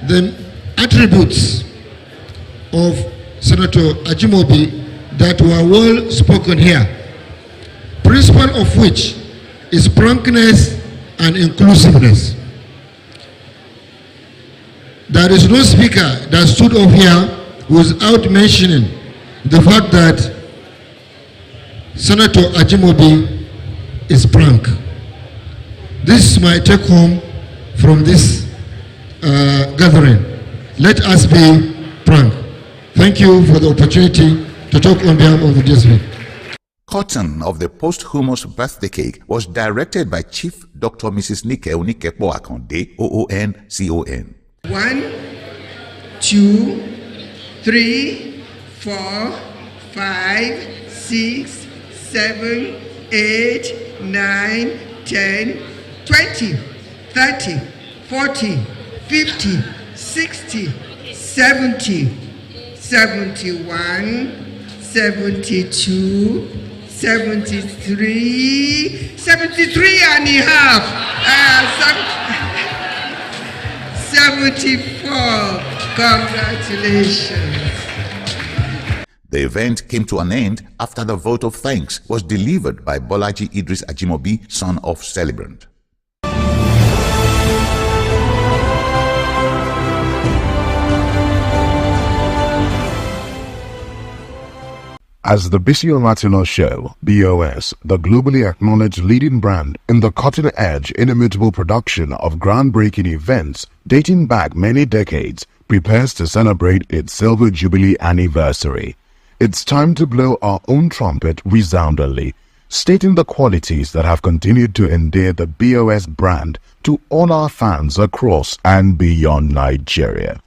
The attributes of Senator Ajimobi that were well spoken here, principle of which is frankness and inclusiveness. There is no speaker that stood up here without mentioning the fact that Senator Ajimobi is frank. This is my take home from this gathering. Let us be frank. Thank you for the opportunity to talk on behalf of the district. Cutting of the posthumous birthday cake was directed by Chief Dr. Mrs. Nike Onikepo Akonde, OON-CON. 1, 2, 3, 4, 5, 6, 7, 8, 9, 10, 20, 30, 40, 50, 60, 70, 71, 72, 73, 73 and a half, 74. Congratulations. The event came to an end after the vote of thanks was delivered by Bolaji Idris Ajimobi, son of celebrant. As the Biscon Tv show, BOS, the globally acknowledged leading brand in the cutting-edge, inimitable production of groundbreaking events dating back many decades, prepares to celebrate its Silver Jubilee anniversary. It's time to blow our own trumpet resoundingly, stating the qualities that have continued to endear the BOS brand to all our fans across and beyond Nigeria.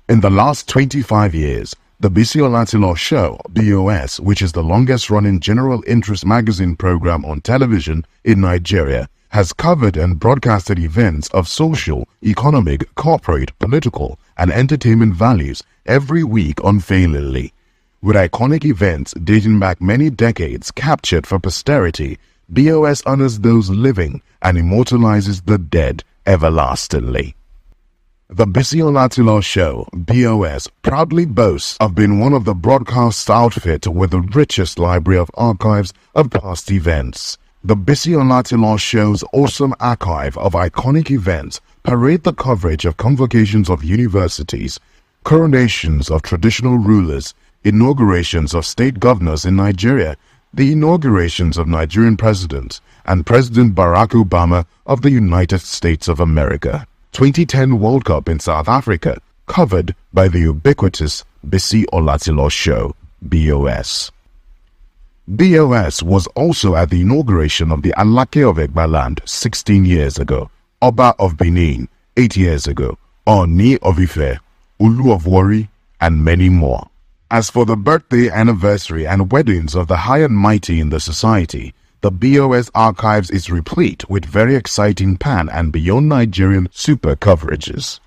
In the last 25 years, the Biscon Tv show, BOS, which is the longest-running general interest magazine program on television in Nigeria, has covered and broadcasted events of social, economic, corporate, political, and entertainment values every week unfailingly. With iconic events dating back many decades captured for posterity, BOS honors those living and immortalizes the dead everlastingly. The Biscon Tv show, BOS, proudly boasts of being one of the broadcast outfits with the richest library of archives of past events. The Biscon Tv show's awesome archive of iconic events parade the coverage of convocations of universities, coronations of traditional rulers, inaugurations of state governors in Nigeria, the inaugurations of Nigerian presidents, and President Barack Obama of the United States of America. 2010 World Cup in South Africa, covered by the ubiquitous Biscon Tv show, BOS. BOS was also at the inauguration of the Alake of Egbaland 16 years ago, Oba of Benin 8 years ago, Oni of Ife, Ulu of Warri, and many more. As for the birthday, anniversary, and weddings of the high and mighty in the society, the BOS archives is replete with very exciting pan and beyond Nigerian super coverages.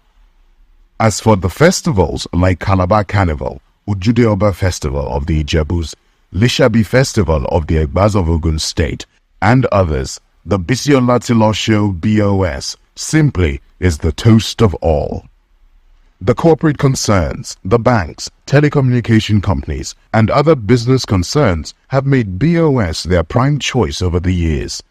As for the festivals like Calabar Carnival, Ujude Oba Festival of the Ijebus, Lishabi Festival of the Egbas of Ogun State, and others, The Biscon Show BOS simply is the toast of all. The corporate concerns, the banks, telecommunication companies, and other business concerns have made BOS their prime choice over the years.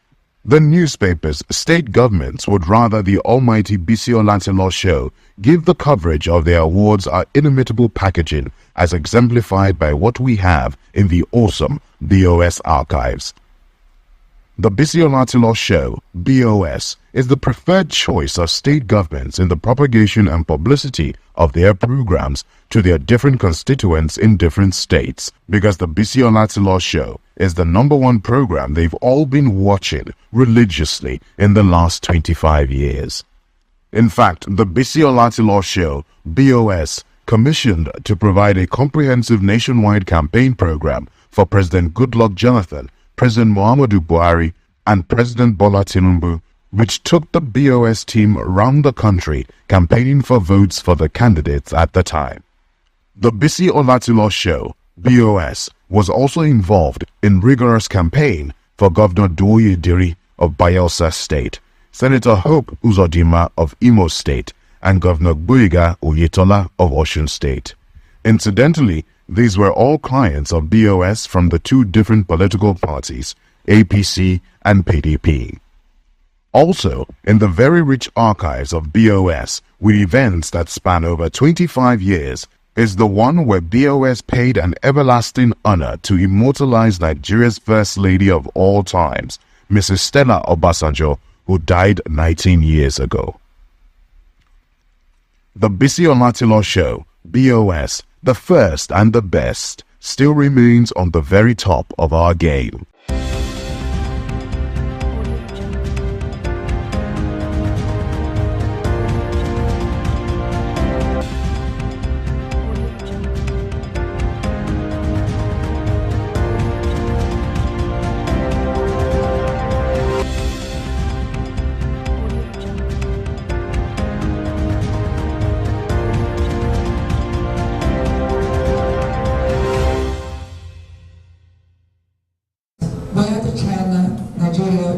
The newspapers, state governments would rather the almighty Biscon Show give the coverage of their awards our inimitable packaging as exemplified by what we have in the awesome BOS archives. The Biscon Show, BOS, is the preferred choice of state governments in the propagation and publicity of their programs to their different constituents in different states, because the Biscon Show is the #1 program they've all been watching religiously in the last 25 years. In fact, the Biscon Show, BOS, commissioned to provide a comprehensive nationwide campaign program for President Goodluck Jonathan, President Muhammadu Buhari, and President Bola Tinubu, which took the BOS team around the country campaigning for votes for the candidates at the time. The Biscon Show, BOS, was also involved in rigorous campaign for Governor Duoye Diri of Bayelsa State, Senator Hope Uzodinma of Imo State, and Governor Gboyega Oyetola of Osun State. Incidentally, these were all clients of BOS from the two different political parties, APC and PDP. Also, in the very rich archives of BOS, with events that span over 25 years, is the one where BOS paid an everlasting honor to immortalize Nigeria's First Lady of all times, Mrs. Stella Obasanjo, who died 19 years ago. The Biscon Show, BOS, the first and the best, still remains on the very top of our game.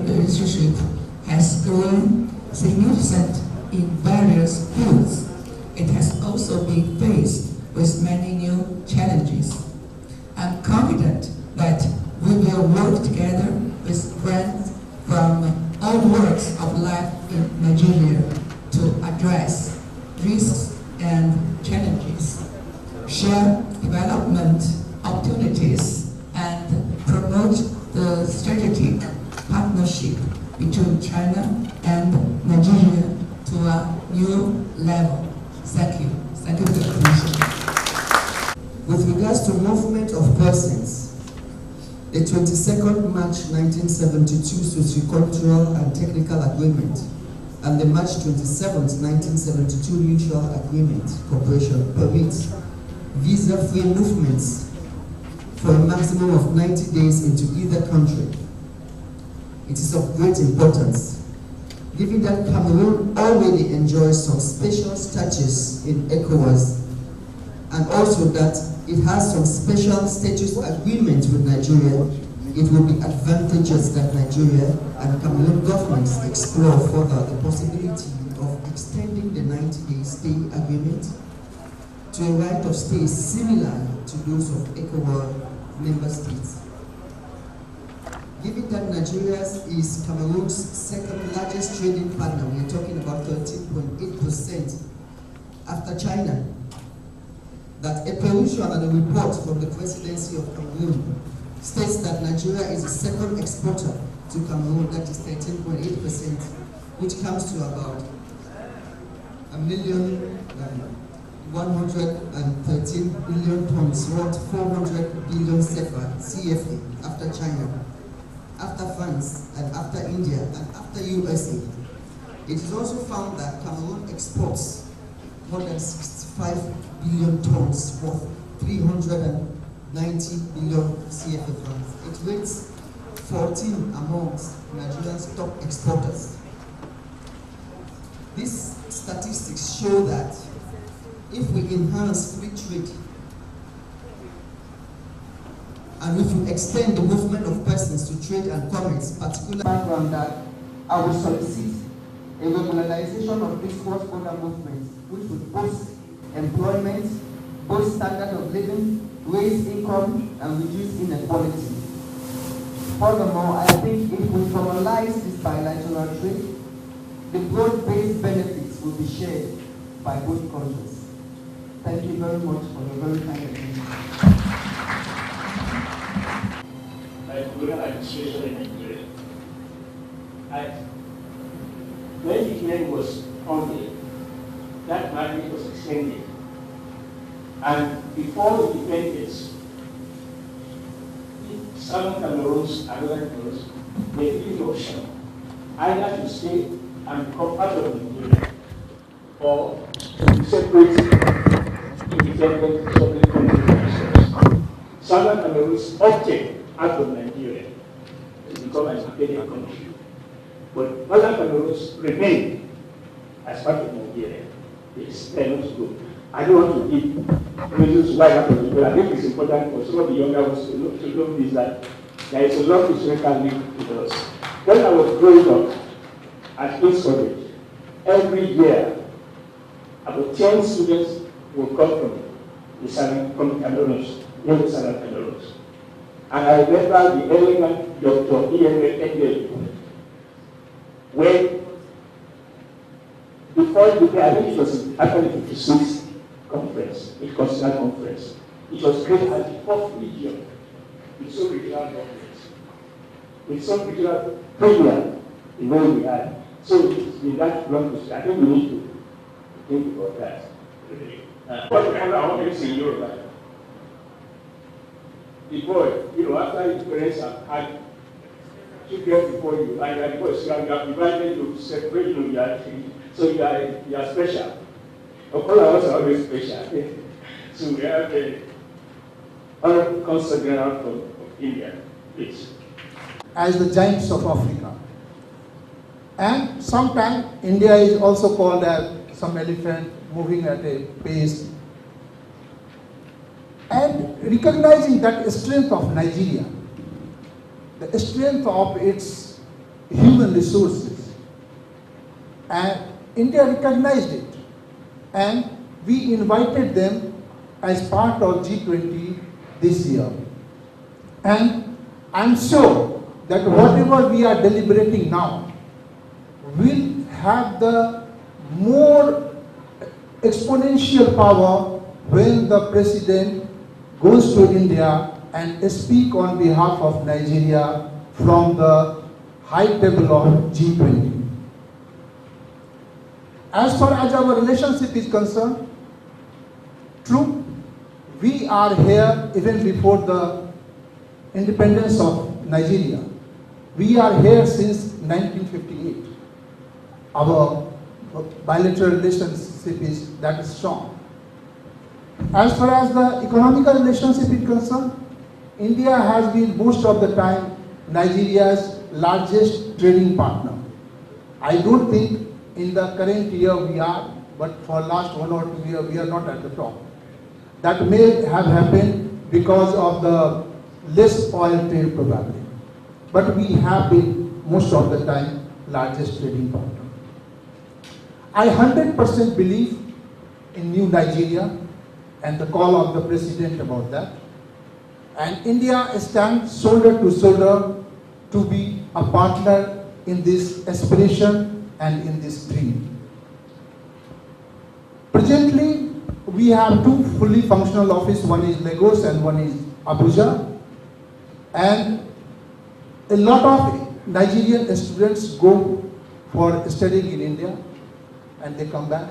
Relationship has grown significant in various fields. It has also been faced with many new challenges. I'm confident that we will work together with friends from all walks of life in Nigeria to address risks and challenges, share development opportunities, and promote the strategic partnership between China and Nigeria to a new level. Thank you. Thank you for your attention. With regards to movement of persons, the 22nd March 1972 Socio-Cultural and Technical Agreement and the March 27th 1972 Mutual Agreement Cooperation permits visa-free movements for a maximum of 90 days into either country. It is of great importance, given that Cameroon already enjoys some special status in ECOWAS, and also that it has some special status agreement with Nigeria. It will be advantageous that Nigeria and Cameroon governments explore further the possibility of extending the 90-day stay agreement to a right of stay similar to those of ECOWAS member states. Given that Nigeria is Cameroon's second largest trading partner, we are talking about 13.8% after China, that a Peruvian and a report from the presidency of Cameroon states that Nigeria is the second exporter to Cameroon, that is 13.8%, which comes to about 1,113 billion tons, worth 400 billion CFA after China, after France, and after India, and after USA. It is also found that Cameroon exports more than 65 billion tons, worth 390 billion CFA francs. It rates 14 amongst Nigeria's top exporters. These statistics show that if we enhance free trade and if we extend the movement of persons to trade and commerce, particularly background that I will solicit a regularization of this cross-border movement, which would boost employment, boost standard of living, raise income, and reduce inequality. Furthermore, I think if we formalize this bilateral trade, the broad-based benefits will be shared by both countries. Thank you very much for your very kind attention. Like rural administration in Nigeria. When the hearing was founded, that mandate was extended. And before the independence, Southern Cameroons and Northern Cameroons were given the option either to stay and become part of Nigeria or to separate independent separate countries themselves. Southern Cameroons opted out of Nigeria to become an independent country. But Northern Cameroons remain as part of Nigeria. They are not good. I don't want to give reasons why that was, but I think it's important for some of the younger ones to know this, that there is a lot of historical link with us. When I was growing up at King's College, every year about 10 students will come from the Cameroons, the Southern Cameroons. And I remember the elegant Dr. E.M. when before the I think it was actually 56 conference, it considered conference. It was created as the fourth region with some regional governments, with some regional premier in where we had. So it's been that long. I think we need to think about that. What I want to say in Europe, the boy, after his parents have had children before you, and the boy is divided to separate, so you are special. Of course, I was always special. So we have the Honorable Consul General from India, please. As the giants of Africa. And sometimes India is also called as some elephant moving at a pace. And recognizing that strength of Nigeria, the strength of its human resources, and India recognized it. And we invited them as part of G20 this year. And I'm sure that whatever we are deliberating now will have the more exponential power when the president goes to India and speak on behalf of Nigeria from the high table of G20. As far as our relationship is concerned, true, we are here even before the independence of Nigeria. We are here since 1958. Our bilateral relationship is that strong. As far as the economical relationship is concerned, India has been most of the time Nigeria's largest trading partner. I don't think in the current year we are, but for last 1 or 2 years we are not at the top. That may have happened because of the less oil trade probably. But we have been most of the time largest trading partner. I 100% believe in new Nigeria and the call of the president about that. And India stands shoulder to shoulder to be a partner in this aspiration and in this dream. Presently, we have 2 fully functional offices, one is Lagos and one is Abuja. And a lot of Nigerian students go for studying in India and they come back.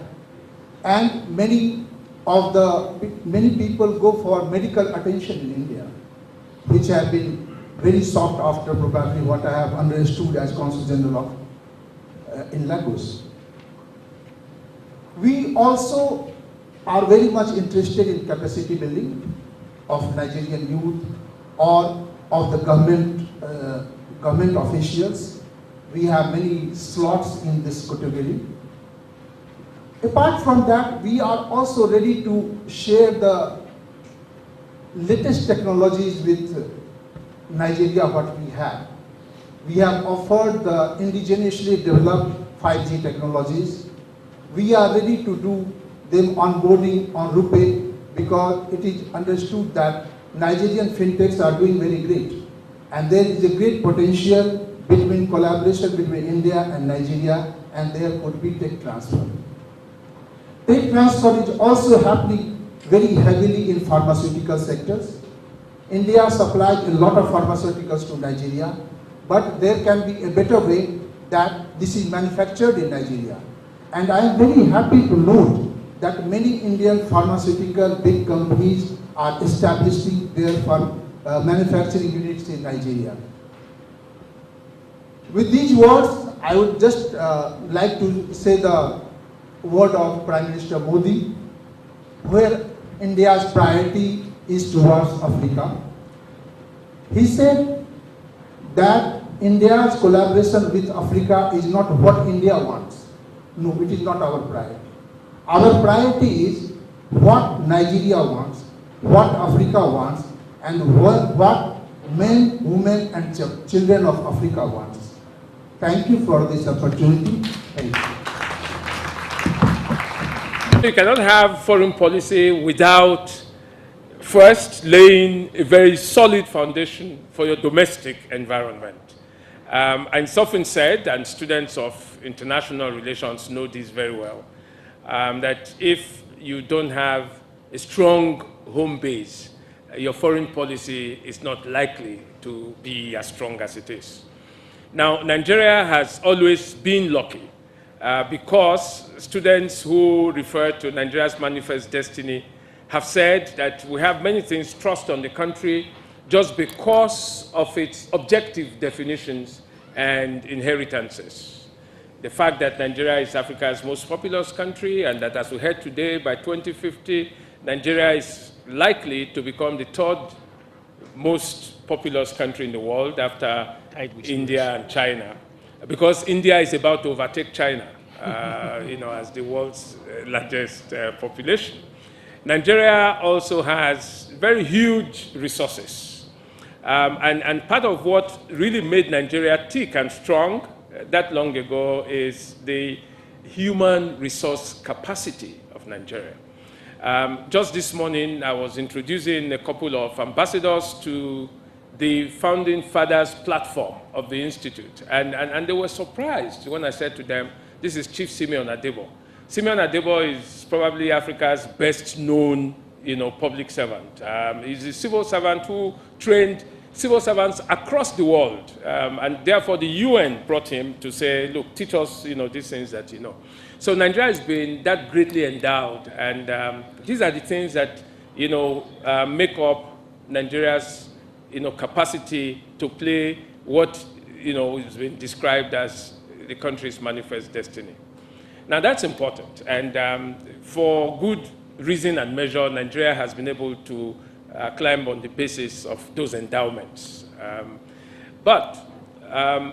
And many people go for medical attention in India, which have been very sought after, probably what I have understood as Consul General in Lagos. We also are very much interested in capacity building of Nigerian youth or of the government officials. We have many slots in this category. Apart from that, we are also ready to share the latest technologies with Nigeria what we have. We have offered the indigenously developed 5G technologies. We are ready to do them onboarding on RuPay because it is understood that Nigerian fintechs are doing very great. And there is a great potential between collaboration between India and Nigeria, and there could be tech transfer. Tech transfer is also happening very heavily in pharmaceutical sectors. India supplies a lot of pharmaceuticals to Nigeria, but there can be a better way that this is manufactured in Nigeria. And I am very happy to note that many Indian pharmaceutical big companies are establishing their manufacturing units in Nigeria. With these words, I would just like to say the word of Prime Minister Modi, where India's priority is towards Africa. He said that India's collaboration with Africa is not what India wants. No, it is not our priority. Our priority is what Nigeria wants, what Africa wants, and what men, women, and children of Africa wants. Thank you for this opportunity. Thank you. You cannot have foreign policy without first laying a very solid foundation for your domestic environment. And it's often said, and students of international relations know this very well, that if you don't have a strong home base, your foreign policy is not likely to be as strong as it is. Now, Nigeria has always been lucky because students who refer to Nigeria's manifest destiny have said that we have many things thrust on the country just because of its objective definitions and inheritances. The fact that Nigeria is Africa's most populous country and that, as we heard today, by 2050, Nigeria is likely to become the third most populous country in the world after India and China, because India is about to overtake China, as the world's largest population. Nigeria also has very huge resources. And part of what really made Nigeria thick and strong that long ago is the human resource capacity of Nigeria. Just this morning, I was introducing a couple of ambassadors to the Founding Fathers platform of the Institute. And they were surprised when I said to them, this is Chief Simeon Adebo. Simeon Adebo is probably Africa's best known public servant. He's a civil servant who trained civil servants across the world. And therefore, the UN brought him to say, look, teach us these things that you know. So Nigeria has been that greatly endowed. And these are the things that make up Nigeria's capacity to play what has been described as the country's manifest destiny. Now that's important, and for good reason and measure, Nigeria has been able to climb on the basis of those endowments. But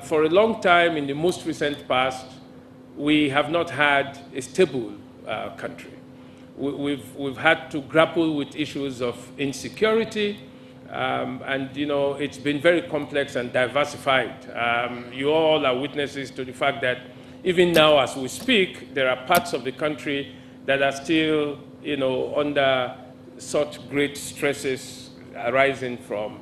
for a long time, in the most recent past, we have not had a stable country. We've had to grapple with issues of insecurity, and it's been very complex and diversified. You all are witnesses to the fact that even now as we speak, there are parts of the country that are still under such great stresses arising from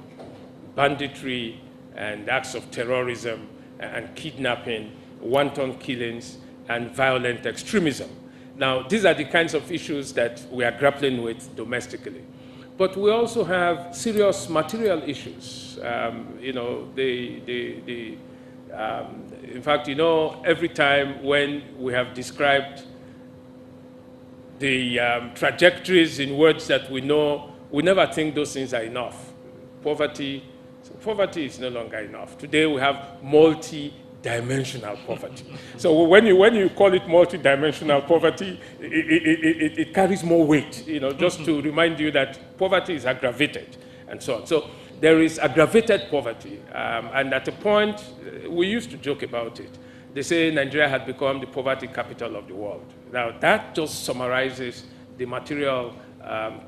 banditry and acts of terrorism and kidnapping, wanton killings, and violent extremism. Now, these are the kinds of issues that we are grappling with domestically. But we also have serious material issues. In fact, every time when we have described the trajectories in words that we know, we never think those things are enough. Poverty is no longer enough. Today we have multi-dimensional poverty. So when you call it multi-dimensional poverty, it carries more weight, just to remind you that poverty is aggravated and so on. So there is aggravated poverty, and at a point, we used to joke about it. They say Nigeria had become the poverty capital of the world. Now, that just summarizes the material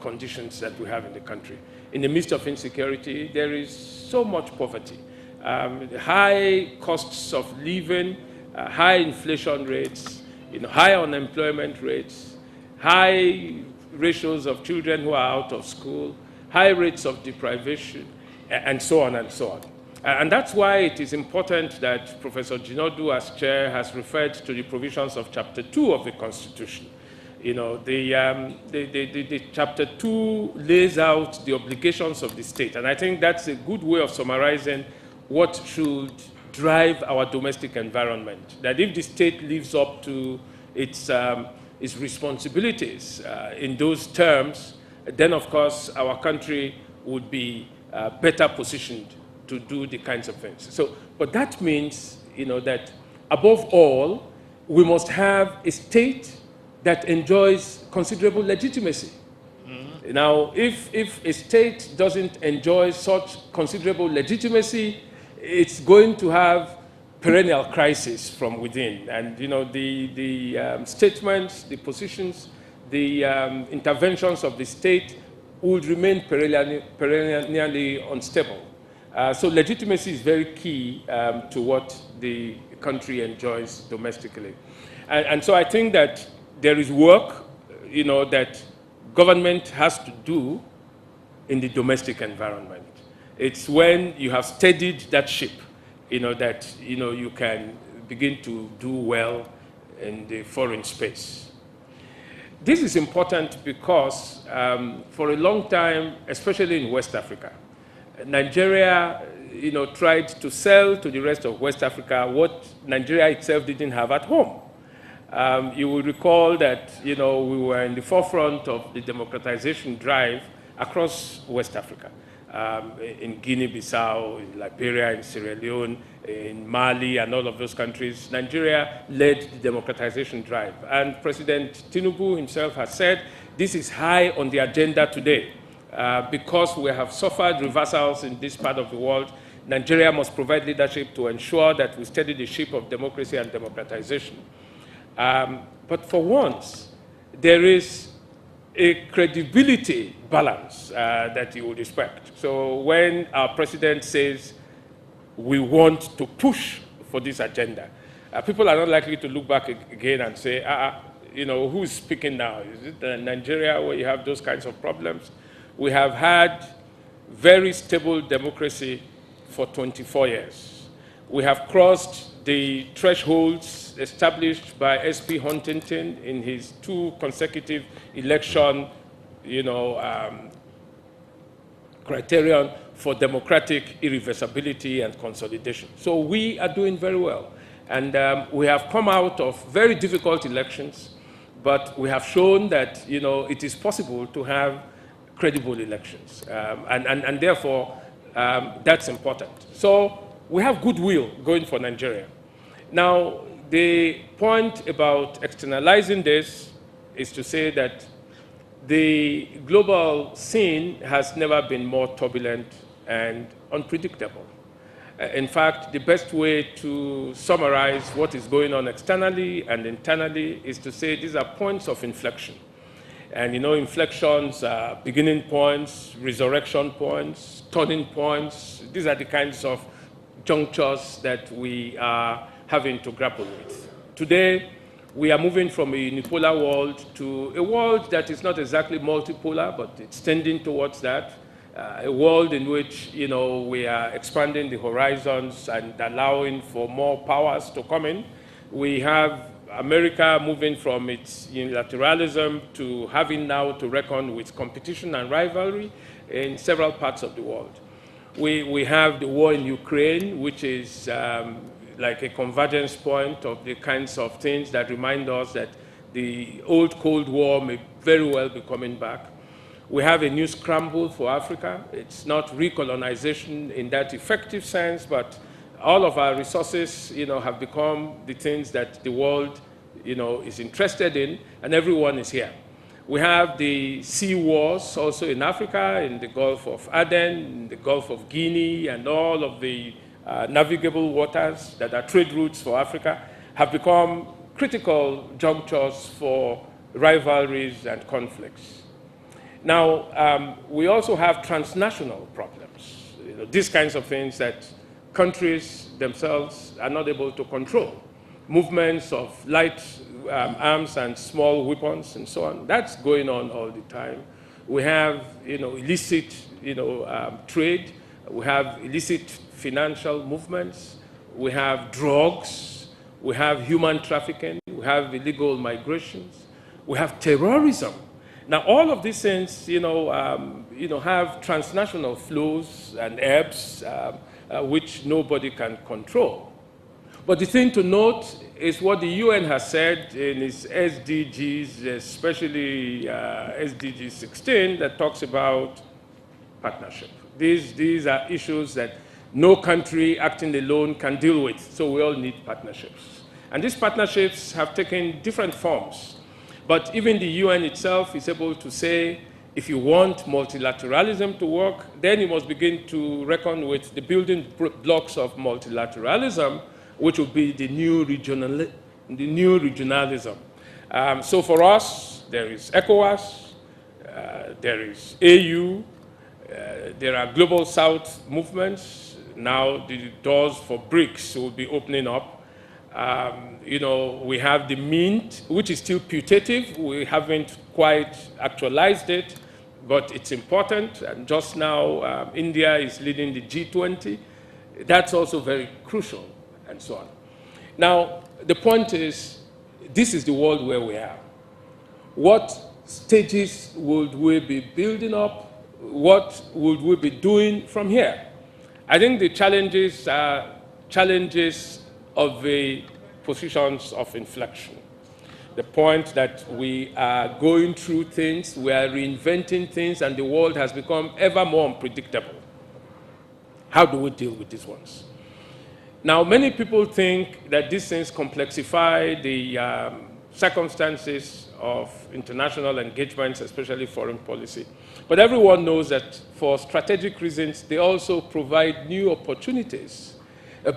conditions that we have in the country. in the midst of insecurity, there is so much poverty. High costs of living, high inflation rates, high unemployment rates, high ratios of children who are out of school, high rates of deprivation, and so on and so on. And that's why it is important that Professor Jinodu, as chair, has referred to the provisions of Chapter 2 of the Constitution. The Chapter 2 lays out the obligations of the state, and I think that's a good way of summarizing what should drive our domestic environment. That if the state lives up to its responsibilities in those terms, then of course our country would be better positioned to do the kinds of things. So, but that means, that above all, we must have a state that enjoys considerable legitimacy. Mm-hmm. Now, if a state doesn't enjoy such considerable legitimacy, it's going to have perennial crisis from within. And, the statements, the positions, the interventions of the state would remain perennially unstable. So legitimacy is very key to what the country enjoys domestically. And so I think that there is work, that government has to do in the domestic environment. It's when you have steadied that ship, that, you can begin to do well in the foreign space. This is important because for a long time, especially in West Africa, Nigeria, tried to sell to the rest of West Africa what Nigeria itself didn't have at home. You will recall that, we were in the forefront of the democratization drive across West Africa, in Guinea-Bissau, in Liberia, in Sierra Leone, in Mali, and all of those countries. Nigeria led the democratization drive. And President Tinubu himself has said this is high on the agenda today. Because we have suffered reversals in this part of the world, Nigeria must provide leadership to ensure that we steady the ship of democracy and democratization. But for once, there is a credibility balance that you would expect. So when our president says we want to push for this agenda, people are not likely to look back again and say, who's speaking now? Is it Nigeria where you have those kinds of problems? We have had very stable democracy for 24 years. We have crossed the thresholds established by S.P. Huntington in his 2 consecutive election, criterion for democratic irreversibility and consolidation. So we are doing very well. And we have come out of very difficult elections, but we have shown that, it is possible to have credible elections. And therefore, that's important. So we have goodwill going for Nigeria. Now, the point about externalizing this is to say that the global scene has never been more turbulent and unpredictable. In fact, the best way to summarize what is going on externally and internally is to say these are points of inflection. And inflections are beginning points, resurrection points, turning points. These are the kinds of junctures that we are having to grapple with. Today, we are moving from a unipolar world to a world that is not exactly multipolar, but it's tending towards that. A world in which, we are expanding the horizons and allowing for more powers to come in. We have America moving from its unilateralism to having now to reckon with competition and rivalry in several parts of the world. We have the war in Ukraine, which is like a convergence point of the kinds of things that remind us that the old Cold War may very well be coming back. We have a new scramble for Africa. It's not recolonization in that effective sense, but all of our resources, have become the things that the world, is interested in, and everyone is here. We have the sea wars also in Africa, in the Gulf of Aden, in the Gulf of Guinea, and all of the navigable waters that are trade routes for Africa have become critical junctures for rivalries and conflicts. Now, we also have transnational problems. These kinds of things that countries themselves are not able to control. Movements of light arms and small weapons and so on. That's going on all the time. We have, illicit, trade. We have illicit financial movements. We have drugs. We have human trafficking. We have illegal migrations. We have terrorism. Now, all of these things, have transnational flows and ebbs, which nobody can control. But the thing to note is what the UN has said in its SDGs, especially SDG 16, that talks about partnership. These are issues that no country acting alone can deal with, so we all need partnerships. And these partnerships have taken different forms. But even the UN itself is able to say, if you want multilateralism to work, then you must begin to reckon with the building blocks of multilateralism, which will be the new regionalism. So for us, there is ECOWAS, there is AU, there are Global South movements. Now the doors for BRICS will be opening up. We have the Mint, which is still putative. We haven't quite actualized it, but it's important. And just now, India is leading the G20. That's also very crucial, and so on. Now, the point is, this is the world where we are. What stages would we be building up? What would we be doing from here? I think the challenges are challenges of the positions of inflection. The point that we are going through things, we are reinventing things, and the world has become ever more unpredictable. How do we deal with these ones? Now, many people think that these things complexify the circumstances of international engagements, especially foreign policy. But everyone knows that for strategic reasons, they also provide new opportunities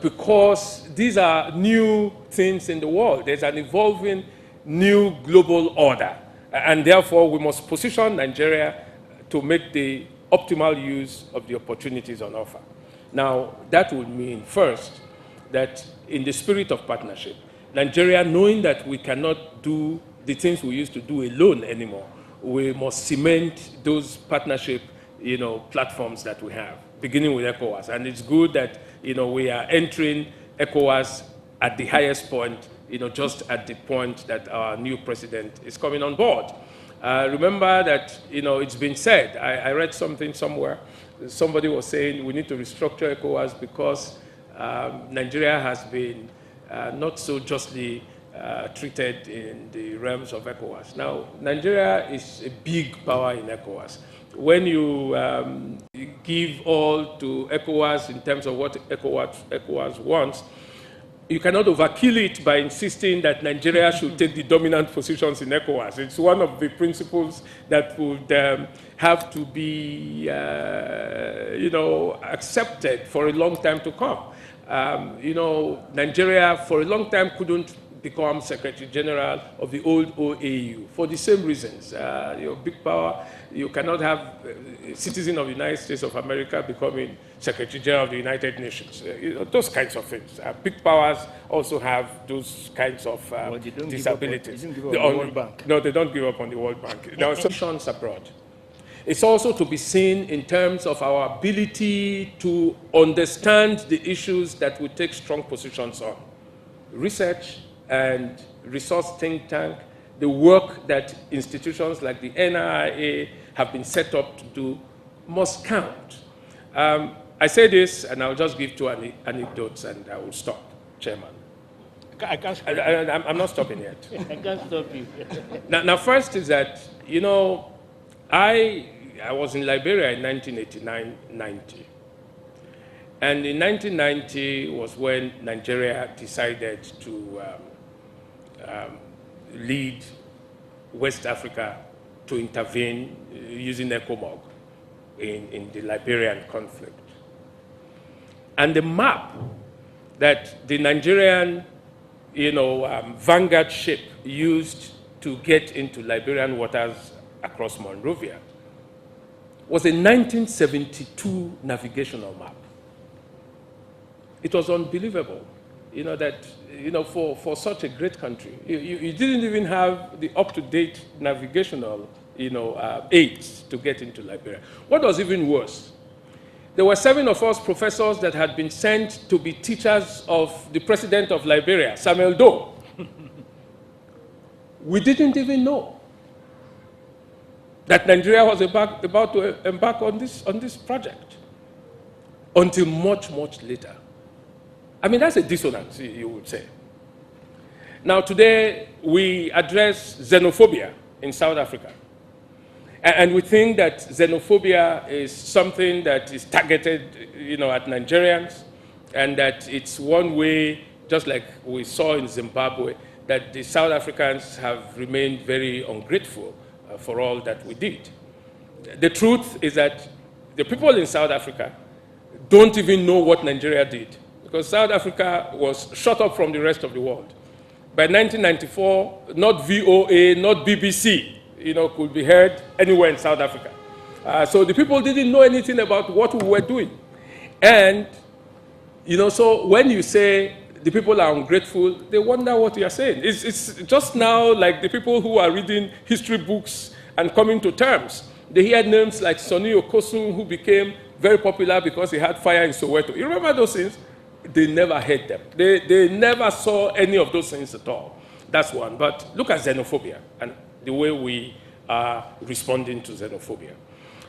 because these are new things in the world. There's an evolving new global order. And therefore, we must position Nigeria to make the optimal use of the opportunities on offer. Now, that would mean, first, that in the spirit of partnership, Nigeria, knowing that we cannot do the things we used to do alone anymore, we must cement those partnership, platforms that we have, beginning with ECOWAS. And it's good that, we are entering ECOWAS at the highest point, just at the point that our new president is coming on board. Remember that, it's been said, I read something somewhere, somebody was saying we need to restructure ECOWAS because Nigeria has been not so justly treated in the realms of ECOWAS. Now, Nigeria is a big power in ECOWAS. When you give all to ECOWAS in terms of what ECOWAS wants, you cannot overkill it by insisting that Nigeria should take the dominant positions in ECOWAS. It's one of the principles that would have to be, accepted for a long time to come. Nigeria for a long time couldn't become Secretary General of the old OAU for the same reasons. Big power, you cannot have a citizen of the United States of America becoming Secretary General of the United Nations. Those kinds of things. Big powers also have those kinds of disabilities. No, they don't give up on the World Bank. Now, solutions abroad. It's also to be seen in terms of our ability to understand the issues that we take strong positions on. Research and resource think tank, the work that institutions like the NIA have been set up to do must count. I say this, and I'll just give two anecdotes, and I will stop, Chairman. I'm not stopping yet. I can't stop you. Now, first is that, I was in Liberia in 1989-90. And in 1990 was when Nigeria decided to lead West Africa to intervene using ECOMOG in the Liberian conflict. And the map that the Nigerian vanguard ship used to get into Liberian waters across Monrovia was a 1972 navigational map. It was unbelievable, that, for such a great country, you didn't even have the up-to-date navigational, aids to get into Liberia. What was even worse, there were 7 of us professors that had been sent to be teachers of the president of Liberia, Samuel Doe. We didn't even know that Nigeria was about to embark on this project until much, much later. I mean, that's a dissonance, you would say. Now, today, we address xenophobia in South Africa. And we think that xenophobia is something that is targeted, at Nigerians, and that it's one way, just like we saw in Zimbabwe, that the South Africans have remained very ungrateful for all that we did. The truth is that the people in South Africa don't even know what Nigeria did, because South Africa was shut up from the rest of the world. By 1994, not VOA, not BBC, could be heard anywhere in South Africa. So the people didn't know anything about what we were doing. And, so when you say the people are ungrateful, they wonder what you are saying. It's just now like the people who are reading history books and coming to terms. They hear names like Sonny Okosun, who became very popular because he had fire in Soweto. You remember those things? They never heard them. They never saw any of those things at all. That's one. But look at xenophobia and the way we are responding to xenophobia.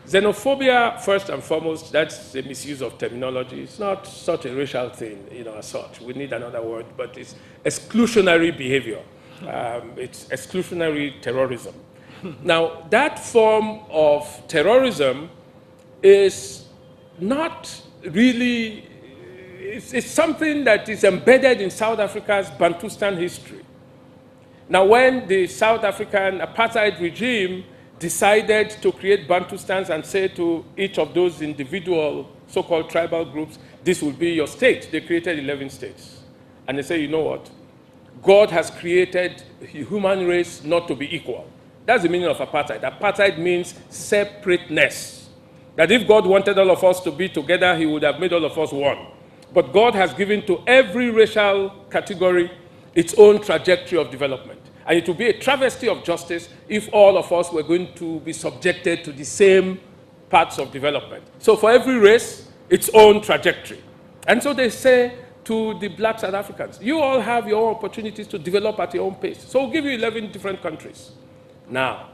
Xenophobia, first and foremost, that's the misuse of terminology. It's not such a racial thing, as such. We need another word, but it's exclusionary behavior. It's exclusionary terrorism. Now, that form of terrorism is not really, it's something that is embedded in South Africa's Bantustan history. Now, when the South African apartheid regime decided to create Bantustans and say to each of those individual so-called tribal groups, this will be your state, they created 11 states. And they say, you know what? God has created the human race not to be equal. That's the meaning of apartheid. Apartheid means separateness. That if God wanted all of us to be together, he would have made all of us one. But God has given to every racial category its own trajectory of development. And it would be a travesty of justice if all of us were going to be subjected to the same paths of development. So for every race, its own trajectory. And so they say to the black South Africans, you all have your own opportunities to develop at your own pace. So we'll give you 11 different countries. Now,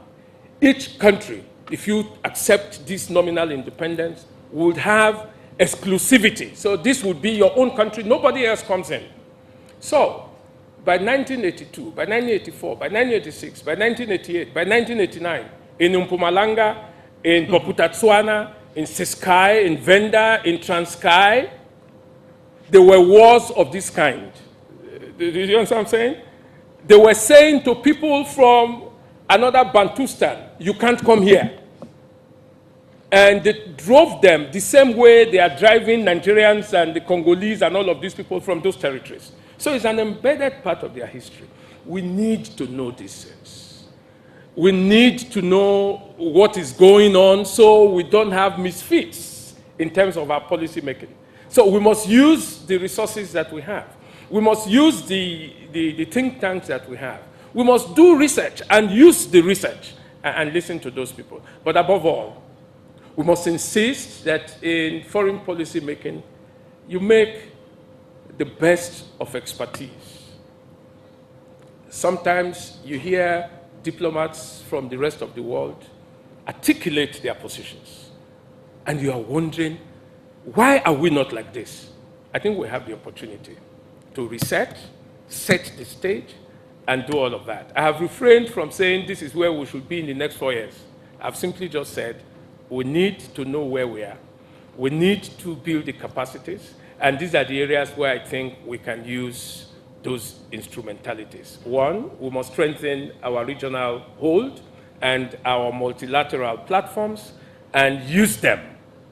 each country, if you accept this nominal independence, would have exclusivity. So this would be your own country, nobody else comes in. So, by 1982, by 1984, by 1986, by 1988, by 1989, in Mpumalanga, in Bophuthatswana, in Ciskei, in Venda, in Transkei, there were wars of this kind. Do you understand what I'm saying? They were saying to people from another Bantustan, you can't come here. And they drove them the same way they are driving Nigerians and the Congolese and all of these people from those territories. So it's an embedded part of their history. We need to know these things. We need to know what is going on so we don't have misfits in terms of our policy making. So we must use the resources that we have. We must use the think tanks that we have. We must do research and use the research and listen to those people. But above all, we must insist that in foreign policy making, you make the best of expertise. Sometimes you hear diplomats from the rest of the world articulate their positions, and you are wondering, why are we not like this? I think we have the opportunity to reset, set the stage, and do all of that. I have refrained from saying this is where we should be in the next 4 years. I've simply just said we need to know where we are. We need to build the capacities, and these are the areas where I think we can use those instrumentalities. One, we must strengthen our regional hold and our multilateral platforms and use them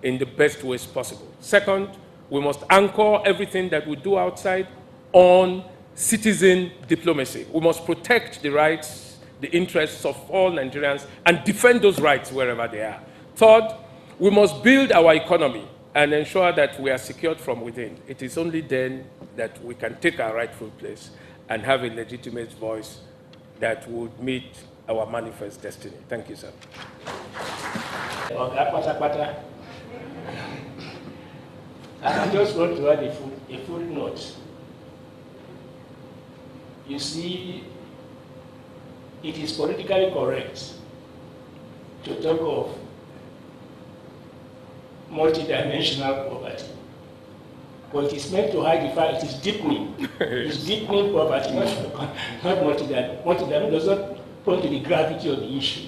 in the best ways possible. Second, we must anchor everything that we do outside on citizen diplomacy. We must protect the rights, the interests of all Nigerians and defend those rights wherever they are. Third, We must build our economy and ensure that we are secured from within. It is only then that we can take our rightful place and have a legitimate voice that would meet our manifest destiny. Thank you, sir. I just want to add a footnote. You see, it is politically correct to talk of multidimensional poverty. But it is meant to hide the fact it is deepening. It's deepening poverty, not multidimensional. Multidimensional does not point to the gravity of the issue.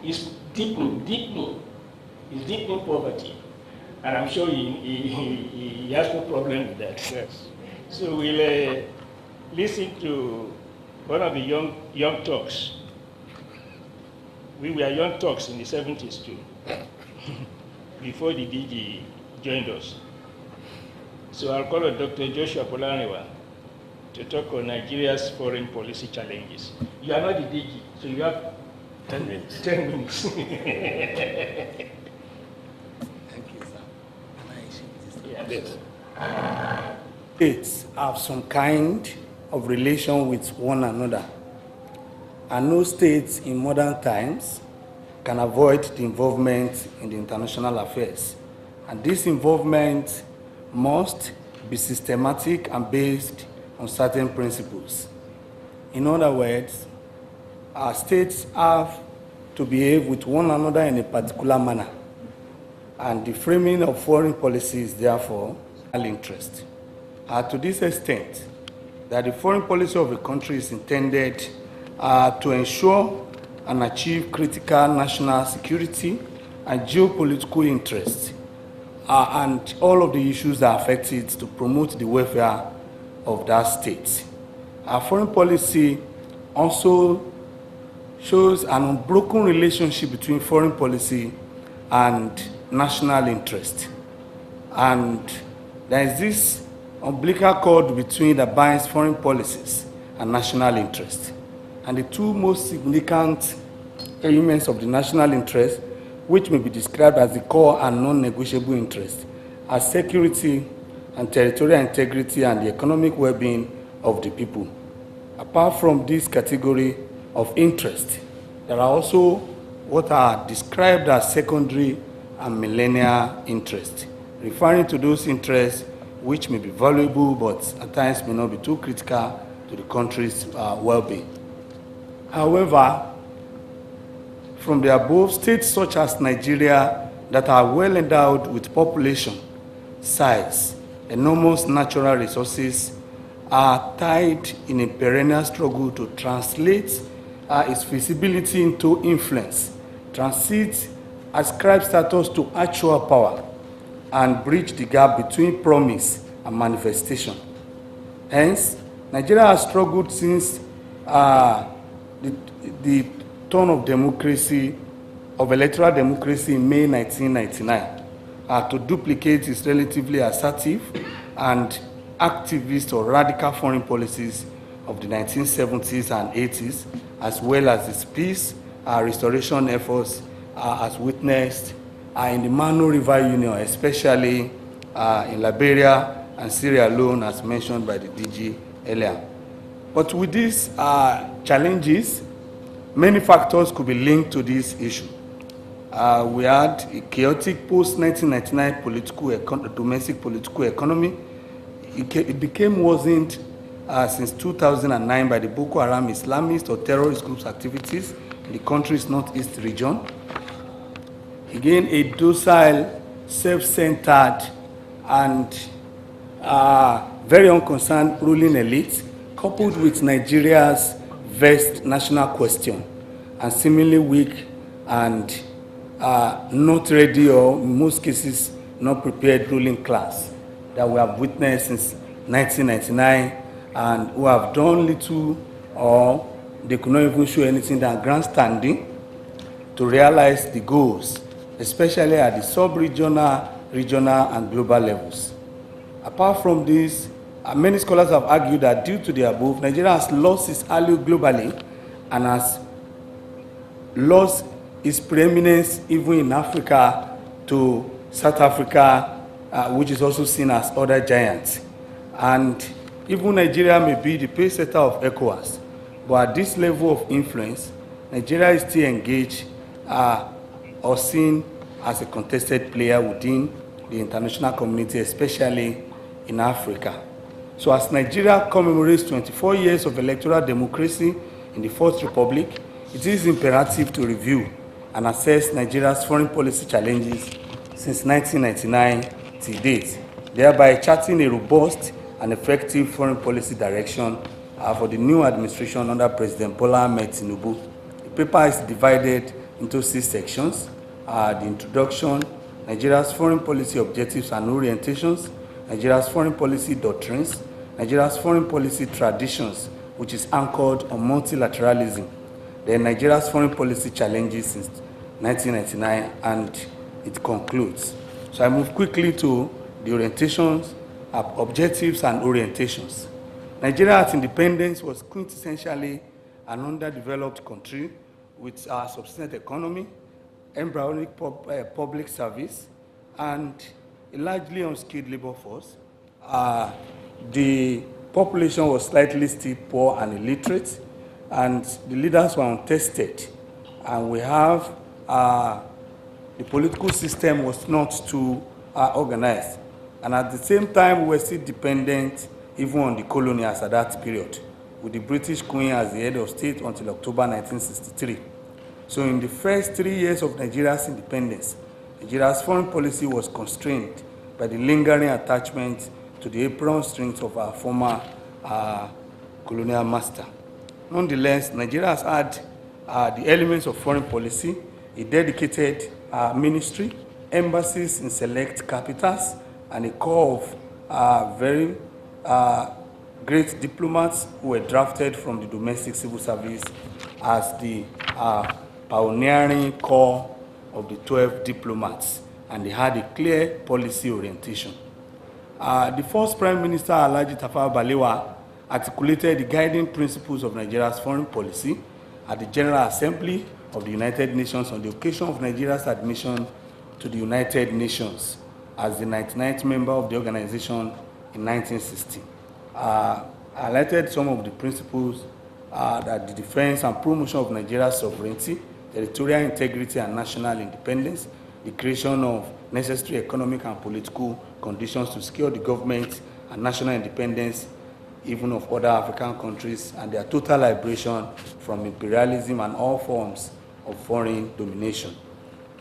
It's deepening. It's deepening poverty. And I'm sure he has no problem with that. Yes. So we'll listen to one of the young talks. We were young talks in the 70s too, before the DG joined us. So I'll call on Dr. Joshua Polaniwa to talk on Nigeria's foreign policy challenges. You are not the DG, so you have 10 minutes. 10 minutes. Yes. States have some kind of relation with one another, and no states in modern times can avoid the involvement in the international affairs. And this involvement must be systematic and based on certain principles. In other words, our states have to behave with one another in a particular manner. And the framing of foreign policy is therefore an interest. To this extent, that the foreign policy of a country is intended to ensure and achieve critical national security and geopolitical interests, and all of the issues that affect it to promote the welfare of that state. Our foreign policy also shows an unbroken relationship between foreign policy and national interest. And there is this umbilical cord between that binds foreign policies and national interest. And the two most significant elements of the national interest, which may be described as the core and non-negotiable interest, are security and territorial integrity and the economic well-being of the people. Apart from this category of interest, there are also what are described as secondary and millennial interests, referring to those interests which may be valuable but at times may not be too critical to the country's well-being. However, from the above, states such as Nigeria that are well endowed with population, size, enormous natural resources, are tied in a perennial struggle to translate its feasibility into influence, transit ascribe status to actual power, and bridge the gap between promise and manifestation. Hence, Nigeria has struggled since the turn of democracy, of electoral democracy in May 1999, to duplicate its relatively assertive and activist or radical foreign policies of the 1970s and 80s, as well as its peace restoration efforts as witnessed in the Mano River Union, especially in Liberia and Sierra Leone, as mentioned by the DG earlier. But with these challenges, many factors could be linked to this issue. We had a chaotic post-1999 domestic political economy. It became worsened since 2009 by the Boko Haram Islamist or terrorist groups' activities in the country's northeast region. Again, a docile, self-centered, and very unconcerned ruling elite, coupled with Nigeria's vexed national question, and seemingly weak and not ready, or in most cases, not prepared ruling class that we have witnessed since 1999, and who have done little or they could not even show anything than grandstanding to realize the goals, especially at the sub-regional, regional, and global levels. Apart from this, many scholars have argued that due to the above, Nigeria has lost its allure globally and has lost its preeminence even in Africa to South Africa, which is also seen as other giants. And even Nigeria may be the pace setter of ECOWAS, but at this level of influence, Nigeria is still engaged or seen as a contested player within the international community, especially in Africa. So as Nigeria commemorates 24 years of electoral democracy in the Fourth Republic, it is imperative to review and assess Nigeria's foreign policy challenges since 1999 till date, thereby charting a robust and effective foreign policy direction for the new administration under President Bola Ahmed Tinubu. The paper is divided into 6 sections: the introduction, Nigeria's foreign policy objectives and orientations, Nigeria's foreign policy doctrines, Nigeria's foreign policy traditions, which is anchored on multilateralism, then Nigeria's foreign policy challenges since 1999, and it concludes. So I move quickly to the orientations, objectives and orientations. Nigeria at independence was quintessentially an underdeveloped country with a subsistent economy, embryonic public service, and a largely unskilled labor force. The population was slightly still poor and illiterate, and the leaders were untested. And we have the political system was not too organized. And at the same time, we were still dependent even on the colonials at that period, with the British Queen as the head of state until October 1963. So in the first 3 years of Nigeria's independence, Nigeria's foreign policy was constrained by the lingering attachment to the apron strings of our former colonial master. Nonetheless, Nigeria has had the elements of foreign policy, a dedicated ministry, embassies in select capitals, and a corps of very great diplomats who were drafted from the domestic civil service as the pioneering corps of the 12 diplomats, and they had a clear policy orientation. The first Prime Minister, Alhaji Tafawa Balewa, articulated the guiding principles of Nigeria's foreign policy at the General Assembly of the United Nations on the occasion of Nigeria's admission to the United Nations as the 99th member of the organization in 1960. I highlighted some of the principles that the defense and promotion of Nigeria's sovereignty, territorial integrity and national independence, the creation of necessary economic and political conditions to secure the government and national independence even of other African countries, and their total liberation from imperialism and all forms of foreign domination.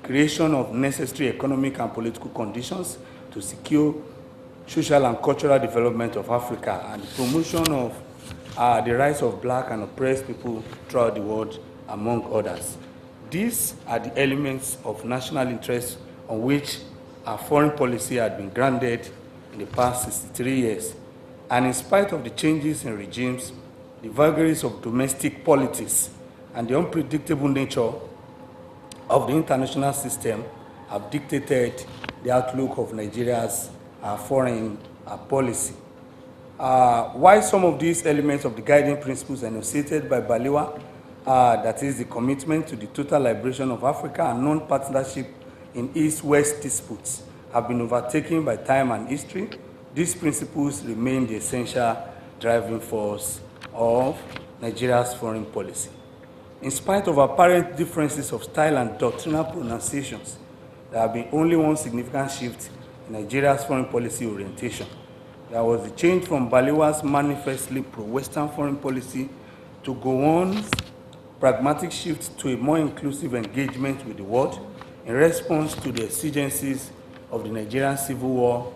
Creation of necessary economic and political conditions to secure social and cultural development of Africa, and the promotion of the rights of black and oppressed people throughout the world, among others. These are the elements of national interest on which our foreign policy had been grounded in the past 63 years. And in spite of the changes in regimes, the vagaries of domestic politics, and the unpredictable nature of the international system have dictated the outlook of Nigeria's foreign policy. Why some of these elements of the guiding principles enunciated by Balewa, that is the commitment to the total liberation of Africa and non-partnership in East-West disputes, have been overtaken by time and history, these principles remain the essential driving force of Nigeria's foreign policy. In spite of apparent differences of style and doctrinal pronunciations, there have been only one significant shift in Nigeria's foreign policy orientation. There was a change from Balewa's manifestly pro-Western foreign policy to Gowon's pragmatic shift to a more inclusive engagement with the world in response to the exigencies of the Nigerian Civil War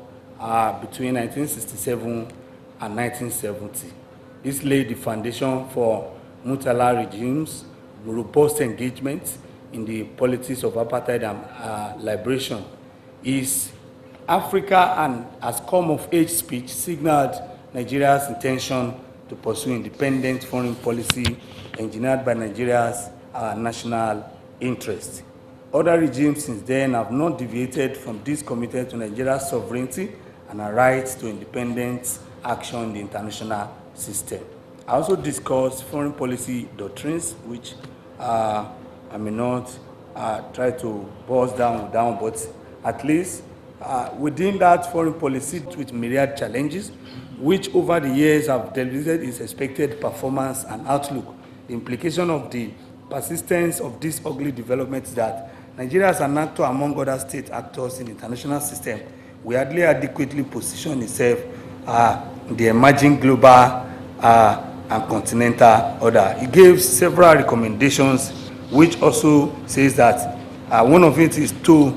between 1967 and 1970. This laid the foundation for Murtala regime's robust engagement in the politics of apartheid and liberation. His Africa and as come-of-age speech signaled Nigeria's intention to pursue independent foreign policy engineered by Nigeria's national interests. Other regimes since then have not deviated from this commitment to Nigeria's sovereignty and our rights to independent action in the international system. I also discussed foreign policy doctrines, which I may not try to buzz down, but at least within that foreign policy with myriad challenges, which over the years have delivered its expected performance and outlook. The implication of the persistence of this ugly development is that Nigeria as an actor among other state actors in the international system will hardly adequately position itself in the emerging global and continental order. He gave several recommendations, which also says that one of it is to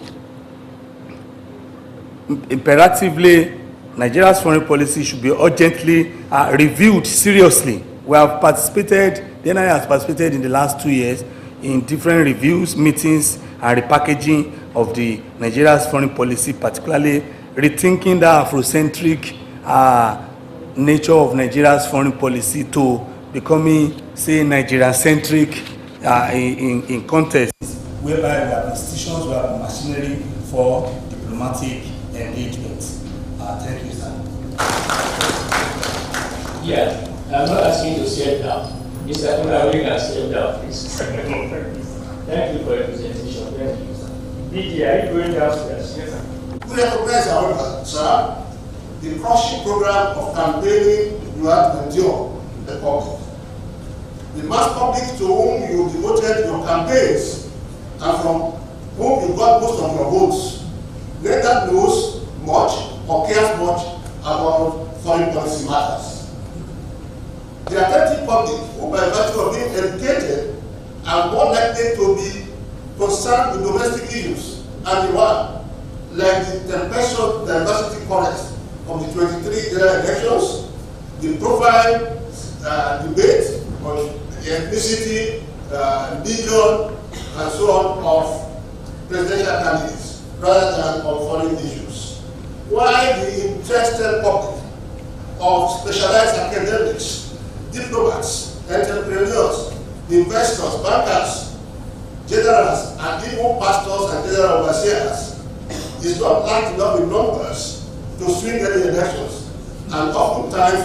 imperatively Nigeria's foreign policy should be urgently reviewed seriously. We have participated, the NIA has participated in the last 2 years in different reviews, meetings, and repackaging of the Nigeria's foreign policy, particularly rethinking the Afrocentric nature of Nigeria's foreign policy to becoming, say, Nigerian-centric in context, whereby we have institutions, we have machinery for diplomatic engagement. Thank you, sir. Yeah, I'm not asking you to sit down. Mr. Kunawiri can sit down, please. Thank you for your presentation. Thank you, sir. DJ, are you going downstairs? Yes, sir. We recognize, however, sir, the crushing program of campaigning you have to endure the public. The mass public to whom you devoted your campaigns and from whom you got most of your votes neither knows much or cares much about foreign policy matters. The attentive public, who by virtue of being educated, are more likely to be concerned with domestic issues and the one, like the tempestuous diversity contest of the 23 general elections, the profile debate on ethnicity, religion, and so on of presidential candidates, rather than on foreign issues. Why the interested public of specialized academics, diplomats, entrepreneurs, investors, bankers, generals, and even pastors and general overseers is not large enough in numbers to swing any elections, and oftentimes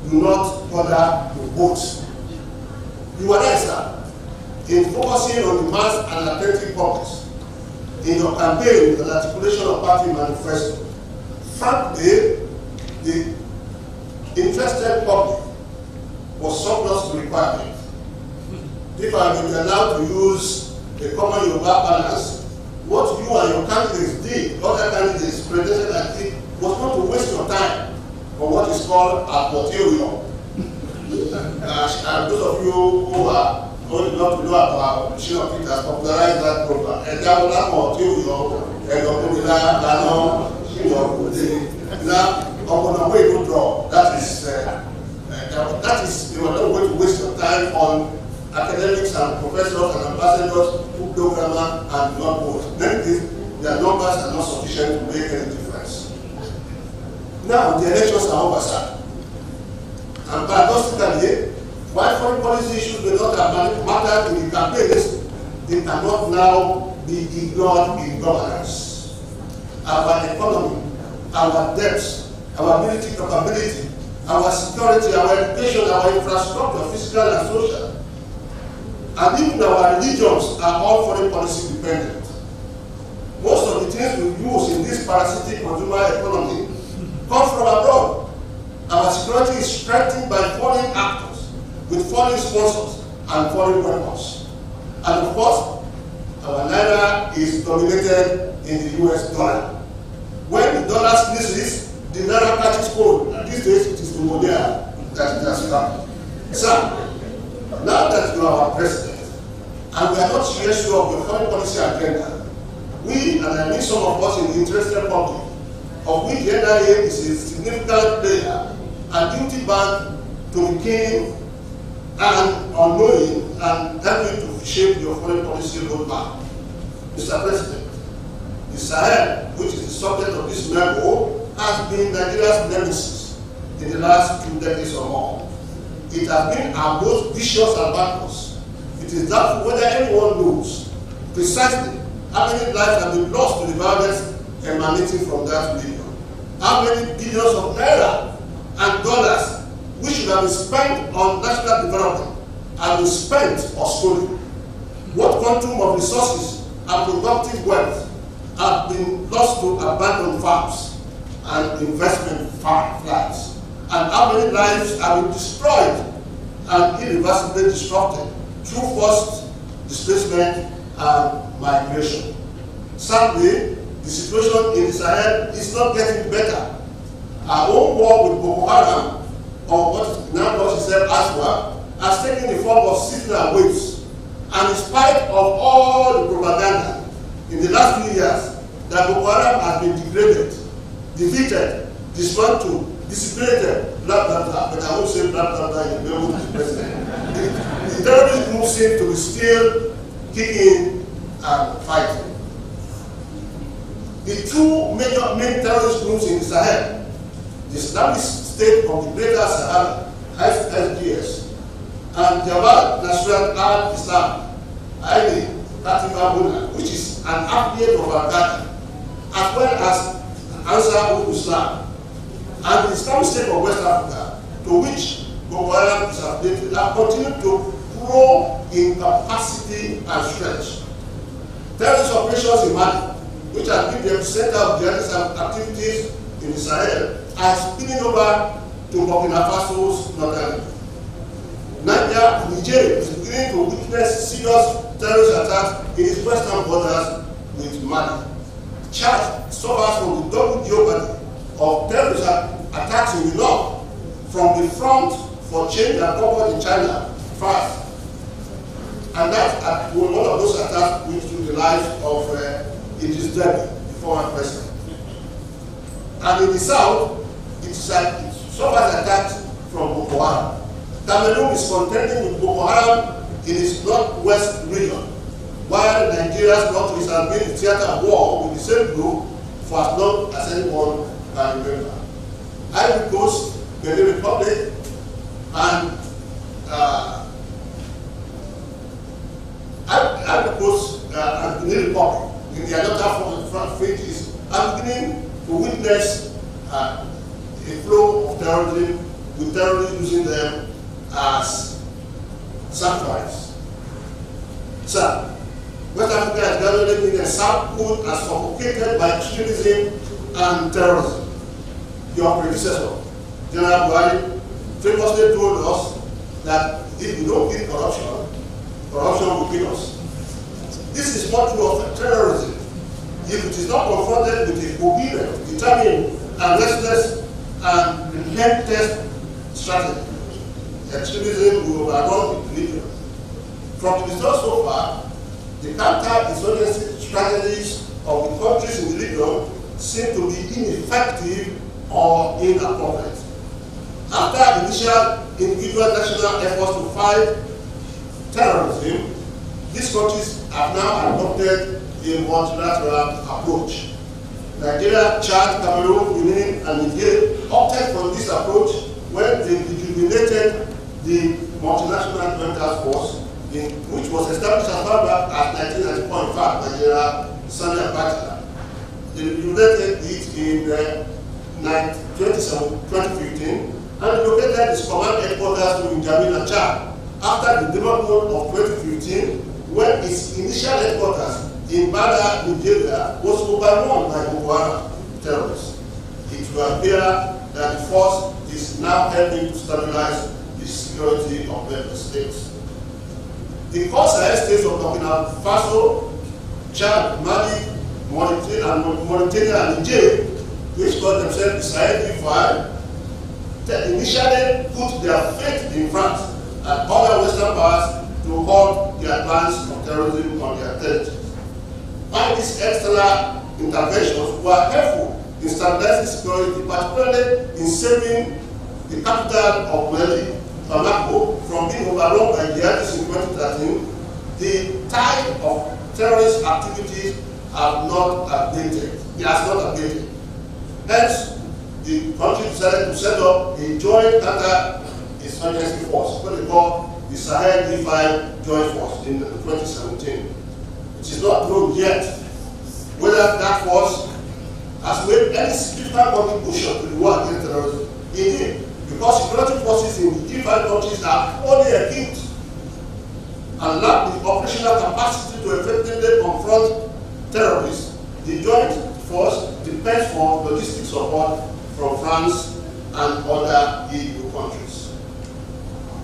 do not bother to vote. You are right, sir, in focusing on the mass and attentive public in your campaign with an articulation of party manifesto. Frankly, the interested public was surplus to requirement. If I may be allowed to use a common Yoruba balance, what you and your candidates did, other candidates presented I think, was not to waste your time on what is called a portfolio. And those of you who are old enough to know about Shina Peters popularized that program. And that was that portfolio, and that is, you are not going to waste your time on academics and professors and ambassadors who program and not vote. Then their numbers are not sufficient to make any difference. Now the elections are over, sir. And paradoxically, while foreign policy issues may not have mattered in the campaigns, they cannot now be ignored in governance. Our economy, our debts, our military capability, our security, our education, our infrastructure, physical and social, and even our religions are all foreign policy dependent. Most of the things we use in this parasitic consumer economy come from abroad. Our security is strengthened by foreign actors, with foreign sponsors and foreign weapons. And of course, our naira is dominated in the US dollar. When the dollar sneezes, the naira catches cold. And these days, it is pneumonia that it has come. Sir, now that you are our president, and we are not yet sure of your foreign policy agenda, we, and I mean some of us in the interested public, of which the NIA is a significant player, are duty bound to be keen and unknowing and helping to shape your foreign policy roadmap. Mr. President, the Sahel, which is the subject of this memo, has been Nigeria's nemesis in the last 2 decades or more. It has been our most vicious advantage. It is doubtful whether anyone knows precisely how many lives have been lost to the violence emanating from that region. How many billions of naira and dollars which should have been spent on national development have been spent or stolen. What quantum of resources and productive wealth have been lost forced to abandon farms and investment flights, and how many lives have been destroyed and irreversibly disrupted through forced displacement and migration. Sadly, the situation in the Sahel is not getting better. Our own war with Boko Haram, or what now calls itself ASWA, has taken the form of seasonal waves. And in spite of all the propaganda in the last few years that Boko Haram has been degraded, defeated, dismantled, dissipated, blah, blah, blah, but I won't say blah, blah, blah, you know, the president. The terrorist group seem to be still kicking and fighting. The two main terrorist groups in the Sahel, the Islamic State of the Greater Sahara, SSGS, and Jabhat Nasrat al-Islam, i.e. Katiba, which is an affiliate of Al-Qaeda, as well as Ansar-ul-Islam, and the Islamic State of West Africa, to which Boko Haram is affiliated, have continued to grow in capacity and strength. Terrorist operations in Mali, which has been the center of jihadist activities in the Sahel, are spilling over to Burkina Faso's northern. Niger is beginning to witness serious terrorist attacks in its western borders with Mali. Chad suffers from the double jeopardy of terrorist attacks in the north, from the front for change and comfort in China first. And that one of those attacks went through the life of Idris Deby, the former president. And in the south, it suffers attacks from Boko Haram. Cameroon is contending with Boko Haram in its northwest region, while Nigeria's northeast has been the theater of war with the same group for as long as anyone can remember. Ivory Coast, Benin Republic, and Ivory Coast and Benin Republic, in their northern front fringes, are beginning to witness a flow of terrorism, with terrorists using them as sanctuaries. So, West Africa is gradually being encircled and suffocated by extremism and terrorism. Your predecessor, General Buhari, famously told us that if we don't kill corruption, corruption will kill us. This is not true of terrorism. If it is not confronted with a coherent, determined, and restless and relentless strategy, extremism will overrun the region. From the results so far, the counter-insurgency strategies of the countries in the region seem to be ineffective or inappropriate. After initial individual national efforts to fight terrorism, these countries have now adopted a multilateral approach. Nigeria, Chad, Cameroon, Benin, and Niger opted for this approach when they rejuvenated the multinational joint task force, which was established as far back as 1994. In fact, Nigeria, Sani Abacha, they rejuvenated it in 2015 and relocated its command headquarters to N'Djamena, Chad, after the development of 2015, when its initial headquarters in Bada, Nigeria, was overrun by Boko Haram terrorists. It will appear that the force is now helping to stabilize the security of member states. The core Sahel states of Burkina Faso, Chad, Mali, Mauritania, and Niger, which call themselves the Sahel G5, initially put their faith in France and other Western powers to halt the advance of terrorism on their territory. While these external interventions were helpful in stabilizing security, particularly in saving the capital of Mali, Bamako, from being overrun by jihadists in 2013, the tide of terrorist activities have not abated. It has not abated. Hence, the country decided to set up a joint counter-insurgency force, what they call the Sahel G5 Joint Force in 2017. It is not known yet whether that force has made any significant contribution to the war against terrorism. Indeed, because security forces in the G5 countries are only equipped and lack the operational capacity to effectively confront terrorists, the joint First, depends on logistic support from France and other EU countries.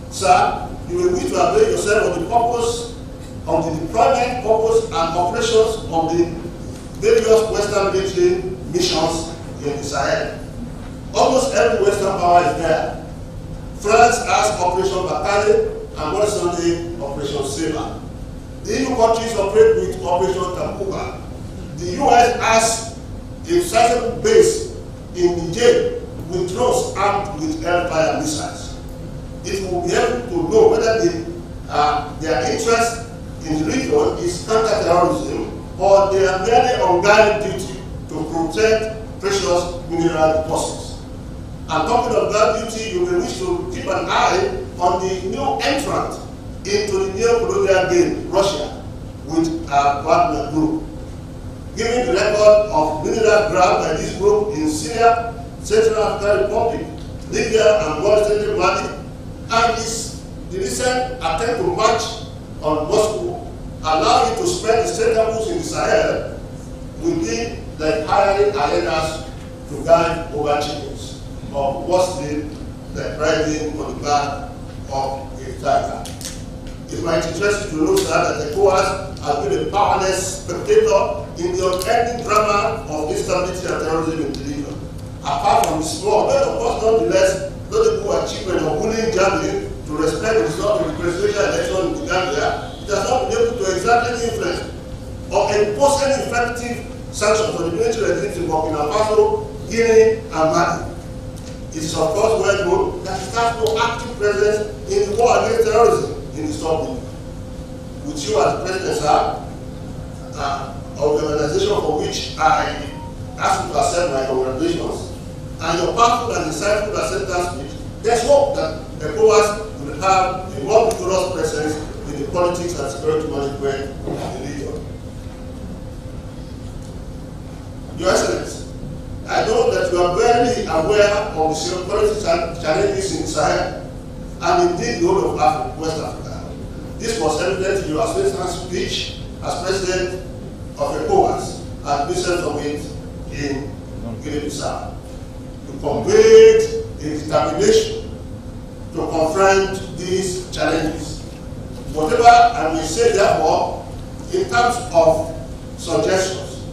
Sir, you will need to avail yourself of the purpose of the deployment, purpose, and operations of the various Western military missions in the Sahel. Almost every Western power is there. France has Operation Bakale and more recently Operation Sabre. The EU countries operate with Operation Takuba. The US has a sizable base in Niger with drones armed with airfire missiles. It will be able to know whether their interest in the region is counter-terrorism or they are merely on guard duty to protect precious mineral deposits. And talking of that duty, you may wish to keep an eye on the new entrant into the neo-colonial game, Russia, with our Wagner group. Given the record of mineral grab by this group in Syria, Central African Republic, Libya, and Western Mali, and the recent attempt to march on Moscow, allow you to spread the tentacles in the Sahel, will be like hiring arenas to guide over chickens, or worse, like riding on the back of a tiger. It might interest you to know, sir, that the ECOWAS has been a powerless spectator in the unending drama of instability and terrorism in the region. Apart from the small, but of course nonetheless, notable achievement of winning Germany to respect the result of the presidential election in Gambia, it has not been able to exert any influence or impose any effective sanctions on the military regimes in Burkina Faso, Guinea, and Mali. It is of course well known that it has no active presence in the war against terrorism in the sub-region. With you as president, sir, of the organization for which I ask you to accept my congratulations, and your powerful and insightful acceptance speech, there's hope that the ECOWAS will have a more vigorous presence in the politics and security management of the region. Your Excellency, I know that you are very aware of the security challenges in the Sahel and indeed the whole of Africa, West Africa. This was evident in your acceptance speech as President of ECOWAS and President of it in Guinea-Bissau. You conveyed a determination to confront these challenges. Whatever I may say, therefore, in terms of suggestions,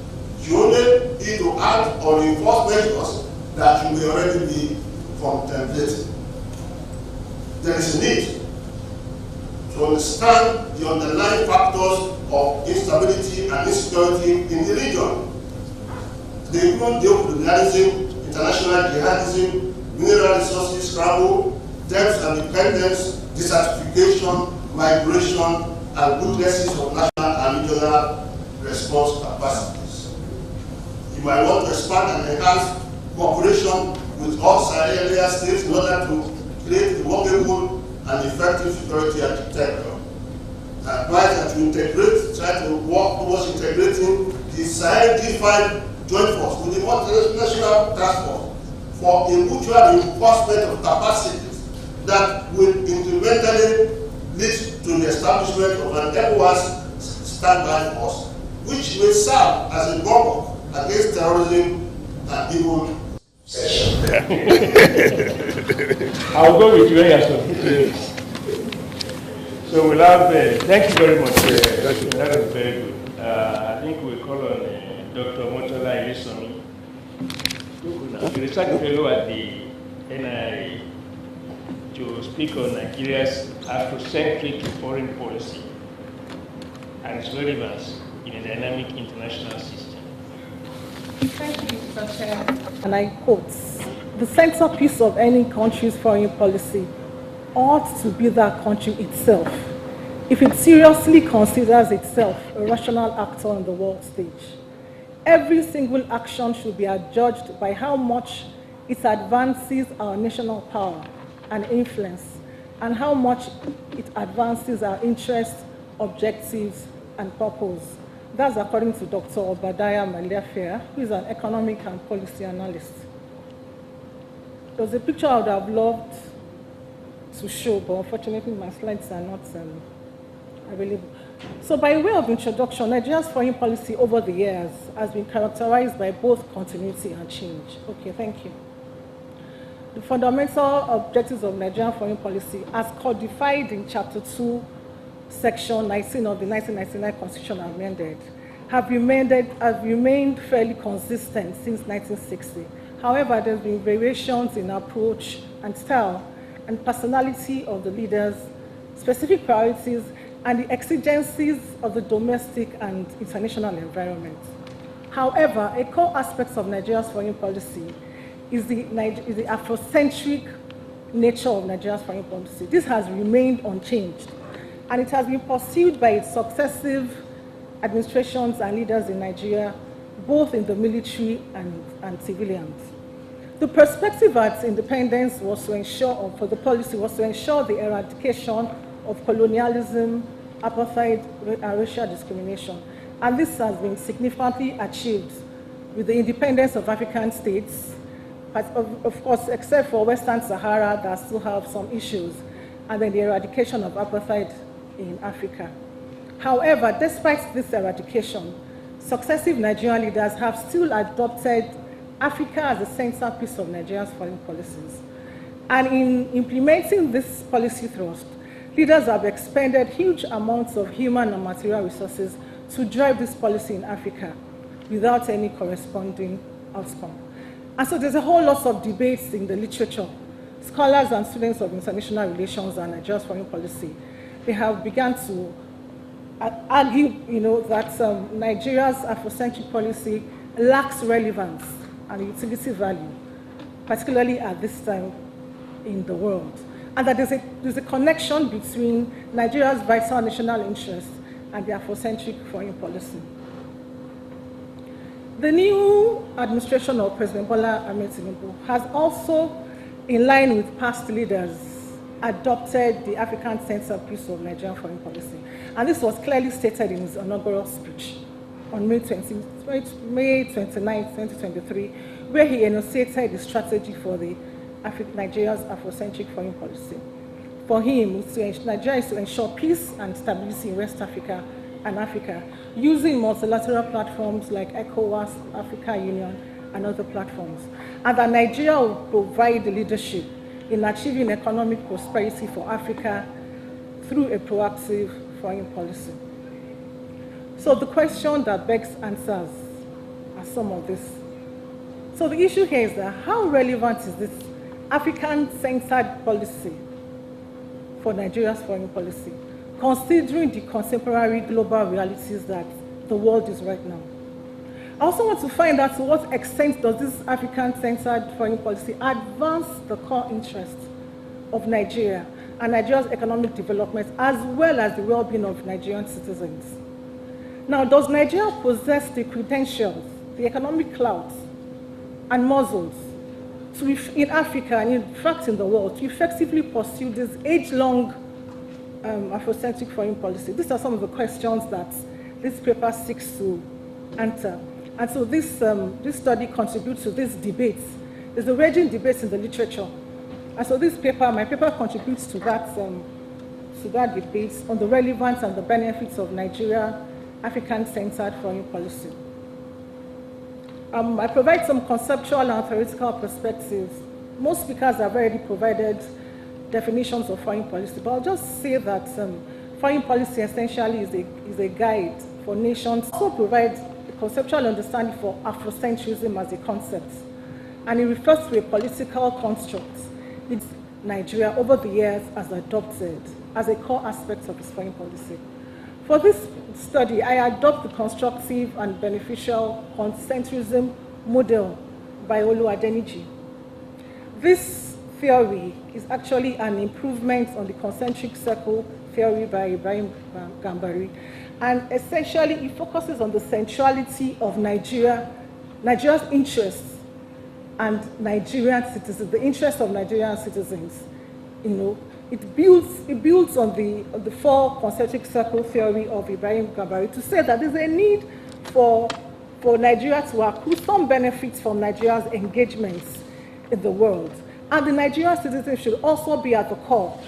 you only need to act on enforced measures that you may already be contemplating. There is a need to understand the underlying factors of instability and insecurity in the region. They include geocolonialism, international jihadism, mineral resources scramble, debts and dependence, desertification, migration, and weaknesses of national and regional response capacities. You might want to expand and enhance cooperation with all Sahel states in order to create a workable and effective security architecture. I advise that you try to work towards integrating the Sahel D5 joint force with the multinational task force for a mutual reinforcement of capacities that will incrementally lead to the establishment of an ECOWAS standby force, which may serve as a bulwark against terrorism and even session. I'll go with you, yes. So we'll have, thank you very much. That is very good. I think we'll call on Dr. Motola Ilisomi, the research fellow at the NIA, to speak on Nigeria's Afrocentric foreign policy and its relevance in a dynamic international system. Thank you, Mr. Chair. And I quote, "The centerpiece of any country's foreign policy ought to be that country itself, if it seriously considers itself a rational actor on the world stage. Every single action should be adjudged by how much it advances our national power and influence, and how much it advances our interests, objectives, and purpose." That's according to Dr. Obadiah Maliafia, who is an economic and policy analyst. There's a picture I would have loved to show, but unfortunately my slides are not available. So by way of introduction, Nigeria's foreign policy over the years has been characterized by both continuity and change. Okay, thank you. The fundamental objectives of Nigerian foreign policy, as codified in Chapter 2, Section 19 of the 1999 Constitution amended, have remained fairly consistent since 1960. However, there's been variations in approach and style and personality of the leaders, specific priorities, and the exigencies of the domestic and international environment. However, a core aspect of Nigeria's foreign policy is the Afrocentric nature of Nigeria's foreign policy. This has remained unchanged, and it has been pursued by its successive administrations and leaders in Nigeria, both in the military and civilians. The perspective at independence was to ensure, or for the policy, was to ensure the eradication of colonialism, apartheid, and racial discrimination. And this has been significantly achieved with the independence of African states, of course, except for Western Sahara that still have some issues, and then the eradication of apartheid in Africa. However, despite this eradication, successive Nigerian leaders have still adopted Africa as a centerpiece of Nigeria's foreign policies. And in implementing this policy thrust, leaders have expended huge amounts of human and material resources to drive this policy in Africa without any corresponding outcome. And so there's a whole lot of debates in the literature. Scholars and students of international relations and Nigeria's foreign policy, they have begun to argue, that Nigeria's Afrocentric policy lacks relevance and utility value, particularly at this time in the world. And that there's a connection between Nigeria's vital national interests and the Afrocentric foreign policy. The new administration of President Bola Ahmed Tinubu has also, in line with past leaders, adopted the African centerpiece of Nigerian foreign policy. And this was clearly stated in his inaugural speech on May 29, 2023, where he enunciated the strategy for Nigeria's Afrocentric foreign policy. For him, Nigeria is to ensure peace and stability in West Africa and Africa, using multilateral platforms like ECOWAS, Africa Union, and other platforms. And that Nigeria will provide the leadership in achieving economic prosperity for Africa through a proactive foreign policy. So the question that begs answers are some of this. So the issue here is that how relevant is this African-centered policy for Nigeria's foreign policy, considering the contemporary global realities that the world is right now? I also want to find out to what extent does this African-centered foreign policy advance the core interests of Nigeria and Nigeria's economic development, as well as the well-being of Nigerian citizens. Now, does Nigeria possess the credentials, the economic clout, and muscles in Africa and in fact in the world to effectively pursue this age-long Afrocentric foreign policy? These are some of the questions that this paper seeks to answer. And so this study contributes to this debate. There's a raging debate in the literature. And so my paper contributes to that debate on the relevance and the benefits of Nigeria African-centered foreign policy. I provide some conceptual and theoretical perspectives. Most speakers have already provided definitions of foreign policy, but I'll just say that foreign policy essentially is a guide for nations. It also provides a conceptual understanding for Afrocentrism as a concept, and it refers to a political construct which Nigeria over the years has adopted as a core aspect of its foreign policy. For this study, I adopt the constructive and beneficial concentrism model by Olu Adeniji. This theory is actually an improvement on the concentric circle theory by Ibrahim Gambari, and essentially it focuses on the centrality of Nigeria's interests and Nigerian citizens, the interests of Nigerian citizens. It builds on the four concentric circle theory of Ibrahim Gambari to say that there's a need for Nigeria to accrue some benefits from Nigeria's engagements in the world. And the Nigerian citizens should also be at the core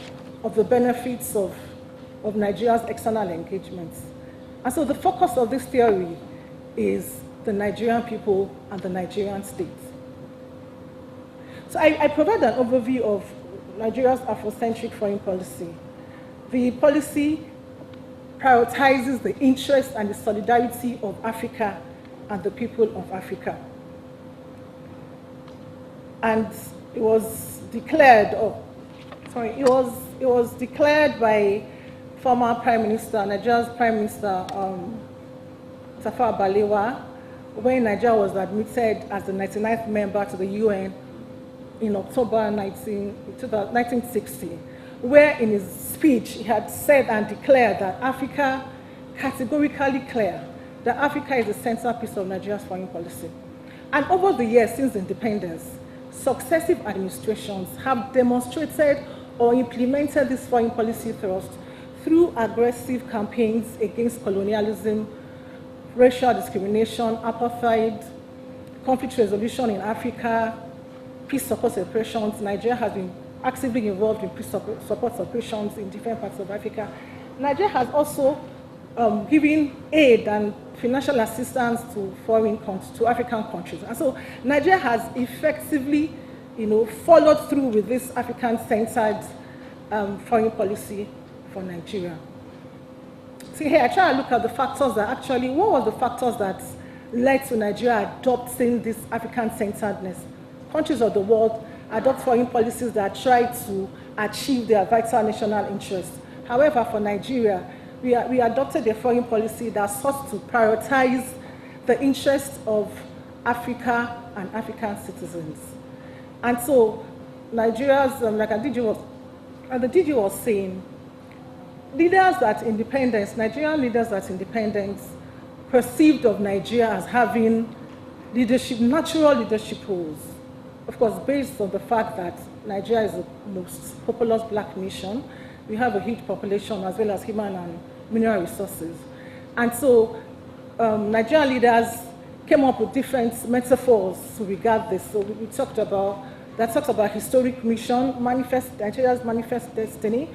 of the benefits of of Nigeria's external engagements. And so the focus of this theory is the Nigerian people and the Nigerian state. So I provide an overview of Nigeria's Afrocentric foreign policy. The policy prioritizes the interests and the solidarity of Africa and the people of Africa. And it was declared, it was declared by former Prime Minister, Nigeria's Prime Minister, Tafawa Balewa, when Nigeria was admitted as the 99th member to the UN in October 1960, where in his speech he had said and declared that Africa, categorically clear, that Africa is the centerpiece of Nigeria's foreign policy. And over the years since independence, successive administrations have demonstrated or implemented this foreign policy thrust through aggressive campaigns against colonialism, racial discrimination, apartheid, conflict resolution in Africa, peace support operations. Nigeria has been actively involved in peace support operations in different parts of Africa. Nigeria has also given aid and financial assistance to African countries. And so Nigeria has effectively, followed through with this African-centered foreign policy for Nigeria. See here, I try to look at the factors that actually, what were the factors that led to Nigeria adopting this African-centeredness? Countries of the world adopt foreign policies that try to achieve their vital national interests. However, for Nigeria, we adopted a foreign policy that sought to prioritize the interests of Africa and African citizens. And so Nigeria's, like the DG was saying, leaders at independence, Nigerian leaders at independence, perceived of Nigeria as having leadership, natural leadership roles. Of course, based on the fact that Nigeria is the most populous black nation, we have a huge population as well as human and mineral resources. And so Nigerian leaders came up with different metaphors to regard this. So we talked about, that talks about historic mission, Nigeria's manifest destiny.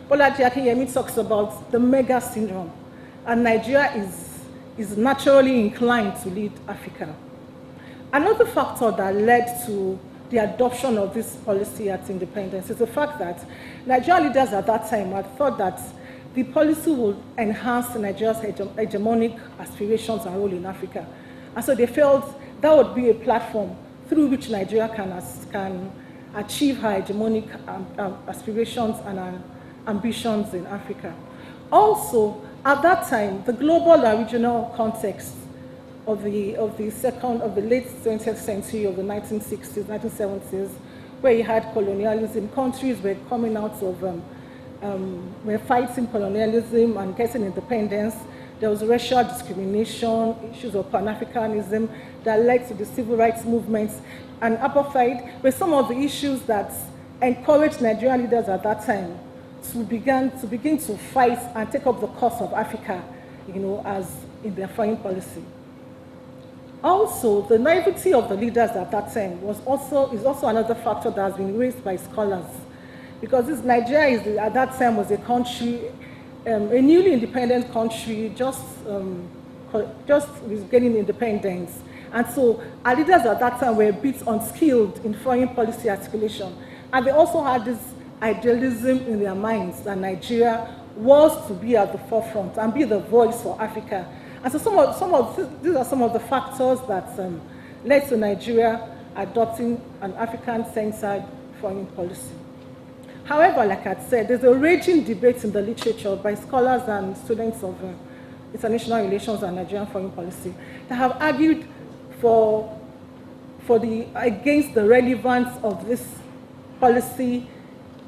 Bolaji Akinyemi talks about the mega syndrome. And Nigeria is naturally inclined to lead Africa. Another factor that led to the adoption of this policy at independence is the fact that Nigerian leaders at that time had thought that the policy would enhance Nigeria's hegemonic aspirations and role in Africa. And so they felt that would be a platform through which Nigeria can achieve her hegemonic aspirations and ambitions in Africa. Also, at that time, the global and regional context of the late 20th century, of the 1960s, 1970s, where you had colonialism, countries were coming out of, were fighting colonialism and getting independence. There was racial discrimination, issues of Pan-Africanism that led to the civil rights movements, and apartheid were some of the issues that encouraged Nigerian leaders at that time to begin to fight and take up the cause of Africa, as in their foreign policy. Also, the naivety of the leaders at that time is also another factor that has been raised by scholars, because Nigeria at that time was a country, a newly independent country, just was getting independence, and so our leaders at that time were a bit unskilled in foreign policy articulation, and they also had this idealism in their minds that Nigeria was to be at the forefront and be the voice for Africa. And so these are some of the factors that led to Nigeria adopting an African-centered foreign policy. However, like I said, there's a raging debate in the literature by scholars and students of international relations and Nigerian foreign policy that have argued against the relevance of this policy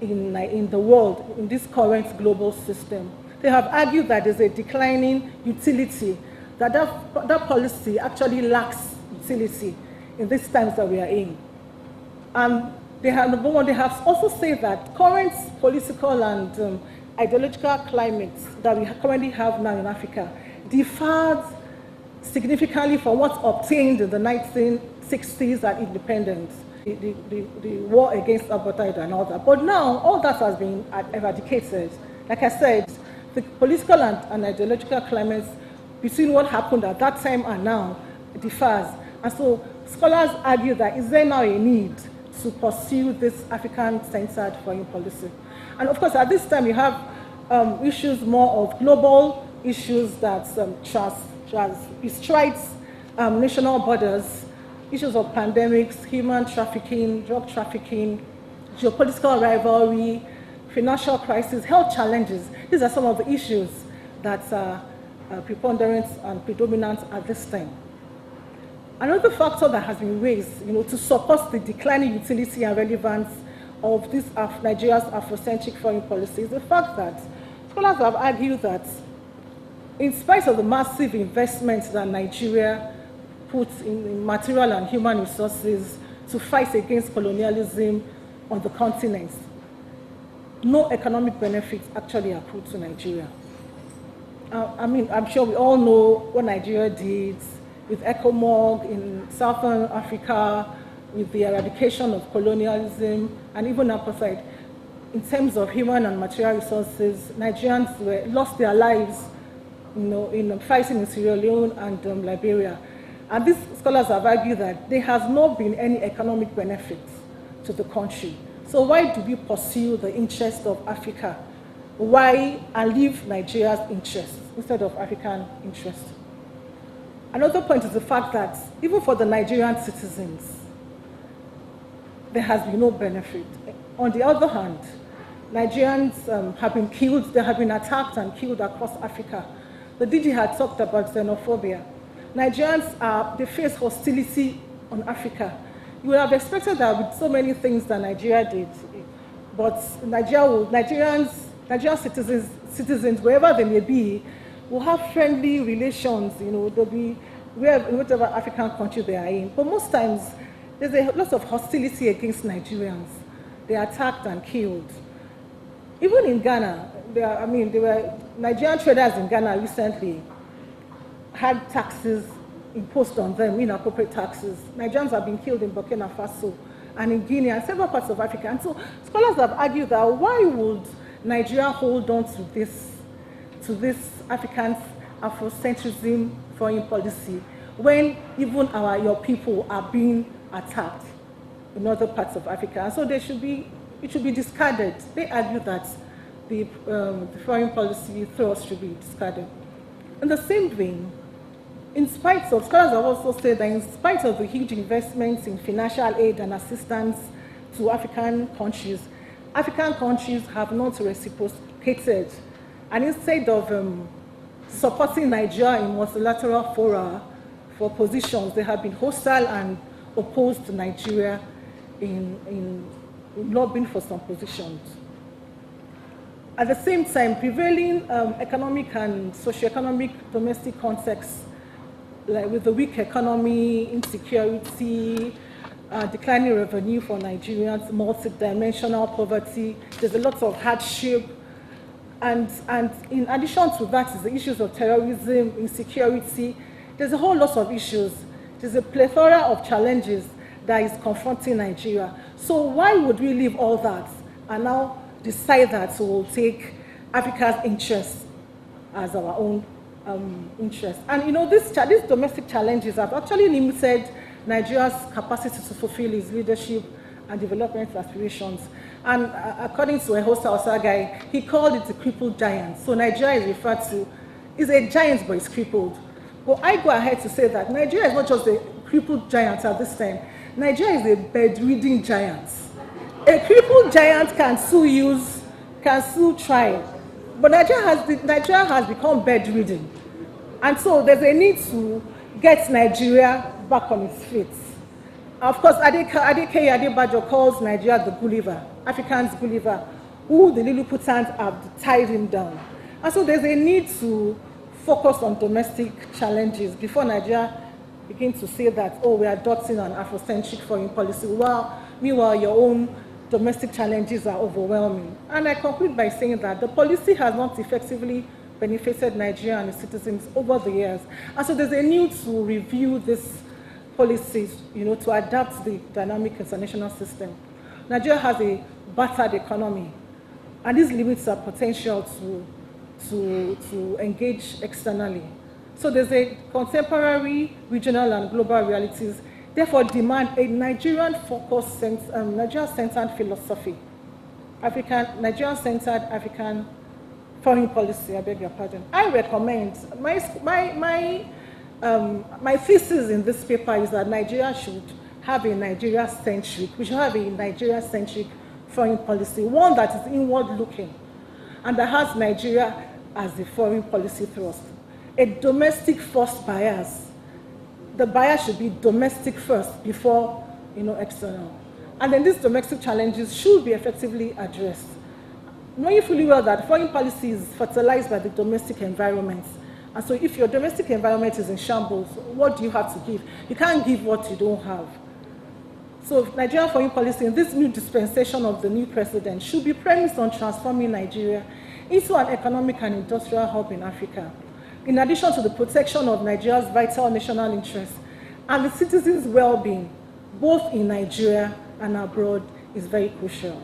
in the world, in this current global system. They have argued that there's a declining utility, that policy actually lacks utility in these times that we are in. And they have also said that current political and ideological climate that we currently have now in Africa differs significantly from what obtained in the 1960s at independence, the war against apartheid and all that. But now, all that has been eradicated. Like I said, the political and ideological climates between what happened at that time and now differs. And so scholars argue that is there now a need to pursue this African-centered foreign policy? And of course, at this time, you have issues more of global issues that bestride national borders, issues of pandemics, human trafficking, drug trafficking, geopolitical rivalry, financial crisis, health challenges. These are some of the issues that are preponderant and predominant at this time. Another factor that has been raised, to support the declining utility and relevance of this Nigeria's Afrocentric foreign policy is the fact that scholars have argued that in spite of the massive investments that Nigeria puts in material and human resources to fight against colonialism on the continent, no economic benefits actually accrue to Nigeria. I'm sure we all know what Nigeria did with ECOMOG in Southern Africa, with the eradication of colonialism and even apartheid. In terms of human and material resources, Nigerians lost their lives in fighting in Sierra Leone and Liberia. And these scholars have argued that there has not been any economic benefit to the country. So why do we pursue the interest of Africa? Why and leave Nigeria's interest instead of African interest? Another point is the fact that even for the Nigerian citizens, there has been no benefit. On the other hand, Nigerians have been killed, they have been attacked and killed across Africa. The DG had talked about xenophobia. Nigerians, they face hostility on Africa. You would have expected that with so many things that Nigeria did, but Nigerian citizens, wherever they may be, will have friendly relations, they'll be in whatever African country they are in. But most times, there's a lot of hostility against Nigerians. They are attacked and killed. Even in Ghana, there were Nigerian traders in Ghana recently had taxes imposed on them, inappropriate taxes. Nigerians have been killed in Burkina Faso and in Guinea and several parts of Africa. And so scholars have argued that why would Nigeria hold on to this African Afrocentrism foreign policy when even your people are being attacked in other parts of Africa? And so it should be discarded. They argue that the foreign policy thrust should be discarded. In the same vein, scholars have also said that in spite of the huge investments in financial aid and assistance to African countries have not reciprocated. And instead of supporting Nigeria in multilateral fora for positions, they have been hostile and opposed to Nigeria in lobbying for some positions. At the same time, prevailing economic and socioeconomic domestic contexts, like with the weak economy, insecurity, declining revenue for Nigerians, multi-dimensional poverty, there's a lot of hardship. And in addition to that is the issues of terrorism, insecurity. There's a whole lot of issues. There's a plethora of challenges that is confronting Nigeria. So why would we leave all that and now decide that we will take Africa's interests as our own interest? And these domestic challenges have actually limited Nigeria's capacity to fulfill its leadership and development aspirations. And according to a host guy, he called it a crippled giant. So Nigeria is referred to, is a giant but it's crippled. But I go ahead to say that Nigeria is not just a crippled giant at this time. Nigeria is a bedridden giant. A crippled giant can sue trial. But Nigeria has become bedridden. And so there's a need to get Nigeria back on its feet. Of course, Adebayo calls Nigeria the Gulliver, African's Gulliver, who the Lilliputans have tied him down. And so there's a need to focus on domestic challenges before Nigeria begins to say that, oh, we're adopting an Afrocentric foreign policy, meanwhile your own domestic challenges are overwhelming. And I conclude by saying that the policy has not effectively benefited Nigeria and its citizens over the years. And so there's a need to review this policies, to adapt the dynamic international system. Nigeria has a battered economy, and this limits our potential to engage externally. So there's a contemporary, regional, and global realities, therefore demand a Nigerian-focused, Nigerian-centered philosophy. Nigerian-centered African foreign policy, I beg your pardon. I recommend, my thesis in this paper is that Nigeria should have a Nigeria-centric, we should have a Nigeria-centric foreign policy, one that is inward-looking, and that has Nigeria as the foreign policy thrust. A domestic first bias. The bias should be domestic first before external. And then these domestic challenges should be effectively addressed. Knowing fully well that foreign policy is fertilized by the domestic environment. And so if your domestic environment is in shambles, what do you have to give? You can't give what you don't have. So Nigerian foreign policy in this new dispensation of the new president should be premised on transforming Nigeria into an economic and industrial hub in Africa, in addition to the protection of Nigeria's vital national interests and the citizens' well-being, both in Nigeria and abroad, is very crucial.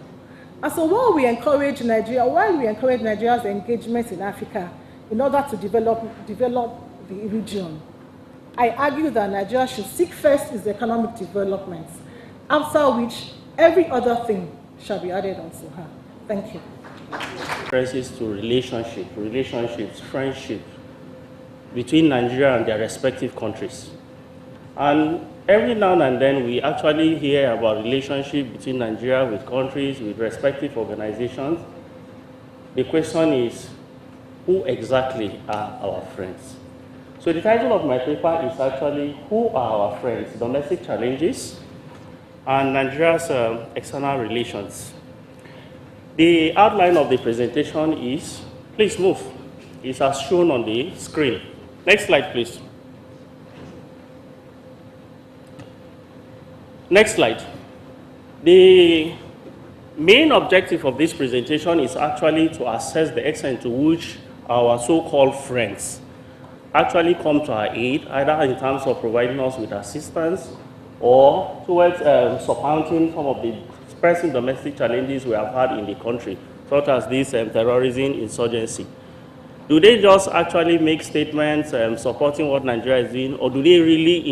And so while we encourage Nigeria's engagement in Africa in order to develop the region, I argue that Nigeria should seek first its economic development, after which every other thing shall be added onto her. Thank you. References to relationships, friendship between Nigeria and their respective countries. And every now and then we actually hear about relationship between Nigeria with countries, with respective organizations. The question is, who exactly are our friends? So the title of my paper is actually, Who are our friends? Domestic Challenges and Nigeria's External Relations. The outline of the presentation is, please move, is as shown on the screen. Next slide, please. Next slide. The main objective of this presentation is actually to assess the extent to which our so-called friends actually come to our aid, either in terms of providing us with assistance or towards surmounting some of the pressing domestic challenges we have had in the country, such as this terrorism, insurgency. Do they just actually make statements supporting what Nigeria is doing, or do they really